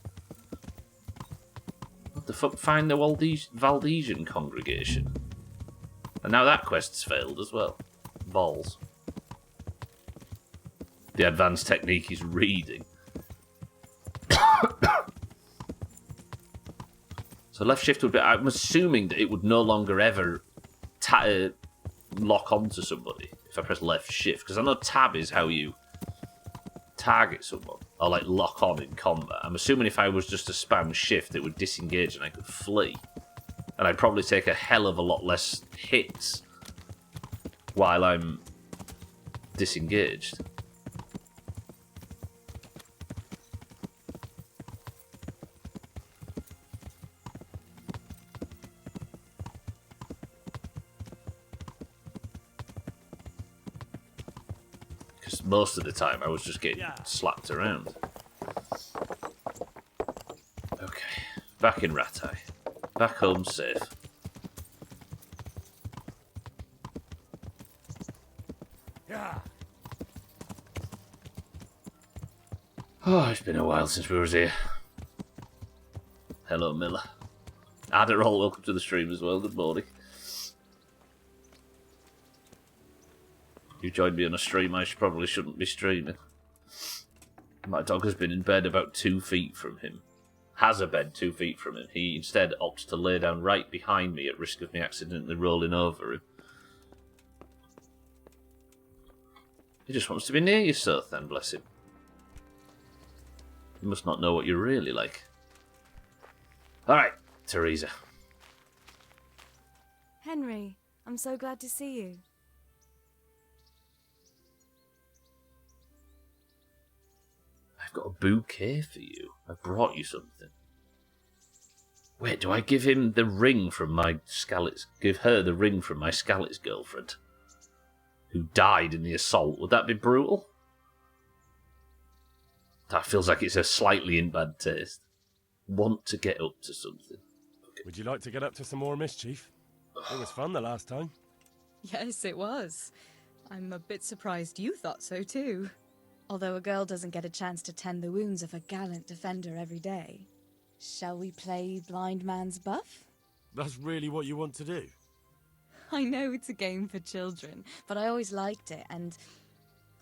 What the fuck? Find the Valdesian congregation. And now that quest's failed as well. Balls. The advanced technique is reading. So left shift would be... I'm assuming that it would no longer ever... lock onto somebody if I press left shift, because I know tab is how you target someone or like lock on in combat. I'm assuming if I was just to spam shift, it would disengage and I could flee. And I'd probably take a hell of a lot less hits while I'm disengaged. Because most of the time I was just getting slapped around. Okay, back in Ratai. Back home safe. Oh, it's been a while since we was here. Hello, Miller. Adderall, welcome to the stream as well. Good morning. You joined me on a stream I probably shouldn't be streaming. My dog has been in bed about 2 feet from him. Has a bed 2 feet from him. He instead opts to lay down right behind me at risk of me accidentally rolling over him. He just wants to be near you, Seth, then, bless him. You must not know what you're really like. Alright, Teresa. Henry, I'm so glad to see you. I've got a bouquet for you. I've brought you something. Wait, do I give him the ring from my Scalit's... Give her the ring from my Scalit's girlfriend? Who died in the assault? Would that be brutal? That feels like it's a slightly in bad taste. Want to get up to something. Okay. Would you like to get up to some more mischief? It was fun the last time. Yes, it was. I'm a bit surprised you thought so too. Although a girl doesn't get a chance to tend the wounds of a gallant defender every day. Shall we play blind man's buff? That's really what you want to do? I know it's a game for children, But I always liked it, and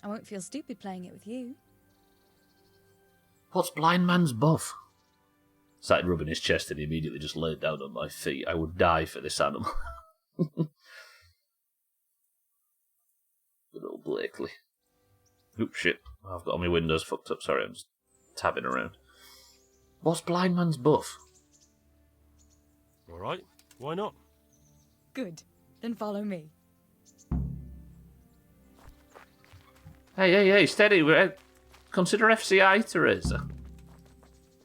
I won't feel stupid playing it with you. What's blind man's buff? Started rubbing his chest and he immediately just laid down on my feet. I would die for this animal. Good old Blakely. Oop, shit. I've got all my windows fucked up. Sorry, I'm just tabbing around. What's blind man's buff? Alright, why not? good. Then follow me. Hey, steady. Consider FCI, Teresa.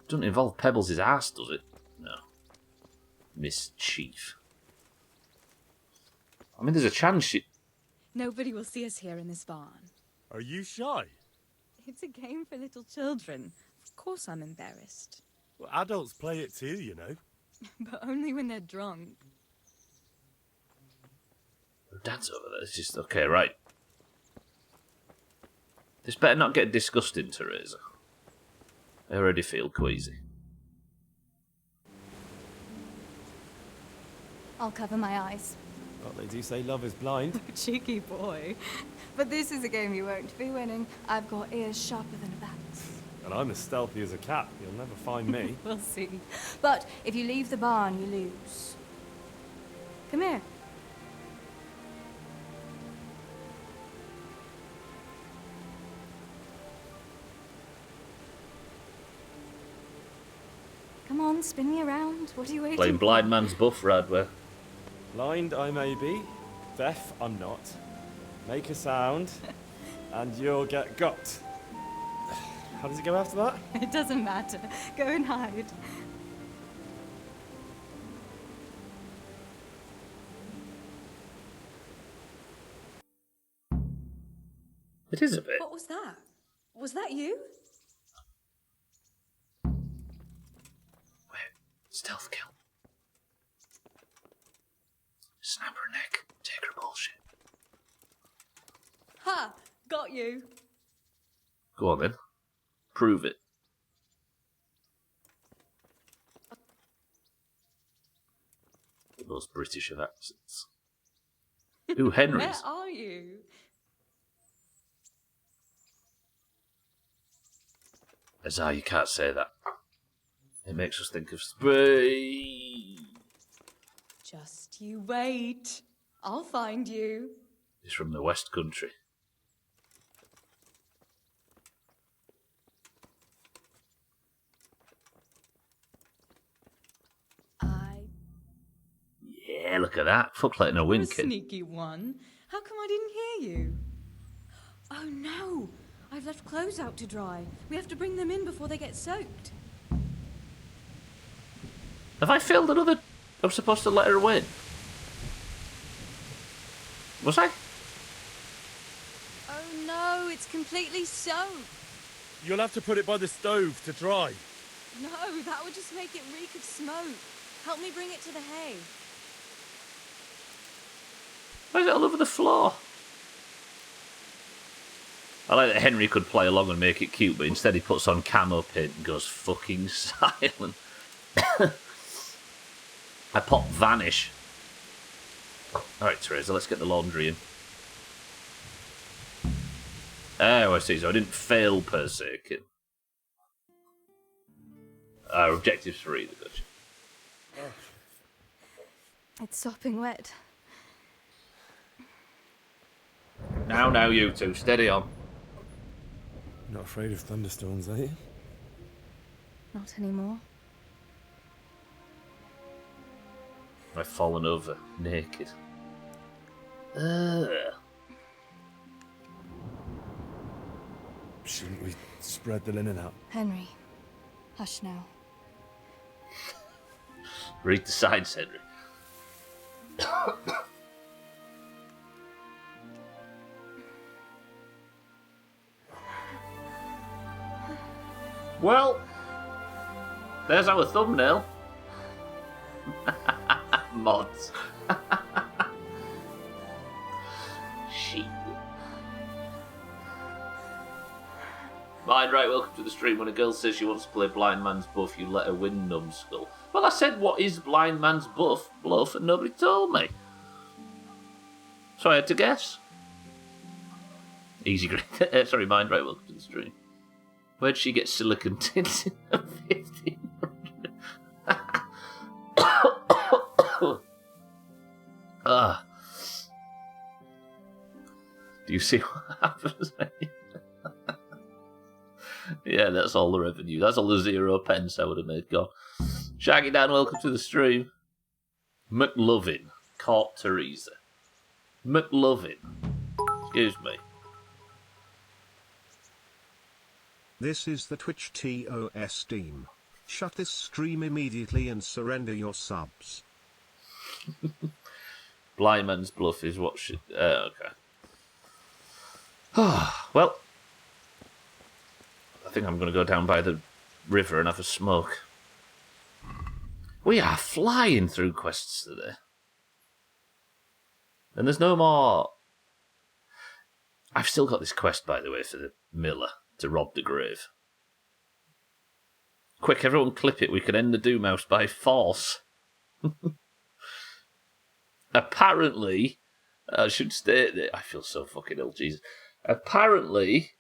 Doesn't involve Pebbles' ass, does it? No. Mischief. I mean, there's a chance she... Nobody will see us here in this barn. Are you shy? It's a game for little children. Of course I'm embarrassed. Well, adults play it too, you know. But only when they're drunk. Dad's over there. It's just... Okay, right. This better not get disgusting, Teresa. I already feel queasy. I'll cover my eyes. Well, they do say love is blind. Cheeky boy. But this is a game you won't be winning. I've got ears sharper than a bat's. And I'm as stealthy as a cat. You'll never find me. We'll see. But if you leave the barn, you lose. Come here. Come on, spin me around. What are you waiting Playing for? blind man's buff, Radware. Blind I may be, deaf I'm not. Make a sound, and you'll get got. How does it go after that? It doesn't matter. Go and hide. It is a bit. What was that? Was that you? Stealth kill. Snap her neck. Take her bullshit. Ha! Got you. Go on then. Prove it. The most British of accents. Ooh, Henry's. Where are you? Azar, you can't say that. It makes us think of Spain. Just you wait. I'll find you. He's from the West Country. Hey, look at that. Fuck letting her You're a wink it. sneaky one. How come I didn't hear you? Oh no! I've left clothes out to dry. We have to bring them in before they get soaked. Have I failed another... I'm supposed to let her win? Was I? Oh no, it's completely soaked. You'll have to put it by the stove to dry. No, that would just make it reek of smoke. Help me bring it to the hay. Why is it all over the floor? I like that Henry could play along and make it cute, but instead he puts on camo paint and goes fucking silent. I pop vanish. Alright, Teresa, let's get the laundry in. Oh, I see, so I didn't fail per se. Objectives for either, gotcha. It's sopping wet. Now, you two, steady on. Not afraid of thunderstorms, are you? Not anymore. I've fallen over, naked. Shouldn't we spread the linen out? Henry, hush now. Read the signs, Henry. Well, there's our thumbnail. Mods. Sheep. Mind right, welcome to the stream. When a girl says she wants to play Blind Man's Buff, you let her win, numbskull. Well, I said, what is Blind Man's Bluff, and nobody told me. So I had to guess. Easy, great. Sorry, Mind right, welcome to the stream. Where'd she get silicon tins in her 1500? Ah. Do you see what happens? Yeah, that's all the revenue. That's all the 0 pence I would have made gone. Shaggy Dan, welcome to the stream. McLovin caught Teresa. McLovin. Excuse me. This is the Twitch TOS team. Shut this stream immediately and surrender your subs. Blind Man's Bluff is what should... okay. Well, I think I'm going to go down by the river and have a smoke. We are flying through quests today. And there's no more... I've still got this quest, by the way, for the miller to rob the grave. Quick, everyone clip it. We can end the Doomhaus by force. Apparently, I should state that... I feel so fucking ill, Jesus. Apparently,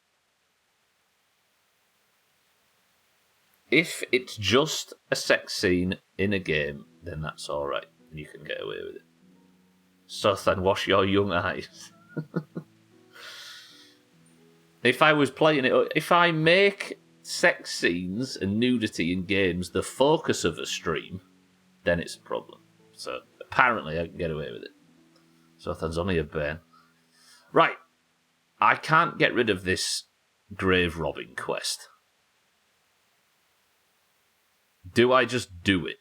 if it's just a sex scene in a game, then that's alright. And you can get away with it. So then wash your young eyes. If I was playing it... If I make sex scenes and nudity in games the focus of a stream, then it's a problem. So apparently I can get away with it. So that's only a bane. Right. I can't get rid of this grave robbing quest. Do I just do it?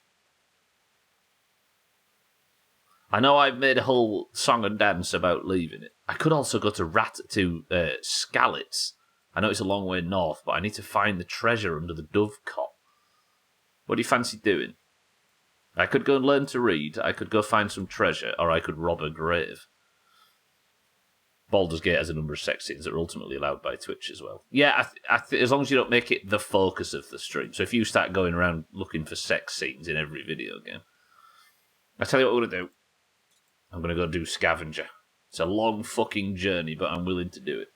I know I've made a whole song and dance about leaving it. I could also go to Skalitz. I know it's a long way north, but I need to find the treasure under the dovecot. What do you fancy doing? I could go and learn to read, I could go find some treasure, or I could rob a grave. Baldur's Gate has a number of sex scenes that are ultimately allowed by Twitch as well. Yeah, as long as you don't make it the focus of the stream. So if you start going around looking for sex scenes in every video game, I tell you what we're going to do. I'm going to go do Scavenger. It's a long fucking journey, but I'm willing to do it.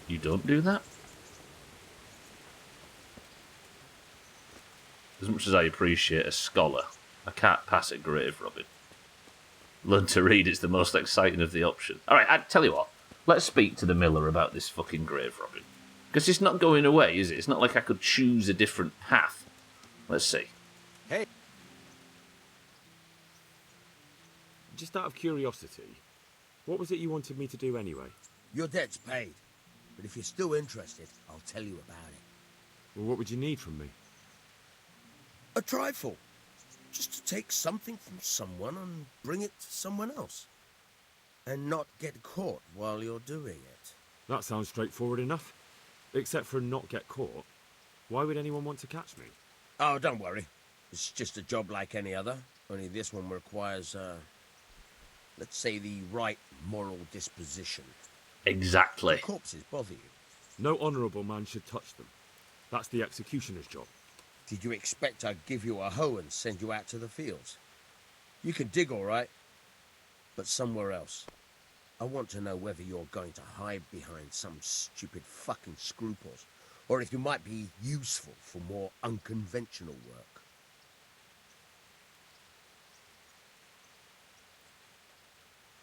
You don't do that? As much as I appreciate a scholar, I can't pass a grave robbing. Learn to read is the most exciting of the options. Alright, I tell you what. Let's speak to the miller about this fucking grave robbing. Because it's not going away, is it? It's not like I could choose a different path. Let's see. Hey, just out of curiosity, what was it you wanted me to do anyway? Your debt's paid. But if you're still interested, I'll tell you about it. Well, what would you need from me? A trifle. Just to take something from someone and bring it to someone else. And not get caught while you're doing it. That sounds straightforward enough. Except for not get caught. Why would anyone want to catch me? Oh, don't worry. It's just a job like any other. Only this one requires, let's say, the right moral disposition. Exactly. Do corpses bother you? No honourable man should touch them. That's the executioner's job. Did you expect I'd give you a hoe and send you out to the fields? You can dig all right, but somewhere else. I want to know whether you're going to hide behind some stupid fucking scruples, or if you might be useful for more unconventional work.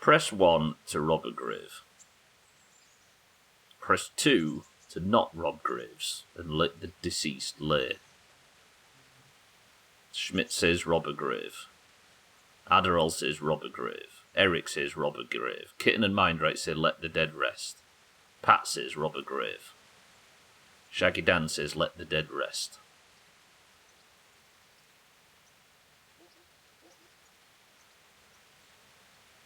Press 1 to rob a grave. Press 2 to not rob graves and let the deceased lay. Schmidt says rob a grave. Adderall says rob a grave. Eric says rob a grave. Kitten and Mindright say let the dead rest. Pat says rob a grave. Shaggy Dan says let the dead rest.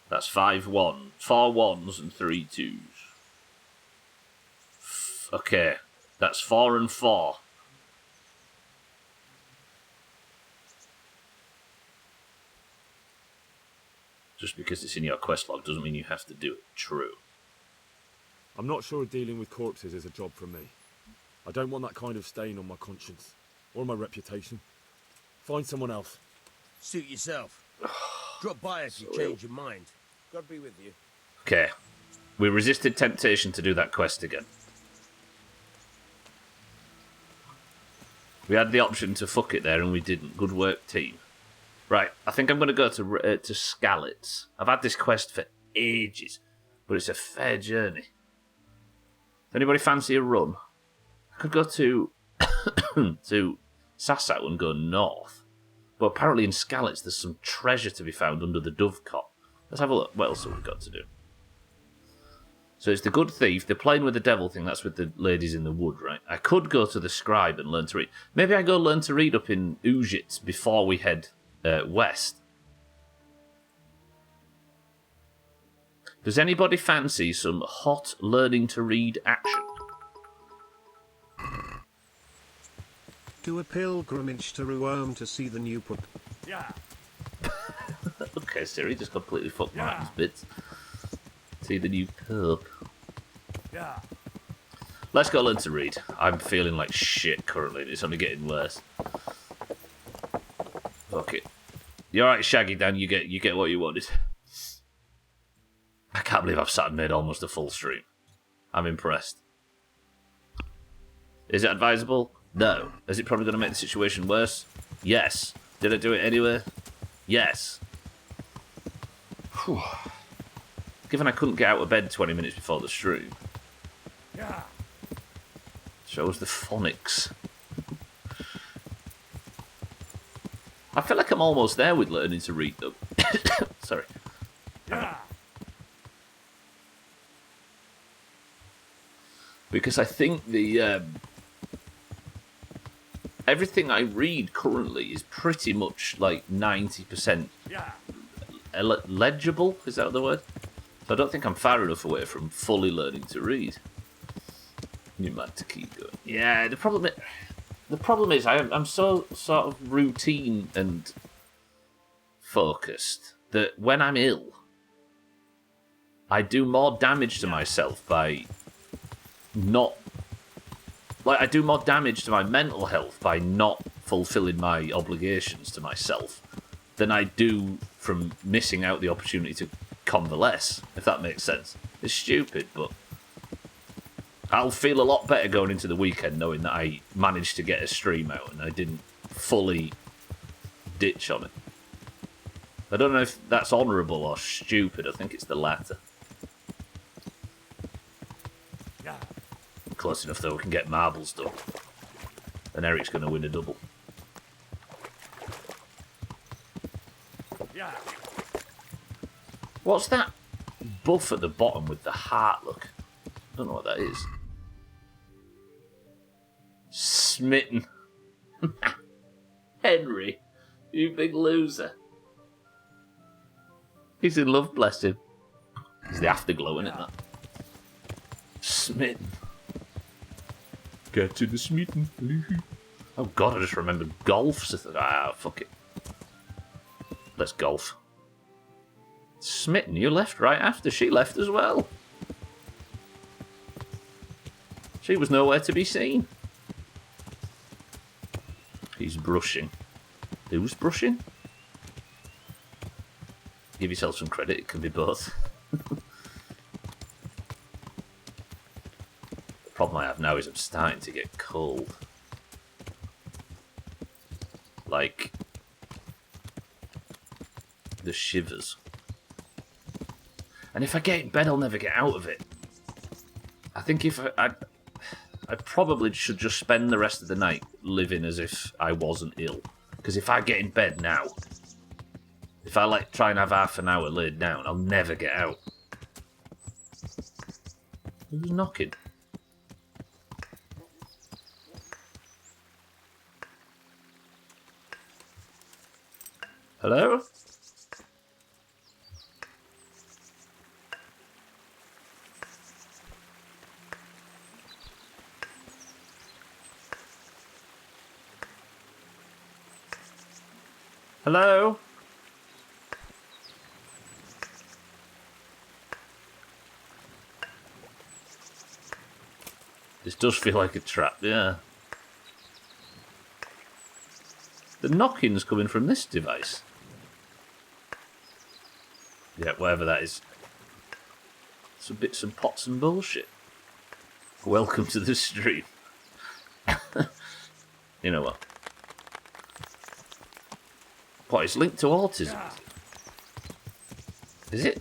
That's 4 1s and 3 2s. Okay, that's 4 and 4. Just because it's in your quest log doesn't mean you have to do it. True. I'm not sure dealing with corpses is a job for me. I don't want that kind of stain on my conscience. Or my reputation. Find someone else. Suit yourself. Drop by if you change your mind. God be with you. Okay. We resisted temptation to do that quest again. We had the option to fuck it there and we didn't. Good work, team. Right, I think I'm going to go to Skalitz. I've had this quest for ages, but it's a fair journey. Does anybody fancy a run? I could go to to Sasau and go north. But apparently in Skalitz there's some treasure to be found under the Dovecot. Let's have a look. What else have we got to do? So it's the good thief, the playing with the devil thing, that's with the ladies in the wood, right? I could go to the scribe and learn to read. Maybe I go learn to read up in Ujits before we head west. Does anybody fancy some hot learning to read action? Do a pilgrimage to Rome to see the new pub. Yeah. Okay, Siri, just completely fucked my hands bits. See the new pub. Yeah. Let's go learn to read. I'm feeling like shit currently. It's only getting worse. Fuck it. You're right, Shaggy Dan. You get what you wanted. I can't believe I've sat and made almost a full stream. I'm impressed. Is it advisable? No. Is it probably going to make the situation worse? Yes. Did I do it anyway? Yes. Whew. Given I couldn't get out of bed 20 minutes before the stream. Yeah. Shows the phonics. I feel like I'm almost there with learning to read, though. Sorry. Yeah. Because I think the everything I read currently is pretty much like 90% legible. Is that the word? So I don't think I'm far enough away from fully learning to read. You might to keep going. Yeah, the problem is I'm so sort of routine and focused that when I'm ill, I do more damage to myself by not... Like, I do more damage to my mental health by not fulfilling my obligations to myself than I do from missing out the opportunity to convalesce, if that makes sense. It's stupid, but I'll feel a lot better going into the weekend knowing that I managed to get a stream out and I didn't fully ditch on it. I don't know if that's honourable or stupid. I think it's the latter. Yeah. Close enough though, we can get marbles done. And Eric's going to win a double. Yeah. What's that buff at the bottom with the heart look? I don't know what that is. Smitten. Henry, you big loser. He's in love, bless him. He's the afterglow, isn't it, that? Smitten. Get to the smitten. Oh god, I just remembered golf. Ah, fuck it. Let's golf. Smitten, you left right after she left as well. She was nowhere to be seen. He's brushing. Who's brushing? Give yourself some credit, it can be both. The problem I have now is I'm starting to get cold. Like the shivers. And if I get in bed, I'll never get out of it. I think if I probably should just spend the rest of the night living as if I wasn't ill. Because if I get in bed now, if I like try and have half an hour laid down, I'll never get out. Who's knocking? Hello? Hello? This does feel like a trap, yeah. The knocking's coming from this device. Yeah, whatever that is. Some bits and pots and bullshit. Welcome to the stream. You know what? What, it's linked to autism? Is it?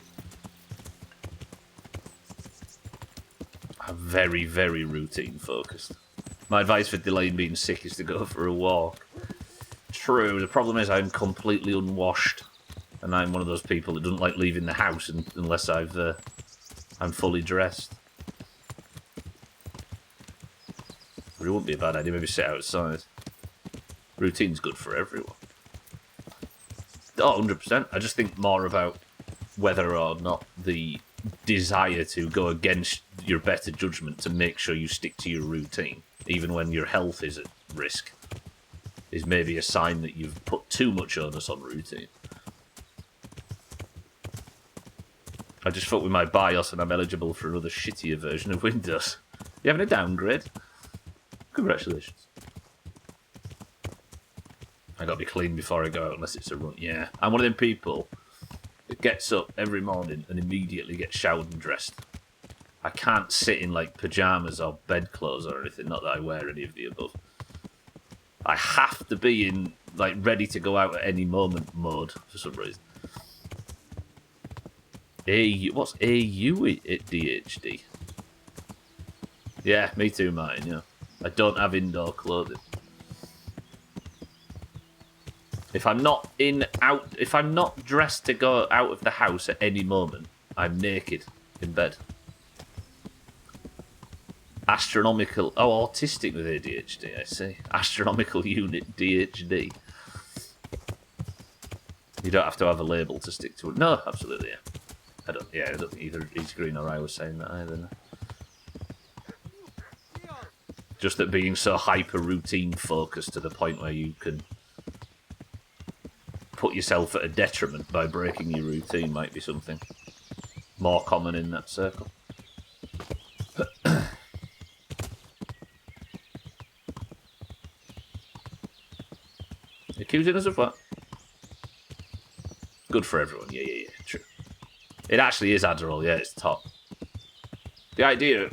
I'm very, very routine focused. My advice for delaying being sick is to go for a walk. True, the problem is I'm completely unwashed. And I'm one of those people that doesn't like leaving the house unless I'm fully dressed. But it wouldn't be a bad idea, maybe sit outside. Routine's good for everyone. Oh, 100%. I just think more about whether or not the desire to go against your better judgment to make sure you stick to your routine, even when your health is at risk, is maybe a sign that you've put too much onus on routine. I just fucked with my BIOS and I'm eligible for another shittier version of Windows. You having a downgrade? Congratulations. I gotta be clean before I go out unless it's a run. Yeah, I'm one of them people that gets up every morning and immediately gets showered and dressed. I can't sit in like pyjamas or bedclothes or anything, not that I wear any of the above. I have to be in like ready to go out at any moment mode for some reason. What's AU at DHD? Yeah, me too, Martin, yeah. I don't have indoor clothing. If I'm not if I'm not dressed to go out of the house at any moment, I'm naked in bed. Astronomical, autistic with ADHD, I see. Astronomical unit DHD. You don't have to have a label to stick to it. No, absolutely, yeah. I don't think either East Green or I was saying that either. No. Just that being so hyper routine focused to the point where you can put yourself at a detriment by breaking your routine might be something more common in that circle. Accusing us of what? Good for everyone, yeah, true. It actually is Adderall, yeah, it's top. The idea,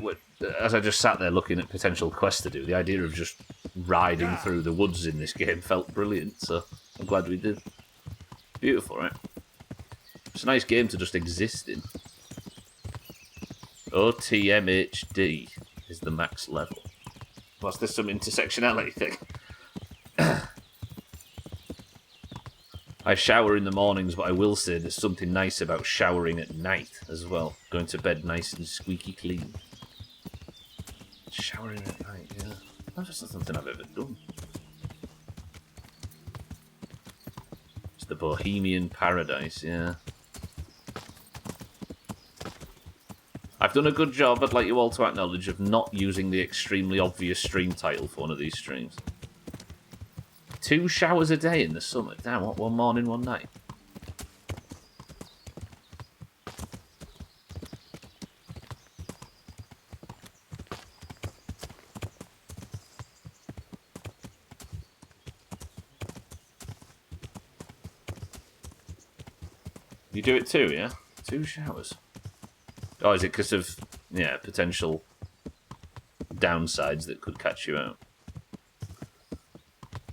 as I just sat there looking at potential quests to do, the idea of just riding through the woods in this game felt brilliant, so I'm glad we did. Beautiful, right? It's a nice game to just exist in. OTMHD is the max level. What's this, some intersectionality thing? I shower in the mornings, but I will say there's something nice about showering at night as well. Going to bed nice and squeaky clean. Showering at night, yeah. That's not something I've ever done. It's the Bohemian paradise, yeah. I've done a good job, I'd like you all to acknowledge, of not using the extremely obvious stream title for one of these streams. 2 showers a day in the summer. Damn, what, one morning, one night? You do it too, yeah? 2 showers. Oh, is it because of, yeah, potential downsides that could catch you out?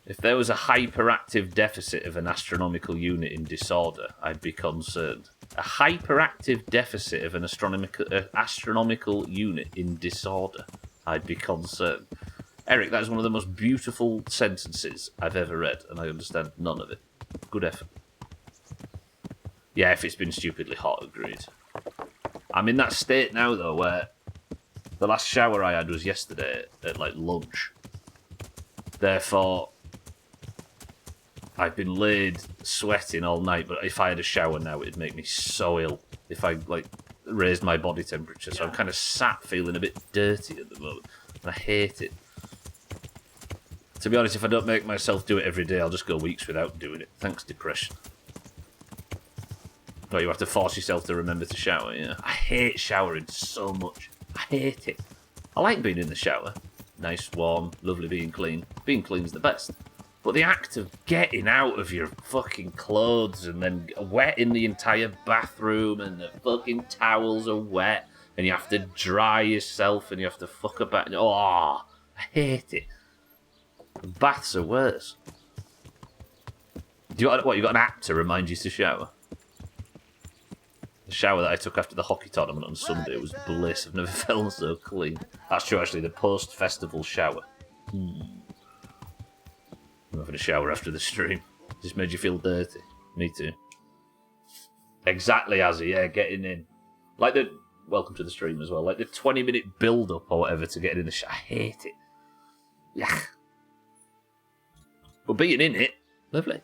If there was a hyperactive deficit of an astronomical unit in disorder, I'd be concerned. A hyperactive deficit of an astronomical unit in disorder, I'd be concerned. Eric, that is one of the most beautiful sentences I've ever read, and I understand none of it. Good effort. Yeah, if it's been stupidly hot, agreed. I'm in that state now, though, where the last shower I had was yesterday at, like, lunch. Therefore, I've been laid sweating all night, but if I had a shower now, it'd make me so ill if I, like, raised my body temperature. So I'm kind of sat feeling a bit dirty at the moment, and I hate it. To be honest, if I don't make myself do it every day, I'll just go weeks without doing it. Thanks, depression. Oh, you have to force yourself to remember to shower, yeah. I hate showering so much. I hate it. I like being in the shower. Nice, warm, lovely being clean. Being clean's the best. But the act of getting out of your fucking clothes and then wetting the entire bathroom and the fucking towels are wet and you have to dry yourself and you have to fuck about. Oh, I hate it. Baths are worse. You got an app to remind you to shower? The shower that I took after the hockey tournament on Sunday was bliss. I've never felt so clean. That's true, actually. The post-festival shower. I'm having a shower after the stream. Just made you feel dirty. Me too. Exactly, Azzy. Yeah, getting in. Like the... Welcome to the stream as well. Like the 20-minute build-up or whatever to getting in the shower. I hate it. Yeah. But being in it, lovely.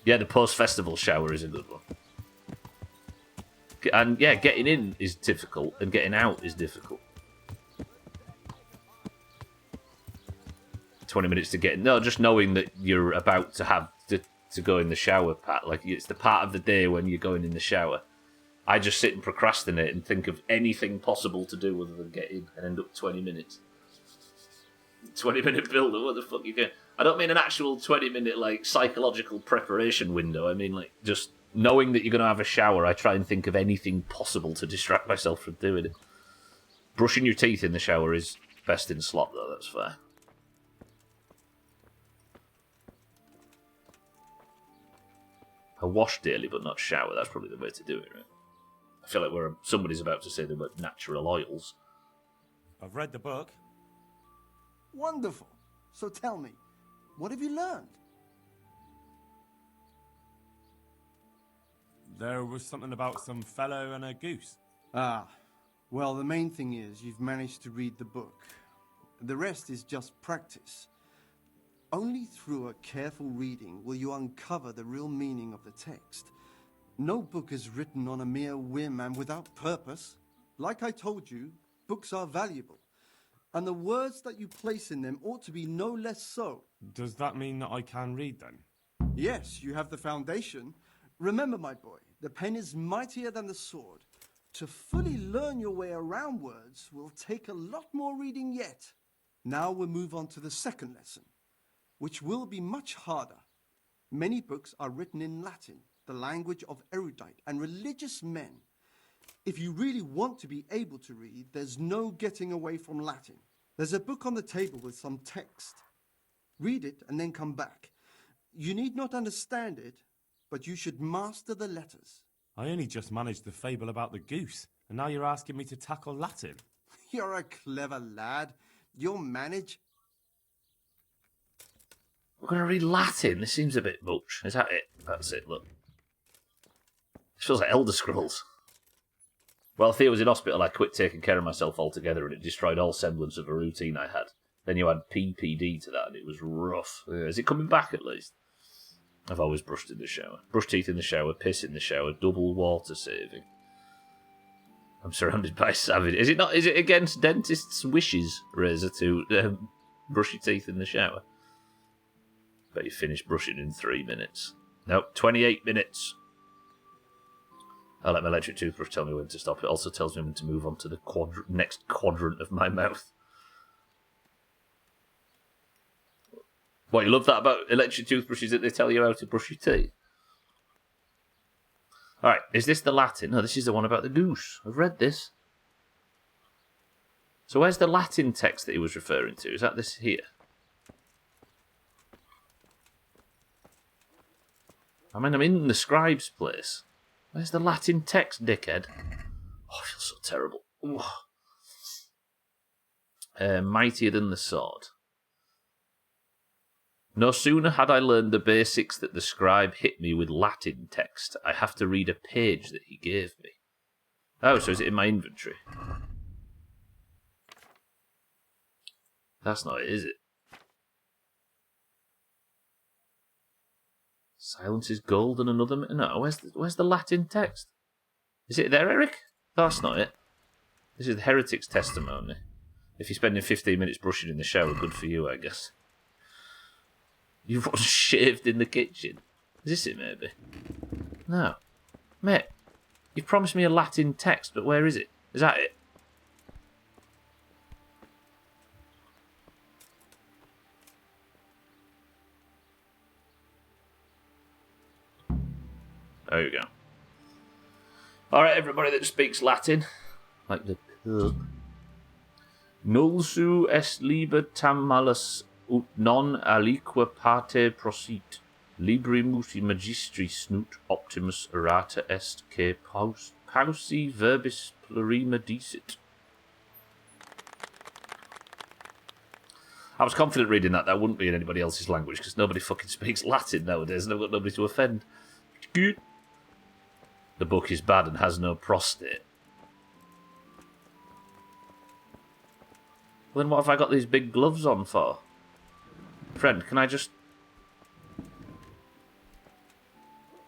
Yeah, the post-festival shower is a good one. And yeah, getting in is difficult, and getting out is difficult. 20 minutes to get in. No, just knowing that you're about to have to go in the shower part. Like, it's the part of the day when you're going in the shower. I just sit and procrastinate and think of anything possible to do other than get in and end up 20 minutes. 20-minute build-up, what the fuck are you doing? I don't mean an actual 20-minute, like, psychological preparation window. I mean, like, just... knowing that you're going to have a shower, I try and think of anything possible to distract myself from doing it. Brushing your teeth in the shower is best in slot, though, that's fair. I wash daily, but not shower. That's probably the way to do it, right? I feel like somebody's about to say the word natural oils. I've read the book. Wonderful. So tell me, what have you learned? There was something about some fellow and a goose. Ah, well, the main thing is you've managed to read the book. The rest is just practice. Only through a careful reading will you uncover the real meaning of the text. No book is written on a mere whim and without purpose. Like I told you, books are valuable. And the words that you place in them ought to be no less so. Does that mean that I can read then? Yes, you have the foundation. Remember, my boy, the pen is mightier than the sword. To fully learn your way around words will take a lot more reading yet. Now we'll move on to the second lesson, which will be much harder. Many books are written in Latin, the language of erudite and religious men. If you really want to be able to read, there's no getting away from Latin. There's a book on the table with some text. Read it and then come back. You need not understand it, but you should master the letters. I only just managed the fable about the goose, and now you're asking me to tackle Latin. You're a clever lad. You'll manage. We're going to read Latin. This seems a bit much. Is that it? That's it, look. This feels like Elder Scrolls. While Thea was in hospital, I quit taking care of myself altogether and it destroyed all semblance of a routine I had. Then you add PPD to that and it was rough. Is it coming back at least? I've always brushed in the shower. Brush teeth in the shower, piss in the shower, double water saving. I'm surrounded by savage. Is it against dentists' wishes, Razor, to brush your teeth in the shower? Bet you finish brushing in 3 minutes. Nope, 28 minutes. I'll let my electric toothbrush tell me when to stop. It also tells me when to move on to the next quadrant of my mouth. What, you love that about electric toothbrushes, that they tell you how to brush your teeth? Alright, is this the Latin? No, this is the one about the goose. I've read this. So where's the Latin text that he was referring to? Is that this here? I mean, I'm in the scribe's place. Where's the Latin text, dickhead? Oh, I feel so terrible. Mightier than the sword. No sooner had I learned the basics that the scribe hit me with Latin text. I have to read a page that he gave me. Oh, so is it in my inventory? That's not it, is it? Silence is gold and another... No, where's the Latin text? Is it there, Eric? That's not it. This is the heretic's testimony. If you're spending 15 minutes brushing in the shower, good for you, I guess. You've once shaved in the kitchen. Is this it, maybe? No. Mate, you've promised me a Latin text, but where is it? Is that it? There you go. Alright, everybody that speaks Latin, like the pub. Nulsu est liber tam malus ut non aliqua parte prosit. Librimus magistris nut optimus errata est que pausi verbis plurima dicit. I was confident reading that wouldn't be in anybody else's language, because nobody fucking speaks Latin nowadays, and I've got nobody to offend. Good. The book is bad and has no prostate. Well, then what have I got these big gloves on for? Friend, can I just...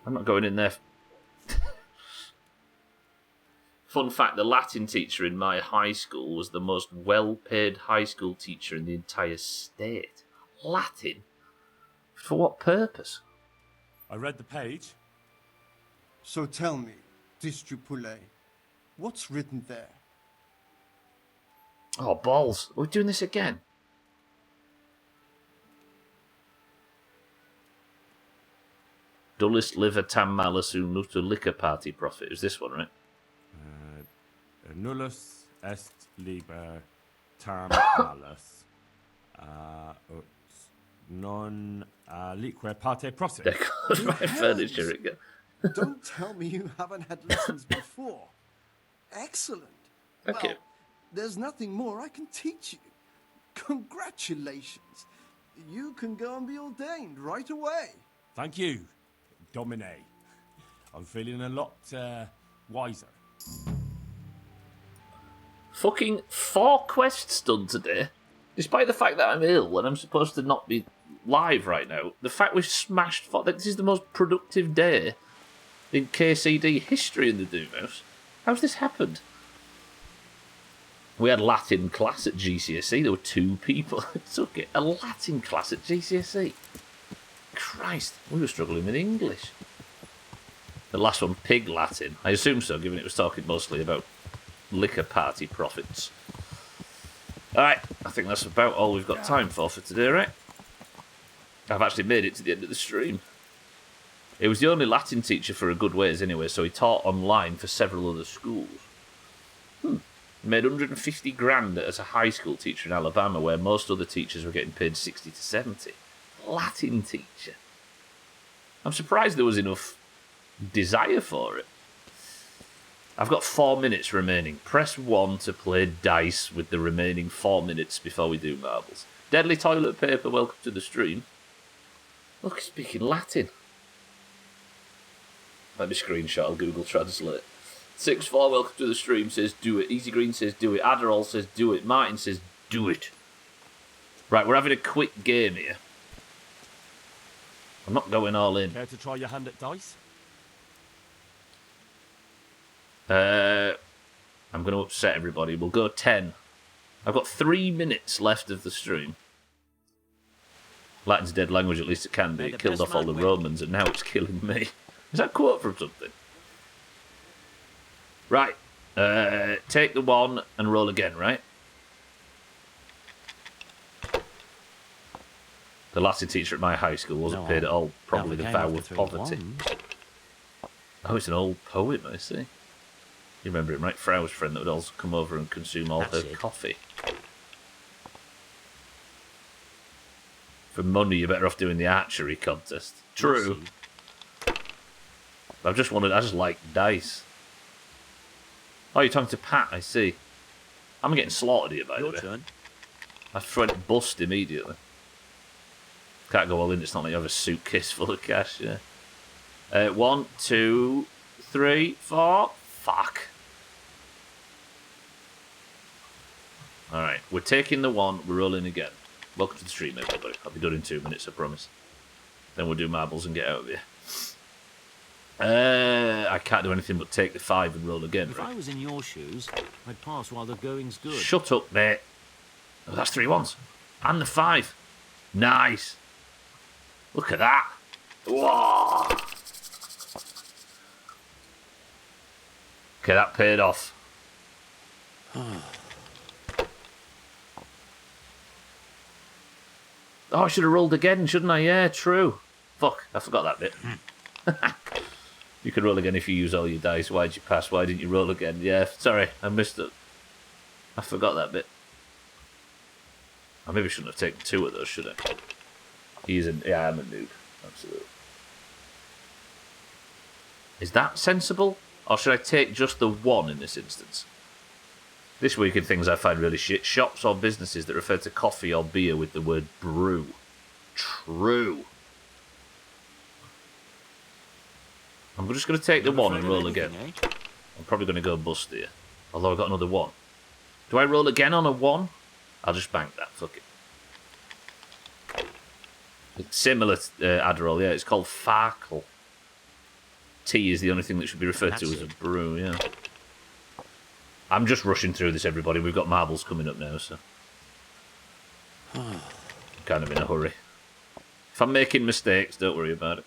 I'm not going in there. Fun fact, the Latin teacher in my high school was the most well-paid high school teacher in the entire state. Latin? For what purpose? I read the page. So tell me, Distripule, what's written there? Oh, balls. We're doing this again. Dullest liver tam malus nutu liquor party profit. Is this one, right? Nullus est liber tam malus ut non lique parte profit. There goes my furniture again. Don't tell me you haven't had lessons before. Excellent. Okay. Well, there's nothing more I can teach you. Congratulations. You can go and be ordained right away. Thank you, Domine. I'm feeling a lot wiser. Fucking 4 quests done today. Despite the fact that I'm ill and I'm supposed to not be live right now, the fact we've smashed 4... This is the most productive day in KCD history in the Doomhaus. How's this happened? We had Latin class at GCSE. There were 2 people who took it. A Latin class at GCSE. Christ, we were struggling with English. The last one, Pig Latin. I assume so, given it was talking mostly about liquor party profits. Alright, I think that's about all we've got time for today, right? I've actually made it to the end of the stream. He was the only Latin teacher for a good ways anyway, so he taught online for several other schools. He made 150 grand as a high school teacher in Alabama, where most other teachers were getting paid 60 to 70. Latin teacher. I'm surprised there was enough desire for it. I've got 4 minutes remaining. Press 1 to play dice with the remaining 4 minutes before we do marbles. Deadly Toilet Paper, welcome to the stream. Look, he's speaking Latin. Let me screenshot, I'll Google Translate. 6-4, welcome to the stream, says do it. Easy Green says do it. Adderall says do it. Martin says do it. Right, we're having a quick game here. I'm not going all in. Care to try your hand at dice? I'm going to upset everybody. We'll go 10. I've got 3 minutes left of the stream. Latin's a dead language, at least it can be. It killed off all the Romans, and now it's killing me. Is that a quote from something? Right. Take the 1 and roll again, right? The Latin teacher at my high school wasn't paid at all. Probably the vow of poverty. Oh, it's an old poem, I see. You remember him, right? Frau's friend that would also come over and consume all her coffee. For money, you're better off doing the archery contest. True. I just like dice. Oh, you're talking to Pat, I see. I'm getting slaughtered here, by the way. Your turn. I went bust immediately. Can't go all in, it's not like you have a suitcase full of cash, yeah. 1, 2, 3, 4. Fuck. Alright, we're taking the 1, we're rolling again. Welcome to the stream, everybody. I'll be done in 2 minutes, I promise. Then we'll do marbles and get out of here. I can't do anything but take the 5 and roll again. If I was in your shoes, I'd pass while the going's good. Shut up, mate. Oh, that's 3 1s. And the 5. Nice. Look at that. Whoa. Okay, that paid off. Oh, I should have rolled again, shouldn't I? Yeah, true. Fuck, I forgot that bit. You can roll again if you use all your dice. Why'd you pass? Why didn't you roll again? Yeah, sorry, I missed it. I forgot that bit. I maybe shouldn't have taken 2 of those, should I? Yeah, I'm a noob. Absolutely. Is that sensible? Or should I take just the 1 in this instance? This week in things I find really shit. Shops or businesses that refer to coffee or beer with the word brew. True. I'm just going to take the 1 and roll again. I'm probably going to go bust here. Although I've got another 1. Do I roll again on a 1? I'll just bank that. Fuck it. It's similar to Adderall, yeah. It's called Farkle. Tea is the only thing that should be referred to as a brew, yeah. I'm just rushing through this, everybody. We've got marbles coming up now, so... I'm kind of in a hurry. If I'm making mistakes, don't worry about it.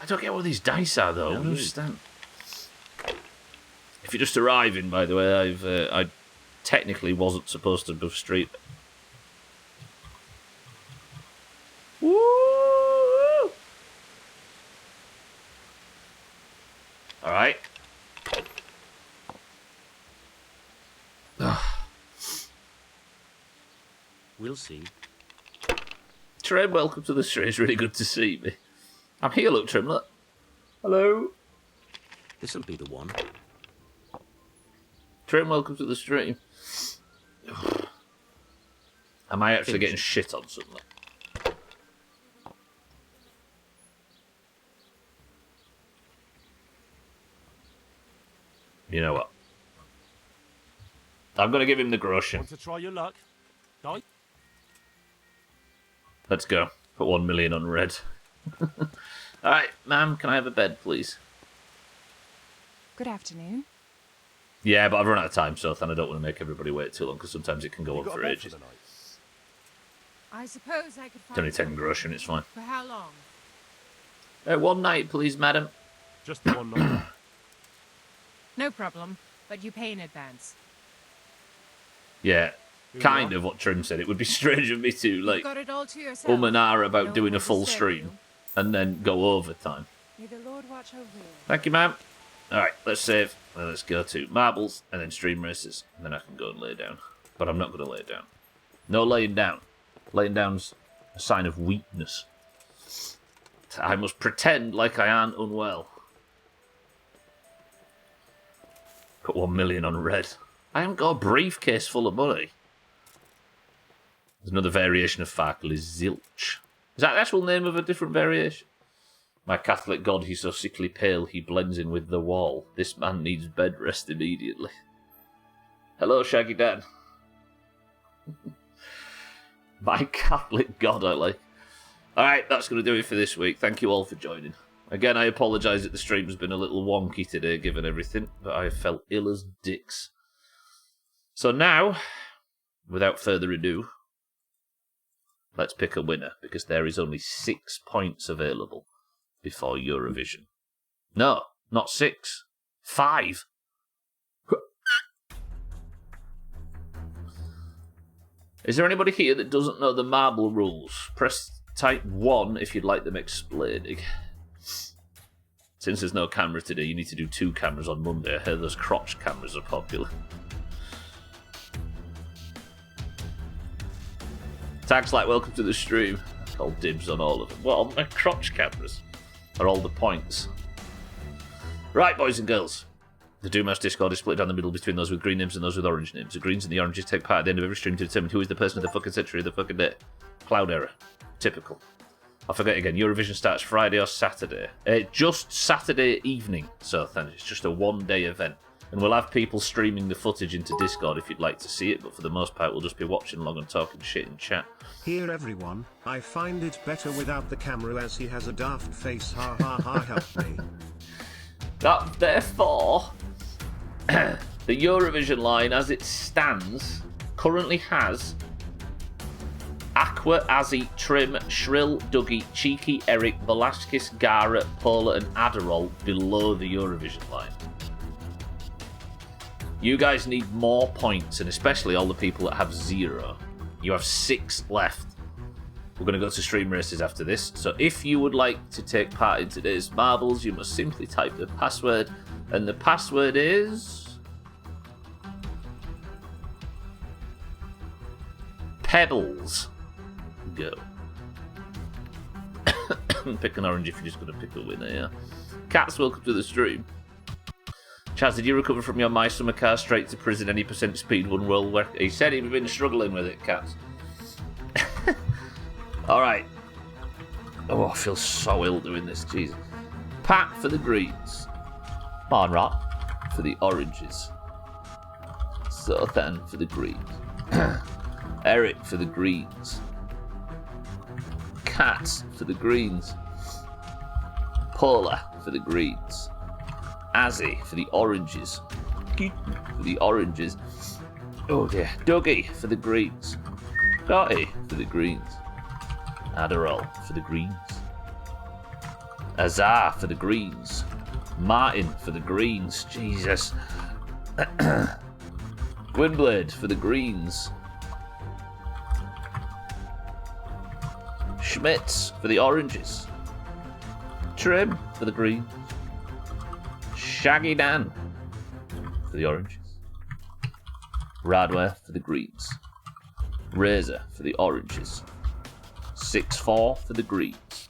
I don't get what these dice are, though. I don't understand. If you're just arriving, by the way, I technically wasn't supposed to buff street. Woo! Alright. We'll see. Trim, welcome to the stream. It's really good to see me. I'm here, look, Trim, look. Hello. This'll be the 1. Trim, welcome to the stream. Am I actually getting shit on something? You know what? I'm going to give him the Groshen. Want to try your luck? Die. Let's go. Put 1 million on red. Alright, ma'am, can I have a bed, please? Good afternoon. Yeah, but I've run out of time, so I don't want to make everybody wait too long, because sometimes it can go on for ages. I suppose I could It's find only 10 Groshen, it's fine. For how long? 1 night, please, madam. Just 1 night. No problem, but you pay in advance. Yeah, kind of what Trim said. It would be strange of me to, like, Got it all to yourself. and ahh about No doing a one to full disturb stream, you. and then go overtime. May the Lord watch over you. Thank you, ma'am. Alright, let's save. Well, let's go to marbles, and then stream races, and then I can go and lay down. But I'm not going to lay down. No laying down. Laying down's a sign of weakness. I must pretend like I aren't unwell. Put 1 million on red. I haven't got a briefcase full of money. There's another variation of Farkle is zilch. Is that the actual name of a different variation? My Catholic God, he's so sickly pale, he blends in with the wall. This man needs bed rest immediately. Hello, Shaggy Dan. My Catholic God, I like. Alright, that's going to do it for this week. Thank you all for joining. Again, I apologise that the stream's been a little wonky today, given everything, but I have felt ill as dicks. So now, without further ado, let's pick a winner, because there is only 6 points available before Eurovision. No, not 6. 5. Is there anybody here that doesn't know the marble rules? Type 1 if you'd like them explaining. Since there's no camera today, you need to do 2 cameras on Monday. I heard those crotch cameras are popular. Tags like welcome to the stream. I call dibs on all of them. Well, my crotch cameras are all the points. Right, boys and girls. The Doomhaus Discord is split down the middle between those with green names and those with orange names. The greens and the oranges take part at the end of every stream to determine who is the person of the fucking century of the fucking day. Cloud error. Typical. I'll forget again. Eurovision starts Friday or Saturday. Just Saturday evening, so then it's just a one-day event. And we'll have people streaming the footage into Discord if you'd like to see it, but for the most part we'll just be watching along and talking shit in chat. Here everyone, I find it better without the camera as he has a daft face, ha ha ha, help me. That, therefore, the Eurovision line as it stands currently has Aqua, Azzy, Trim, Shrill, Dougie, Cheeky, Eric, Velasquez, Gara, Pola and Adderall below the Eurovision line. You guys need more points, and especially all the people that have 0. You have 6 left. We're going to go to stream races after this, so if you would like to take part in today's marbles, you must simply type the password, and the password is... Pebbles. Go. Pick an orange if you're just going to pick a winner, yeah. Cats, welcome to the stream. Chaz, did you recover from your My Summer car straight to prison any percent speed one world where he said he'd been struggling with it, Cats. Alright. Oh, I feel so ill doing this, Jesus. Pat for the greens. Monrot for the oranges. Sothan for the greens. Eric for the greens. Cats for the greens. Paula for the greens. Azzy for the oranges. For the oranges. Oh dear. Dougie for the greens. Dottie for the greens. Adderall for the greens. Azar for the greens. Martin for the greens. Jesus. Gwynblade for the greens. Schmitz for the oranges. Trim for the greens. Shaggy Dan for the oranges. Radware for the greens. Razor for the oranges. 6-4 for the greens.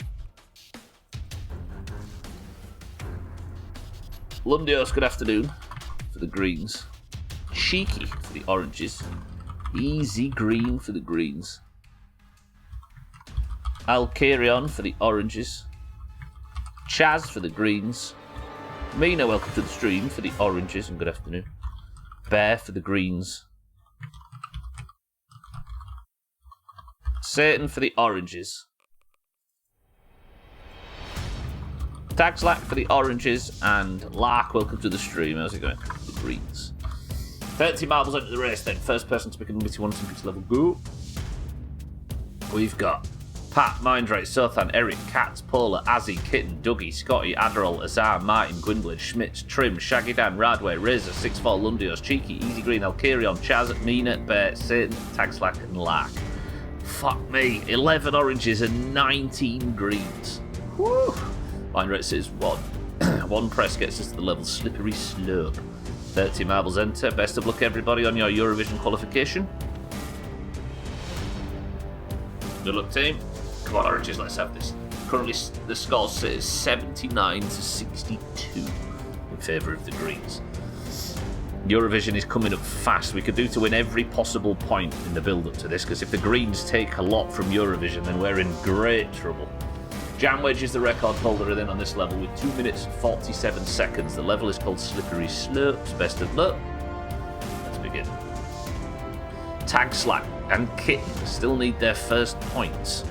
Lundios, good afternoon, for the greens. Cheeky for the oranges. Easy green for the greens. Alcarion for the oranges. Chaz for the greens. Mina, welcome to the stream, for the oranges, and good afternoon. Bear for the greens. Satan for the oranges. Tagslack for the oranges, and Lark, welcome to the stream. How's it going? The greens. 30 marbles into the race then. First person to pick a number 1 to level, go. We've got Pat, Mindrate, Sothan, Eric, Katz, Pola, Azzy, Kitten, Dougie, Scotty, Adderall, Azar, Martin, Gwynblade, Schmitz, Trim, Shaggy Dan, Radway, Razor, 6-4, Lundios, Cheeky, Easy Green, Alcarion, Chaz, Mina, Bear, Satan, Tagslack, and Lark. Fuck me. 11 oranges and 19 greens. Woo! Mindrate says 1. 1 press gets us to the level Slippery Slope. 30 marbles enter. Best of luck, everybody, on your Eurovision qualification. Good luck, team. Come on, oranges, let's have this. Currently, the score says 79 to 62 in favour of the greens. Eurovision is coming up fast. We could do to win every possible point in the build-up to this, because if the Greens take a lot from Eurovision, then we're in great trouble. Jam Wedge is the record holder then on this level with 2 minutes and 47 seconds. The level is called Slippery Slopes. Best of luck. Let's begin. Tag Slap and Kitten still need their first points.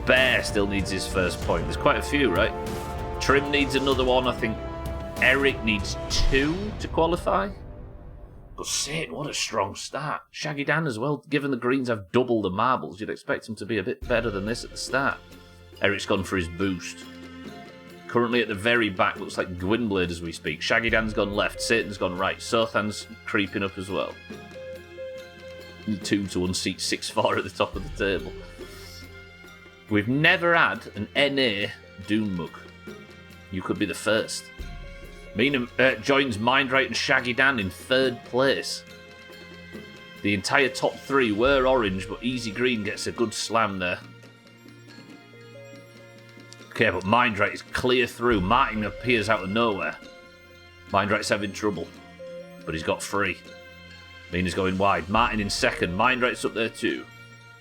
Bear still needs his first point. There's quite a few, right? Trim needs another one, I think. Eric needs 2 to qualify. But Satan, what a strong start. Shaggy Dan as well. Given the Greens have double the marbles, you'd expect him to be a bit better than this at the start. Eric's gone for his boost. Currently at the very back, looks like Gwynblade as we speak. Shaggy Dan's gone left, Satan's gone right. Sothan's creeping up as well. Need 2 to unseat 6-4 at the top of the table. We've never had an NA Doom Mug. You could be the first. Mina joins Mindright and Shaggy Dan in 3rd place. The entire top 3 were orange, but Easy Green gets a good slam there. Okay, but Mindright is clear through. Martin appears out of nowhere. Mindright's having trouble, but he's got 3. Mina's going wide. Martin in 2nd. Mindright's up there too.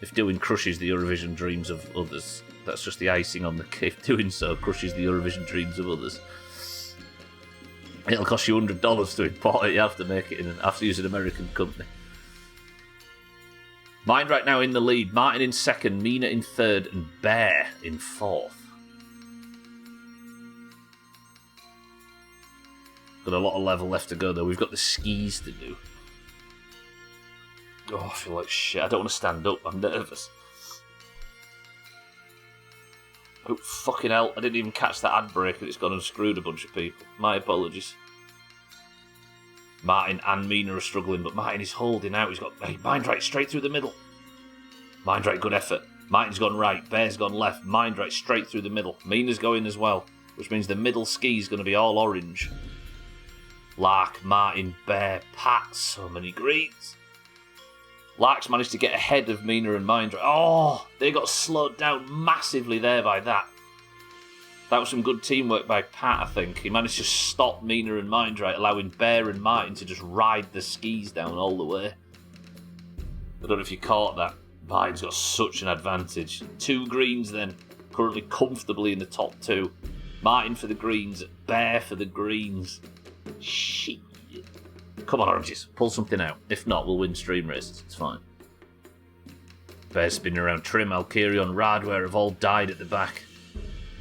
If doing crushes the Eurovision dreams of others. That's just the icing on the cake. If doing so crushes the Eurovision dreams of others. It'll cost you $100 to import it. You have to make it have to use an American company. Mind right now in the lead. Martin in 2nd, Mina in 3rd, and Bear in 4th. Got a lot of level left to go though. We've got the skis to do. Oh, I feel like shit. I don't want to stand up. I'm nervous. Oh, fucking hell. I didn't even catch that ad break and it's gone and screwed a bunch of people. My apologies. Martin and Mina are struggling, but Martin is holding out. He's got Mindright straight through the middle. Mindright, good effort. Martin's gone right. Bear's gone left. Mindright straight through the middle. Mina's going as well, which means the middle ski is going to be all orange. Lark, Martin, Bear, Pat, so many greens. Lark's managed to get ahead of Mina and Mindright. Oh, they got slowed down massively there by that. That was some good teamwork by Pat, I think. He managed to stop Mina and Mindright, allowing Bear and Martin to just ride the skis down all the way. I don't know if you caught that. Martin's got such an advantage. 2 greens then, currently comfortably in the top 2. Martin for the greens, Bear for the greens. Shit. Come on, oranges, pull something out. If not, we'll win stream races. It's fine. Bear's spinning around. Trim, Alkirion, Radware have all died at the back.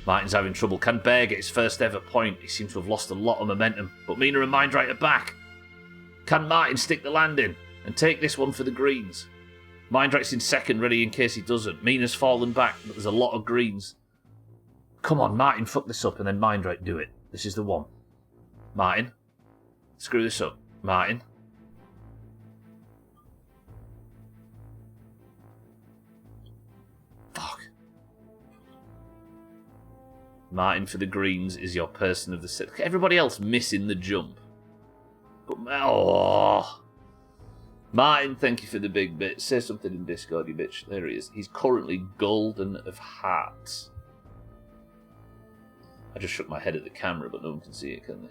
Martin's having trouble. Can Bear get his first ever point? He seems to have lost a lot of momentum. But Mina and Mindright are back. Can Martin stick the landing and take this one for the greens? Mindright's in 2nd, ready in case he doesn't. Mina's fallen back, but there's a lot of greens. Come on, Martin, fuck this up and then Mindright do it. This is the one. Martin, screw this up. Martin. Fuck. Martin for the greens is your person of the set. Everybody else missing the jump. But, oh. Martin, thank you for the big bit. Say something in Discord, you bitch. There he is. He's currently golden of hearts. I just shook my head at the camera, but no one can see it, can they?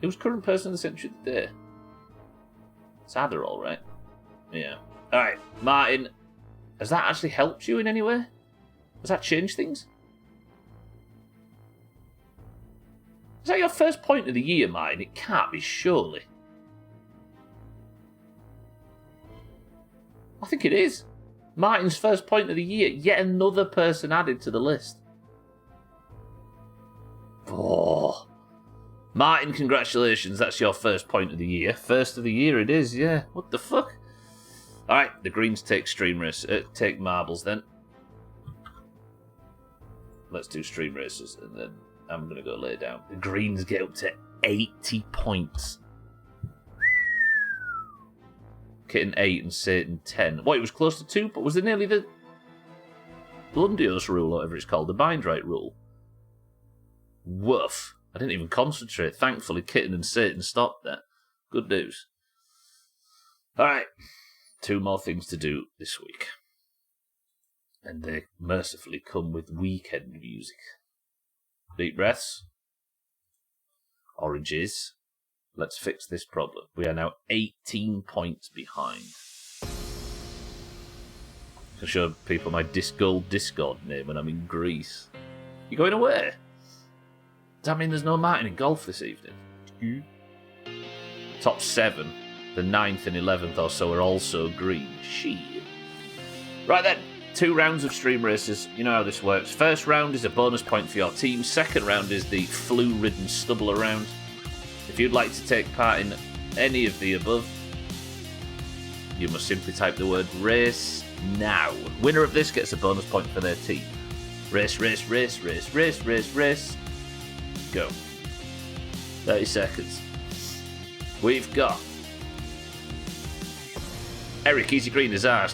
It was current person of the century of the day. It's Adderall, right? Yeah. Alright, Martin. Has that actually helped you in any way? Has that changed things? Is that your first point of the year, Martin? It can't be, surely. I think it is. Martin's first point of the year. Yet another person added to the list. Oh. Martin, congratulations. That's your first point of the year. First of the year it is, yeah. What the fuck? Alright, the greens take stream race. Take marbles then. Let's do stream races and then I'm going to go lay down. The greens get up to 80 points. Kitten 8 and Satan 10. What, it was close to 2, but was it nearly the Blundios rule, or whatever it's called, the Mindright rule? Woof. I didn't even concentrate. Thankfully, Kitten and Satan stopped there. Good news. Alright. 2 more things to do this week. And they mercifully come with weekend music. Deep breaths. Oranges. Let's fix this problem. We are now 18 points behind. To show people my Discord name when I'm in Greece. You going away? Does that mean there's no Martin in golf this evening? Top 7, the 9th and 11th or so are also green. Shit. Right then, 2 rounds of stream races. You know how this works. First round is a bonus point for your team. Second round is the flu-ridden stubble round. If you'd like to take part in any of the above, you must simply type the word race now. Winner of this gets a bonus point for their team. Race, race, race, race, race, race, race. Go. 30 seconds. We've got Eric, Easy Green, Azar,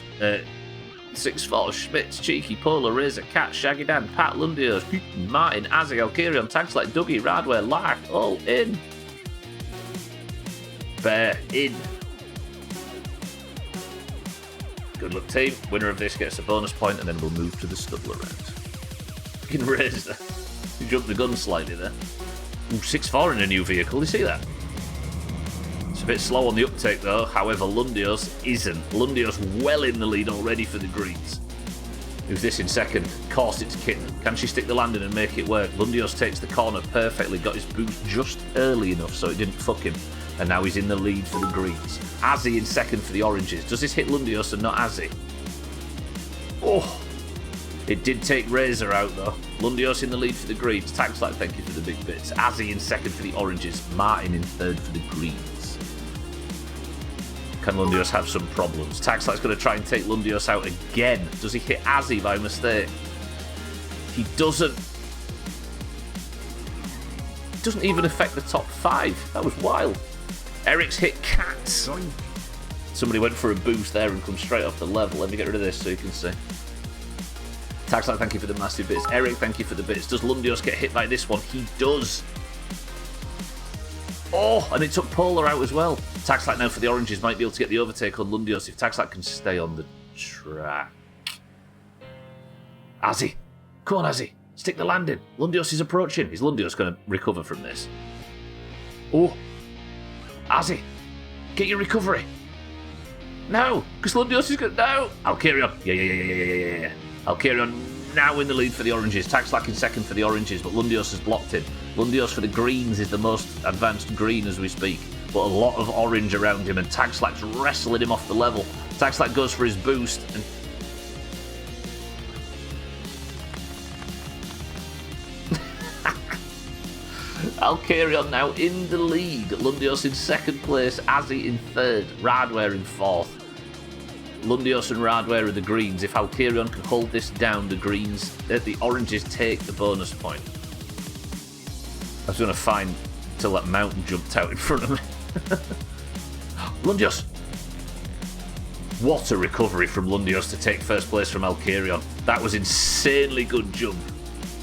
6-4, Schmitz, Cheeky, Polar, Razor, Cat, Shaggy Dan, Pat, Lundios, Martin, Azzy, Alkirion, Tags like Dougie, Radware, Lark, all in. Bear, in. Good luck, team. Winner of this gets a bonus point, and then we'll move to the stubble round. Fucking Razor. You jumped the gun slightly there. Ooh, 6-4 in a new vehicle, you see that? It's a bit slow on the uptake though, however Lundios isn't. Lundios well in the lead already for the greens. Who's this in second? Of course it's Kitten. Can she stick the landing and make it work? Lundios takes the corner perfectly, got his boost just early enough so it didn't fuck him. And now he's in the lead for the greens. Azzy in second for the oranges. Does this hit Lundios and not Azzy? Oh! It did take Razor out though. Lundios in the lead for the greens. Taxlight, thank you for the big bits. Azzy in second for the oranges. Martin in third for the greens. Can Lundios have some problems? Taxlight's going to try and take Lundios out again. Does he hit Azzy by mistake? He doesn't. It doesn't even affect the top 5. That was wild. Eric's hit Cats. Somebody went for a boost there and come straight off the level. Let me get rid of this so you can see. Taxlight, thank you for the massive bits. Eric, thank you for the bits. Does Lundios get hit by this one? He does. Oh, and it took Polar out as well. Taxlight now for the oranges might be able to get the overtake on Lundios if Taxlight can stay on the track. Azzy. Come on, Azzy. Stick the landing. Lundios is approaching. Is Lundios going to recover from this? Oh. Azzy. Get your recovery. No, because Lundios is going to... No. Alkirion. Yeah. Alkirion now in the lead for the oranges. Taxlack in second for the oranges, but Lundios has blocked him. Lundios for the greens is the most advanced green as we speak, but a lot of orange around him, and Taxlack's wrestling him off the level. Taxlack goes for his boost, and Alkirion now in the lead. Lundios in second place, Azzy in third, Radware in fourth. Lundios and Radware are the greens. If Alkirion can hold this down, the greens, the oranges take the bonus point. I was going to find until that mountain jumped out in front of me. Lundios. What a recovery from Lundios to take first place from Alkirion. That was insanely good jump.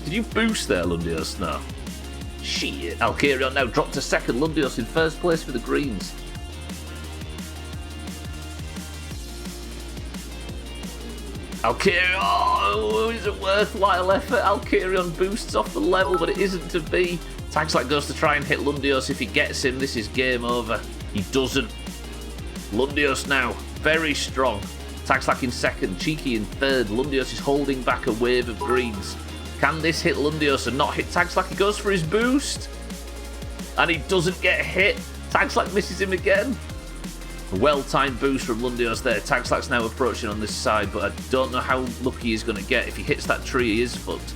Did you boost there, Lundios? No. Shit. Alkirion now dropped to second. Lundios in first place for the greens. Alkirion, oh, it's a worthwhile effort. Alkirion boosts off the level, but it isn't to be. Taxlight goes to try and hit Lundios. If he gets him, this is game over. He doesn't. Lundios now, very strong. Taxlack in second, Cheeky in third. Lundios is holding back a wave of greens. Can this hit Lundios and not hit Taxlack? He goes for his boost. And he doesn't get hit. Taxlack misses him again. Well-timed boost from Lundios there. Taxlack's now approaching on this side, but I don't know how lucky he's going to get. If he hits that tree, he is fucked.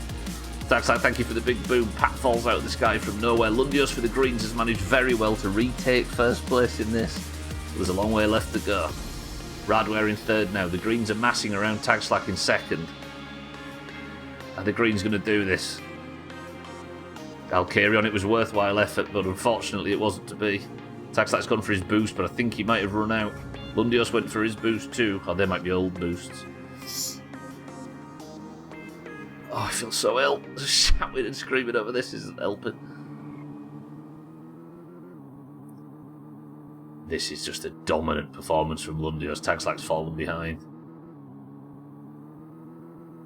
Taxlack, thank you for the big boom. Pat falls out of the sky from nowhere. Lundios for the greens has managed very well to retake first place in this. There's a long way left to go. Radware in third now. The greens are massing around Taxlack in second. And the green's going to do this. Alkirion, it was a worthwhile effort, but unfortunately it wasn't to be. Taxlack's gone for his boost, but I think he might have run out. Lundios went for his boost too. Oh, they might be old boosts. Oh, I feel so ill. Shouting and screaming over this isn't helping. This is just a dominant performance from Lundios. Taxlack's fallen behind.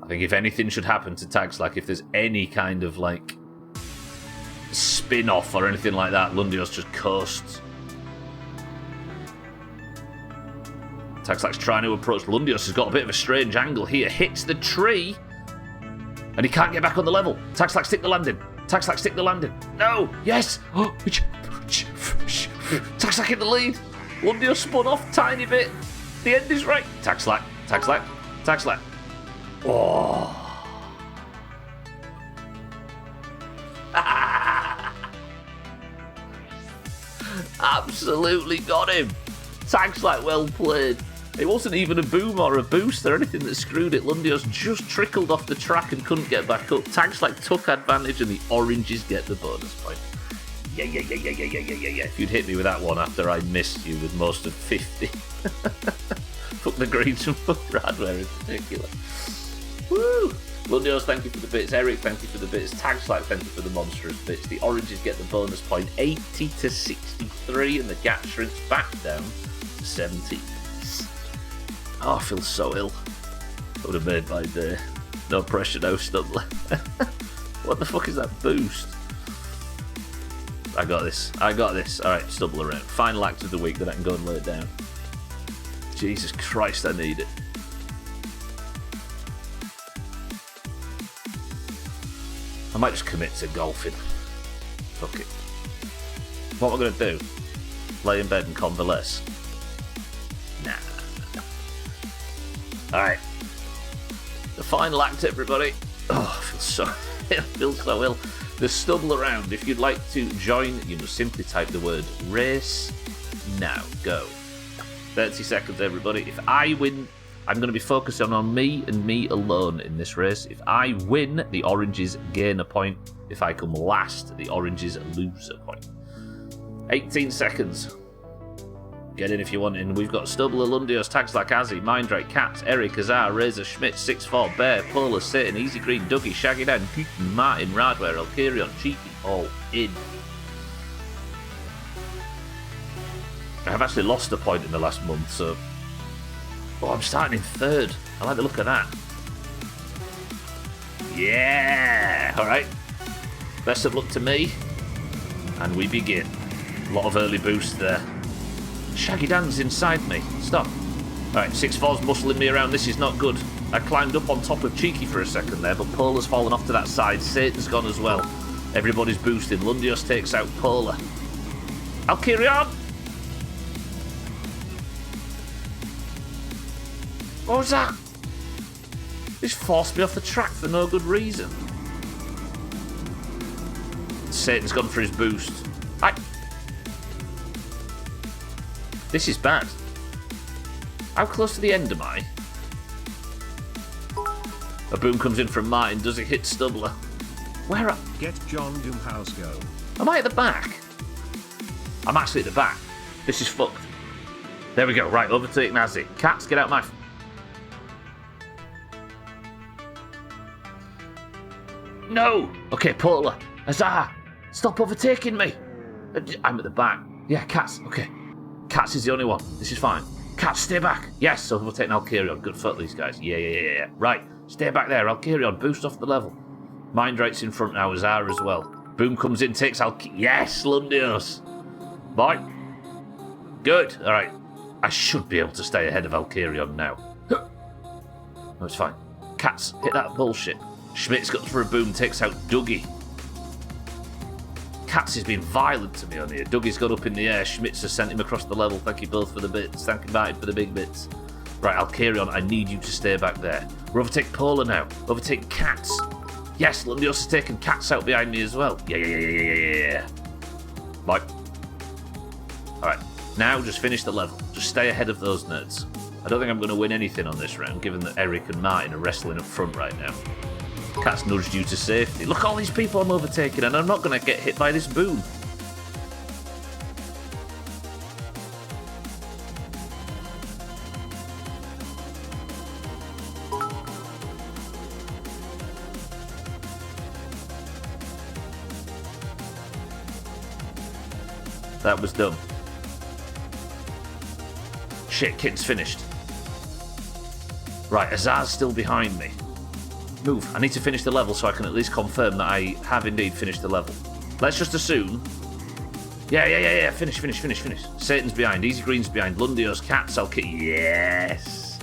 I think if anything should happen to Taxlack, if there's any kind of like spin off or anything like that. Lundios just coasts. Taxlax trying to approach. Lundios has got a bit of a strange angle here. Hits the tree. And he can't get back on the level. Taxlax, stick the landing. Taxlax, stick the landing. No! Yes! Taxlax in the lead. Lundios spun off a tiny bit. The end is right. Taxlax, Taxlax, Taxlax. Oh. Absolutely got him. Taxlax, well played. It wasn't even a boom or a boost or anything that screwed it. Lundios just trickled off the track and couldn't get back up. Taxlax took advantage and the oranges get the bonus point. Yeah. If you'd hit me with that one after I missed you with most of 50. Fuck the greens and fuck Radware in particular. Woo! Lundios, thank you for the bits. Eric, thank you for the bits. Taxlax, thank you for the monstrous bits. The oranges get the bonus point. 80 to 63 and the gap shrinks back down to 70. Oh, I feel so ill. That would have made my day. No pressure, no stumbler. What the fuck is that boost? I got this. Alright, stumble around. Final act of the week, then I can go and lay it down. Jesus Christ, I need it. I might just commit to golfing. Fuck it. What am I going to do? Lay in bed and convalesce? Nah. Alright. The final act, everybody. Oh, I feel so ill. The stumble around. If you'd like to join, you must simply type the word race now. Go. 30 seconds, everybody. If I win, I'm going to be focusing on me and me alone in this race. If I win, the oranges gain a point. If I come last, the oranges lose a point. 18 seconds. Get in if you want in. We've got Stubbler, Lundios, Taxlax, Azzy, Mindrake, Cats, Eric, Azar, Razor, Schmidt, 6-4, Bear, Polar, Satan, Easy Green, Dougie, Shaggy Dan, Martin, Radware, Alkirion, Cheeky, all in. I've actually lost a point in the last month, so... Oh, I'm starting in third. I like the look of that. Yeah! Alright. Best of luck to me. And we begin. A lot of early boosts there. Shaggy Dan's inside me. Stop. Alright, 6-4's muscling me around. This is not good. I climbed up on top of Cheeky for a second there, but Polar's fallen off to that side. Satan's gone as well. Everybody's boosting. Lundios takes out Polar. Alkirion! What was that? This forced me off the track for no good reason. Satan's gone for his boost. This is bad. How close to the end am I? A boom comes in from Martin. Does it hit Stubbler? Where are... Get John Doomhaus go. Am I at the back? I'm actually at the back. This is fucked. There we go. Right, overtake Nazi. Cats, get out my... No! Okay, Polar. Azar! Stop overtaking me! I'm at the back. Yeah, Cats. Okay. Cats is the only one. This is fine. Cats, stay back. Yes, so we're taking Alkirion. Good fuck these guys. Yeah. Right, stay back there. Alkirion, boost off the level. Mindrake's in front now. Azar as well. Boom comes in, takes Yes, Lundios. Boy. Good. All right. I should be able to stay ahead of Alkirion now. No, it's fine. Cats, hit that bullshit. Schmidt's got for a boom, takes out Dougie. Cats has been violent to me on here. Dougie's got up in the air. Schmitz has sent him across the level. Thank you both for the bits. Thank you, Martin, for the big bits. Right, Alkirion, I need you to stay back there. We're overtaking Polar now. Overtaking Cats. Yes, Lundios has taken Cats out behind me as well. Yeah. Right. Alright, now just finish the level. Just stay ahead of those nerds. I don't think I'm going to win anything on this round, given that Eric and Martin are wrestling up front right now. Cat's nudged you to safety. Look, all these people I'm overtaking, and I'm not going to get hit by this boom. That was dumb. Shit, Kitten's finished. Right, Azar's still behind me. Move. I need to finish the level so I can at least confirm that I have indeed finished the level. Let's just assume. Yeah. Finish. Satan's behind. Easy Green's behind. Lundios, Cat, Cell Kit. Yes.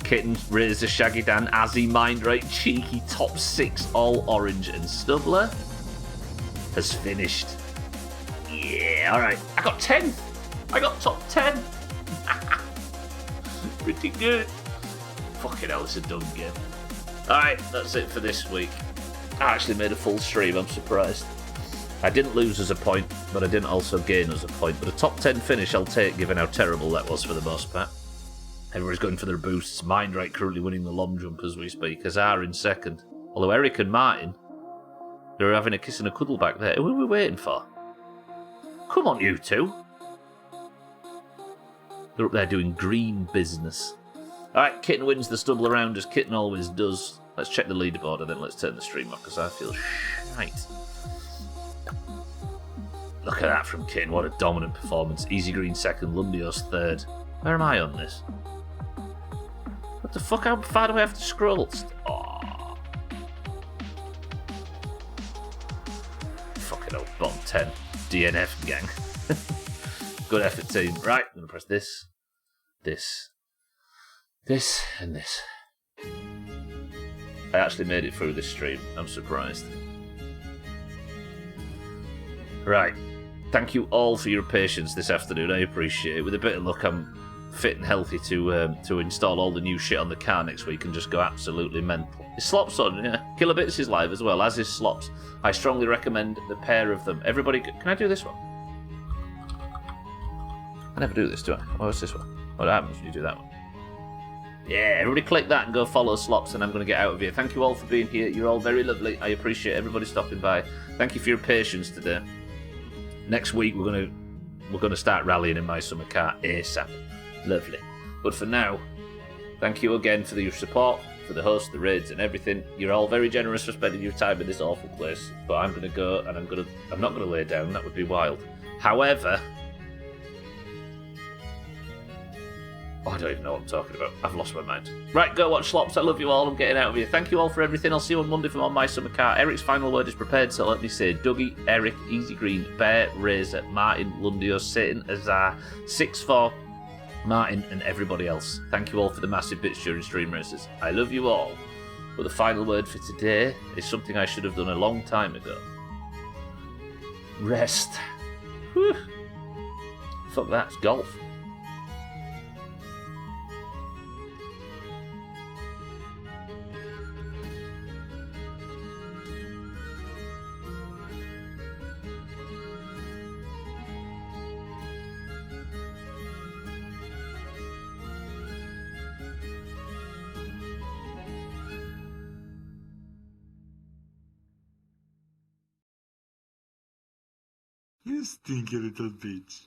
Kitten, Razor, Shaggy Dan, Azzy, Mindrake, Cheeky, top 6, all orange, and Stubbler has finished. Yeah, alright. I got 10th. I got top 10. Pretty good. Fucking hell, it's a dumb game. Alright, that's it for this week. I actually made a full stream, I'm surprised. I didn't lose as a point, but I didn't also gain as a point. But a top 10 finish I'll take, given how terrible that was for the most part. Everybody's going for their boosts. Mindrake currently winning the long jump as we speak. Azar in second. Although Eric and Martin, they're having a kiss and a cuddle back there. Who are we waiting for? Come on, you two. They're up there doing green business. Alright, Kitten wins the stubble around as Kitten always does. Let's check the leaderboard and then let's turn the stream off because I feel shite. Look at that from Kitten. What a dominant performance. Easy Green second, Lundios third. Where am I on this? What the fuck? How far do I have to scroll? Oh. Fucking hell. Bottom 10. DNF gang. Good effort, team. Right, I'm going to press this, and this. I actually made it through this stream. I'm surprised. Right. Thank you all for your patience this afternoon. I appreciate it. With a bit of luck, I'm fit and healthy to install all the new shit on the car next week and just go absolutely mental. Is Slops on? Yeah. Kilobits is live as well, as is Slops. I strongly recommend the pair of them. Everybody, can I do this one? I never do this, do I? Oh, what's this one? What happens when you do that one? Yeah, everybody click that and go follow Slops and I'm going to get out of here. Thank you all for being here. You're all very lovely. I appreciate everybody stopping by. Thank you for your patience today. Next week we're gonna start rallying in my summer car ASAP. Lovely. But for now, thank you again for your support, for the host, the raids, and everything. You're all very generous for spending your time in this awful place. But I'm gonna go and I'm not gonna lay down. That would be wild. However, I don't even know what I'm talking about. I've lost my mind. Right, go watch Slops. I love you all. I'm getting out of here. Thank you all for everything. I'll see you on Monday from On My Summer Car. Eric's final word is prepared, so let me say Dougie, Eric, Easy Green, Bear, Razor, Martin, Lundio, Satan, Azar, 6-4, Martin, and everybody else. Thank you all for the massive bits during Stream Races. I love you all. But the final word for today is something I should have done a long time ago. Rest. Whew. Fuck that, it's golf. You stinky little bitch.